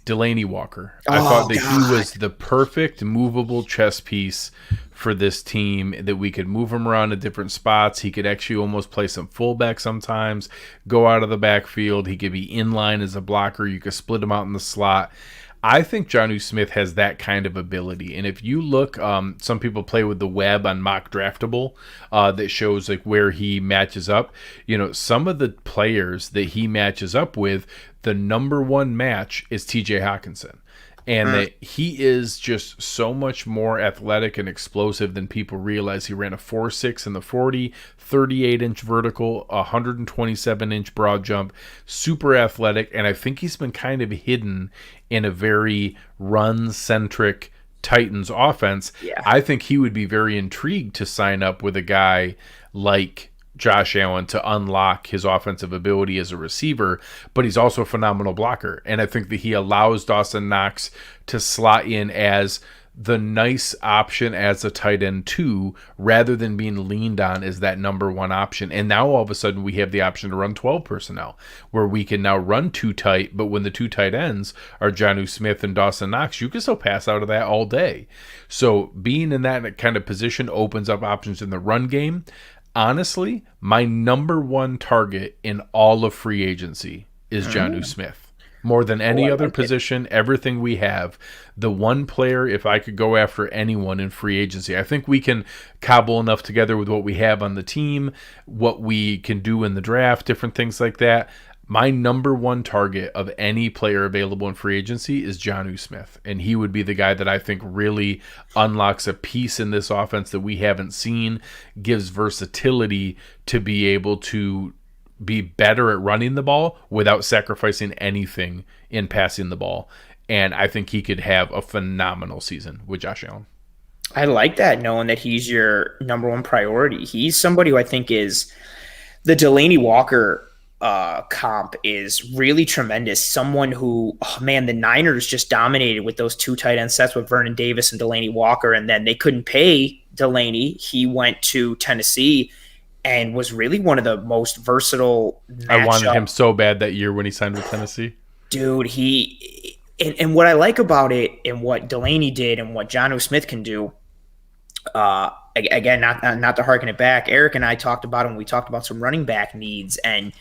Delanie Walker. I thought that he was the perfect movable chess piece for this team, that we could move him around to different spots. He could actually almost play some fullback sometimes, go out of the backfield. He could be in line as a blocker. You could split him out in the slot. I think Jonnu Smith has that kind of ability. And if you look, some people play with the web on Mock Draftable that shows like where he matches up. You know, some of the players that he matches up with, the number one match is TJ Hawkinson. And that he is just so much more athletic and explosive than people realize. He ran a 4.6 in the 40, 38-inch vertical, 127-inch broad jump, super athletic. And I think he's been kind of hidden in a very run-centric Titans offense. Yeah. I think he would be very intrigued to sign up with a guy like Josh Allen to unlock his offensive ability as a receiver, but he's also a phenomenal blocker. And I think that he allows Dawson Knox to slot in as the nice option as a tight end too, rather than being leaned on as that number one option. And now all of a sudden we have the option to run 12 personnel, where we can now run two tight, but when the two tight ends are Jonnu Smith and Dawson Knox, you can still pass out of that all day. So being in that kind of position opens up options in the run game. Honestly, my number one target in all of free agency is Jonnu Smith. More than any other position, everything we have, the one player, if I could go after anyone in free agency, I think we can cobble enough together with what we have on the team, what we can do in the draft, different things like that. My number one target of any player available in free agency is Jonnu Smith, and he would be the guy that I think really unlocks a piece in this offense that we haven't seen, gives versatility to be able to be better at running the ball without sacrificing anything in passing the ball. And I think he could have a phenomenal season with Josh Allen. I like that, knowing that he's your number one priority. He's somebody who I think is the Delanie Walker comp is really tremendous. Someone who, the Niners just dominated with those two tight end sets with Vernon Davis and Delanie Walker, and then they couldn't pay Delanie. He went to Tennessee and was really one of the most versatile matchup. I wanted him so bad that year when he signed with Tennessee. Dude, and what I like about it and what Delanie did and what Jonnu Smith can do, again, not to harken it back, Eric and I talked about it when we talked about some running back needs and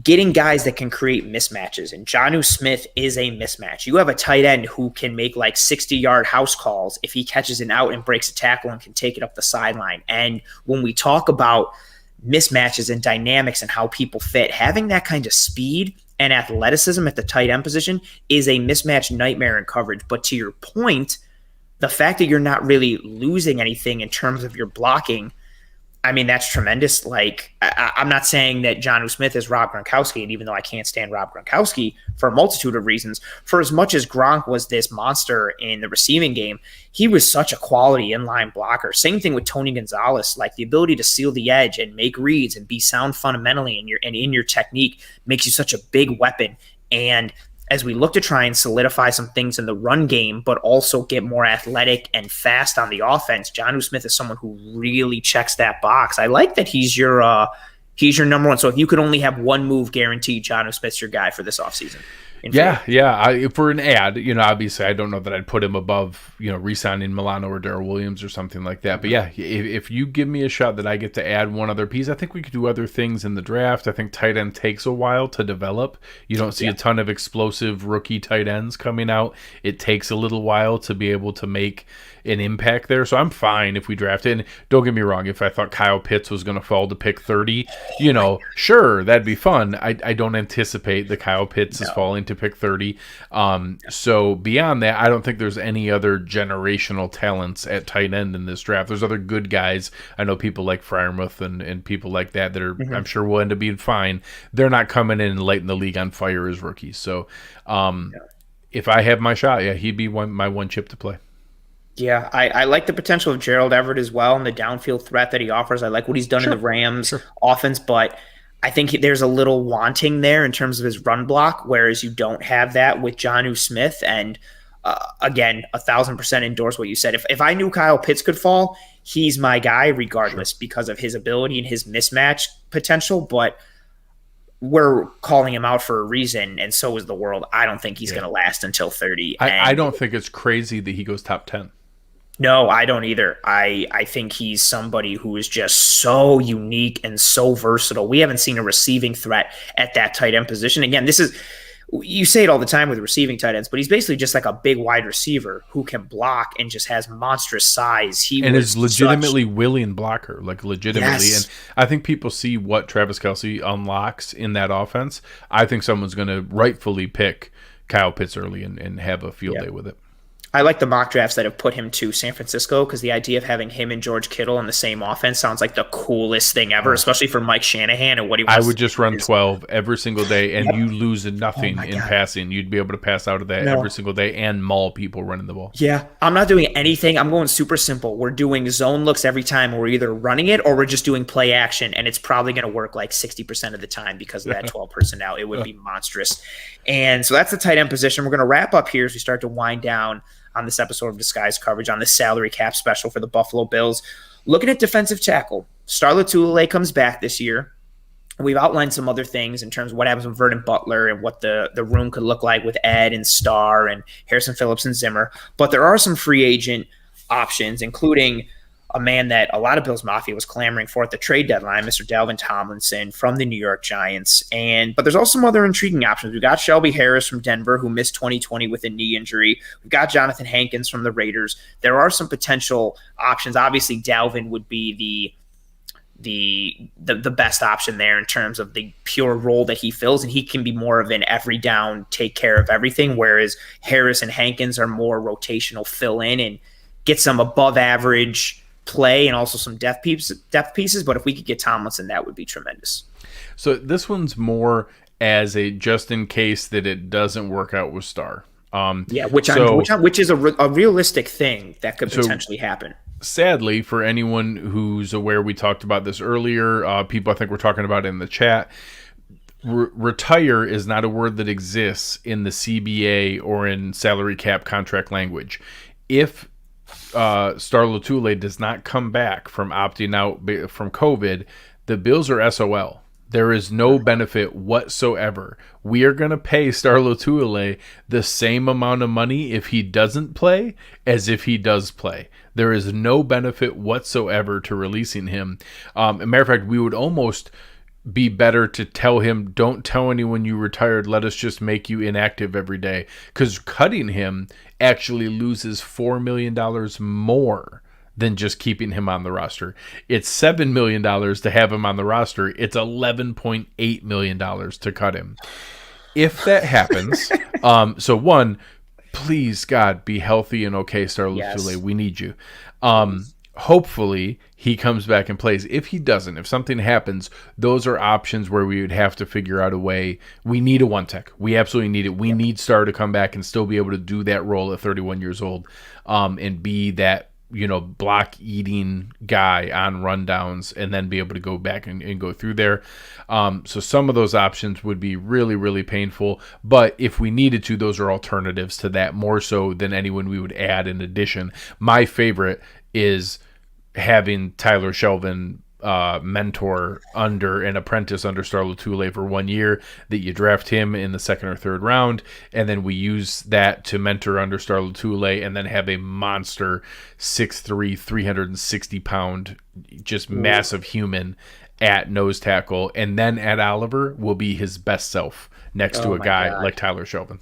getting guys that can create mismatches. And Jonnu Smith is a mismatch. You have a tight end who can make like 60-yard house calls if he catches an out and breaks a tackle and can take it up the sideline. And when we talk about mismatches and dynamics and how people fit, having that kind of speed and athleticism at the tight end position is a mismatch nightmare in coverage. But to your point, the fact that you're not really losing anything in terms of your blocking, I mean, that's tremendous. Like, I'm not saying that Jonnu Smith is Rob Gronkowski, and even though I can't stand Rob Gronkowski for a multitude of reasons, for as much as Gronk was this monster in the receiving game, he was such a quality inline blocker. Same thing with Tony Gonzalez, like the ability to seal the edge and make reads and be sound fundamentally in your technique makes you such a big weapon. And as we look to try and solidify some things in the run game, but also get more athletic and fast on the offense, Jonnu Smith is someone who really checks that box. I like that he's your number one. So if you could only have one move guaranteed, Jonnu Smith's your guy for this offseason. Yeah. For an ad, obviously I don't know that I'd put him above, re-signing Milano or Darrell Williams or something like that. But yeah, if you give me a shot that I get to add one other piece, I think we could do other things in the draft. I think tight end takes a while to develop. You don't see a ton of explosive rookie tight ends coming out. It takes a little while to be able to make an impact there. So I'm fine if we draft it. And don't get me wrong, if I thought Kyle Pitts was going to fall to pick 30, sure, that'd be fun. I don't anticipate that Kyle Pitts is falling to pick 30. So beyond that, I don't think there's any other generational talents at tight end in this draft. There's other good guys. I know people like Freiermuth and people like that are, I'm sure, will end up being fine. They're not coming in and lighting the league on fire as rookies. So if I have my shot, he'd be my one chip to play. Yeah, I like the potential of Gerald Everett as well and the downfield threat that he offers. I like what he's done in the Rams offense, but I think there's a little wanting there in terms of his run block, whereas you don't have that with Jonnu Smith. And again, 1,000% endorse what you said. If I knew Kyle Pitts could fall, he's my guy regardless because of his ability and his mismatch potential. But we're calling him out for a reason, and so is the world. I don't think he's going to last until 30. I don't think it's crazy that he goes top 10. No, I don't either. I think he's somebody who is just so unique and so versatile. We haven't seen a receiving threat at that tight end position. Again, you say it all the time with receiving tight ends, but he's basically just like a big wide receiver who can block and just has monstrous size. He is legitimately willing blocker, like legitimately. Yes. And I think people see what Travis Kelce unlocks in that offense. I think someone's going to rightfully pick Kyle Pitts early and have a field day with it. I like the mock drafts that have put him to San Francisco because the idea of having him and George Kittle on the same offense sounds like the coolest thing ever, especially for Mike Shanahan and what he wants. I would just run 12 every single day, and you lose nothing in passing. You'd be able to pass out of that every single day and maul people running the ball. Yeah, I'm not doing anything. I'm going super simple. We're doing zone looks every time. We're either running it or we're just doing play action, and it's probably going to work like 60% of the time because of that 12 personnel. It would be monstrous. And so that's the tight end position. We're going to wrap up here as we start to wind down on this episode of Disguise Coverage on the salary cap special for the Buffalo Bills. Looking at defensive tackle, Star Lotulelei comes back this year. We've outlined some other things in terms of what happens with Vernon Butler and what the room could look like with Ed and Starr and Harrison Phillips and Zimmer. But there are some free agent options, including a man that a lot of Bills Mafia was clamoring for at the trade deadline, Mr. Dalvin Tomlinson from the New York Giants. But there's also some other intriguing options. We've got Shelby Harris from Denver, who missed 2020 with a knee injury. We've got Jonathan Hankins from the Raiders. There are some potential options. Obviously, Dalvin would be the best option there in terms of the pure role that he fills, and he can be more of an every down, take care of everything, whereas Harris and Hankins are more rotational fill in and get some above average play and also some depth pieces. But if we could get Tomlinson, that would be tremendous. So this one's more as a just in case that it doesn't work out with Starr. Which is a realistic thing that could potentially happen. Sadly, for anyone who's aware, we talked about this earlier. People I think we're talking about it in the chat. Retire is not a word that exists in the CBA or in salary cap contract language. If Star Lotulelei does not come back from opting out from COVID, the Bills are SOL. There is no benefit whatsoever. We are going to pay Star Lotulelei the same amount of money if he doesn't play as if he does play. There is no benefit whatsoever to releasing him. As a matter of fact, we would almost be better to tell him, don't tell anyone you retired, let us just make you inactive every day. Because cutting him actually loses $4 million more than just keeping him on the roster. It's $7 million to have him on the roster. It's $11.8 million to cut him. If that happens, so one, please, God, be healthy and okay, Star Lotulelei. We need you. Hopefully he comes back and plays. If he doesn't, if something happens, those are options where we would have to figure out a way. We need a one tech. We absolutely need it. We need Star to come back and still be able to do that role at 31 years old, and be that, block eating guy on rundowns and then be able to go back and go through there. So some of those options would be really, really painful. But if we needed to, those are alternatives to that more so than anyone we would add in addition. My favorite is having Tyler Shelvin mentor under an apprentice under Star Lotulelei for 1 year, that you draft him in the second or third round, and then we use that to mentor under Star Lotulelei, and then have a monster 6'3", 360-pound, just massive human at nose tackle, and then Ed Oliver will be his best self next to a guy like Tyler Shelvin.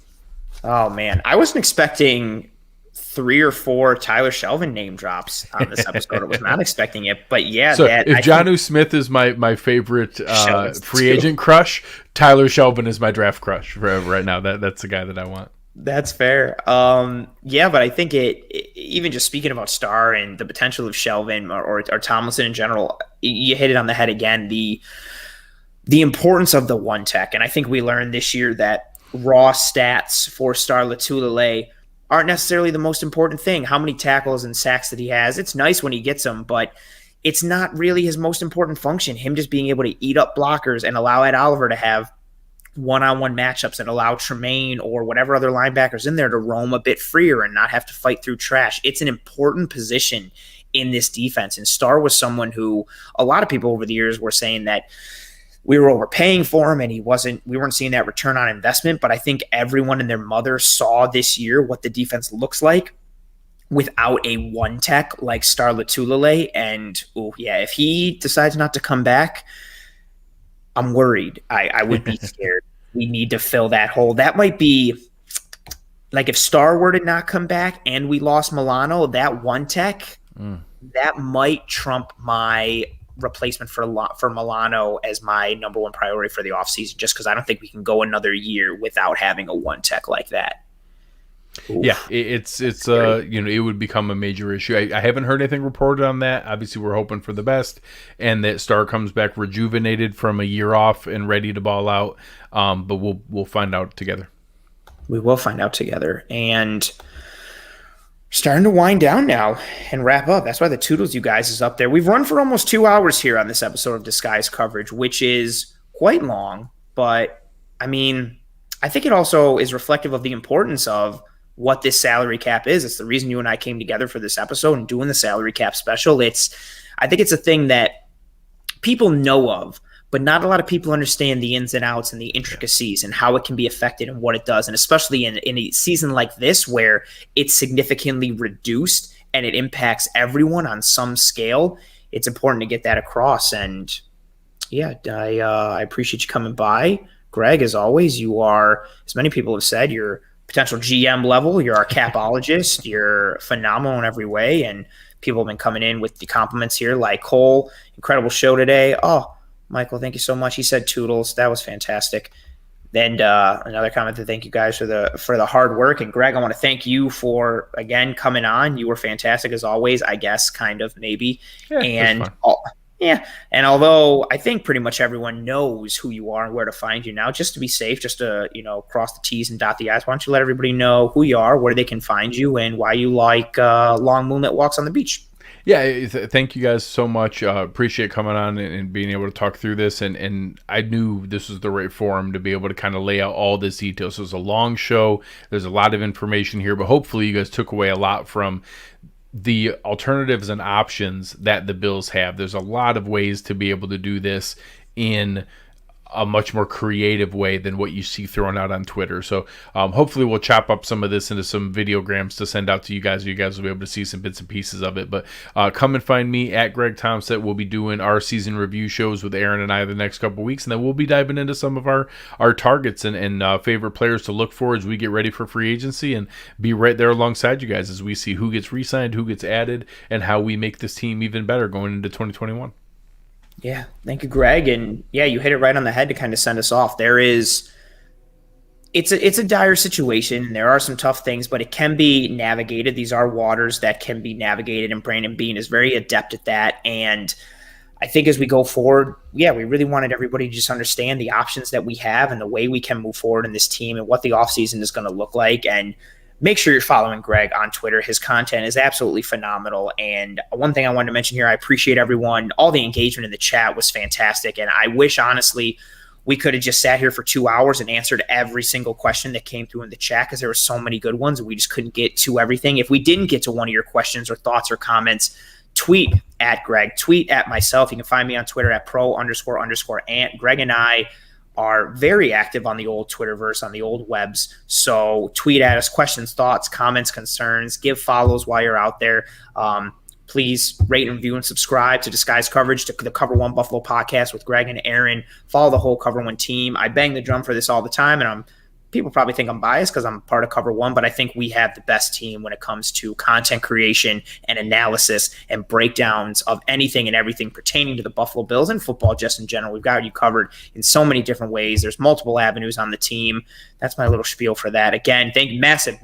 Oh man, I wasn't expecting 3 or 4 Tyler Shelvin name drops on this episode. I was not expecting it, but yeah. So if Jonnu Smith is my favorite free agent crush, Tyler Shelvin is my draft crush right now. That's the guy that I want. That's fair. Yeah, but I think even just speaking about Star and the potential of Shelvin or Tomlinson in general, you hit it on the head again. The importance of the one tech, and I think we learned this year that raw stats for Star Lotulelei aren't necessarily the most important thing. How many tackles and sacks that he has, it's nice when he gets them, but it's not really his most important function. Him just being able to eat up blockers and allow Ed Oliver to have one-on-one matchups and allow Tremaine or whatever other linebackers in there to roam a bit freer and not have to fight through trash. It's an important position in this defense. And Star was someone who a lot of people over the years were saying that we were overpaying for him and we weren't seeing that return on investment. But I think everyone and their mother saw this year what the defense looks like without a one tech like Star Lotulelei. And if he decides not to come back, I'm worried. I would be scared. We need to fill that hole. That might be like if Star were to not come back and we lost Milano, that one tech, that might trump my replacement for Milano as my number one priority for the offseason, just because I don't think we can go another year without having a one tech like that. Oof. Yeah, it's it would become a major issue. I haven't heard anything reported on that. Obviously, we're hoping for the best and that Star comes back rejuvenated from a year off and ready to ball out. But we'll find out together. We will find out together. And starting to wind down now and wrap up. That's why the Toodles you guys is up there. We've run for almost 2 hours here on this episode of Disguise Coverage, which is quite long. But, I mean, I think it also is reflective of the importance of what this salary cap is. It's the reason you and I came together for this episode and doing the salary cap special. I think it's a thing that people know of, but not a lot of people understand the ins and outs and the intricacies and how it can be affected and what it does. And especially in a season like this where it's significantly reduced and it impacts everyone on some scale, it's important to get that across. And yeah, I appreciate you coming by. Greg, as always, you are, as many people have said, you're potential GM level. You're our capologist. You're phenomenal in every way. And people have been coming in with the compliments here, like Cole, incredible show today. Oh, Michael, thank you so much. He said Toodles. That was fantastic. Then another comment to thank you guys for the hard work. And Greg, I want to thank you for, again, coming on. You were fantastic as always, I guess, kind of, maybe. Yeah, and although I think pretty much everyone knows who you are and where to find you now, just to be safe, just to, cross the T's and dot the I's, why don't you let everybody know who you are, where they can find you, and why you like long moonlit walks on the beach. Yeah, thank you guys so much. Appreciate coming on and being able to talk through this. And I knew this was the right forum to be able to kind of lay out all this detail. So it's a long show. There's a lot of information here, but hopefully you guys took away a lot from the alternatives and options that the Bills have. There's a lot of ways to be able to do this in a much more creative way than what you see thrown out on Twitter. So hopefully we'll chop up some of this into some videograms to send out to you guys. You guys will be able to see some bits and pieces of it. But come and find me at Greg Tompsett. We'll be doing our season review shows with Aaron and I the next couple of weeks, and then we'll be diving into some of our targets and favorite players to look for as we get ready for free agency, and be right there alongside you guys as we see who gets re-signed, who gets added, and how we make this team even better going into 2021. Yeah, thank you, Greg. And yeah, you hit it right on the head to kind of send us off. It's a dire situation, and there are some tough things, but it can be navigated. These are waters that can be navigated, and Brandon Beane is very adept at that. And I think as we go forward, we really wanted everybody to just understand the options that we have and the way we can move forward in this team and what the offseason is going to look like. And make sure you're following Greg on Twitter. His content is absolutely phenomenal. And one thing I wanted to mention here, I appreciate everyone. All the engagement in the chat was fantastic. And I wish, honestly, we could have just sat here for 2 hours and answered every single question that came through in the chat, because there were so many good ones and we just couldn't get to everything. If we didn't get to one of your questions or thoughts or comments, tweet at Greg, tweet at myself. You can find me on Twitter at @pro__ant. Greg and I are very active on the old Twitterverse, on the old webs. So tweet at us, questions, thoughts, comments, concerns, give follows while you're out there. Please rate and review and subscribe to Disguise Coverage, to the Cover One Buffalo podcast with Greg and Aaron. Follow the whole Cover One team. I bang the drum for this all the time, and I'm people probably think I'm biased because I'm part of Cover One, but I think we have the best team when it comes to content creation and analysis and breakdowns of anything and everything pertaining to the Buffalo Bills and football just in general. We've got you covered in so many different ways. There's multiple avenues on the team. That's my little spiel for that. Again, massive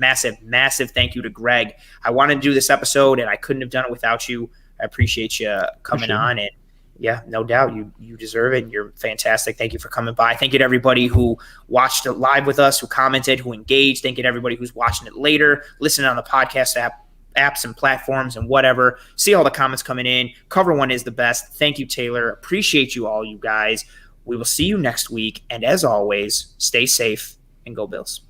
thank you to Greg. I wanted to do this episode and I couldn't have done it without you. I appreciate you coming on, and yeah, no doubt. You deserve it. You're fantastic. Thank you for coming by. Thank you to everybody who watched it live with us, who commented, who engaged. Thank you to everybody who's watching it later, listening on the podcast apps and platforms and whatever. See all the comments coming in. Cover One is the best. Thank you, Taylor. Appreciate you all, you guys. We will see you next week. And as always, stay safe and go Bills.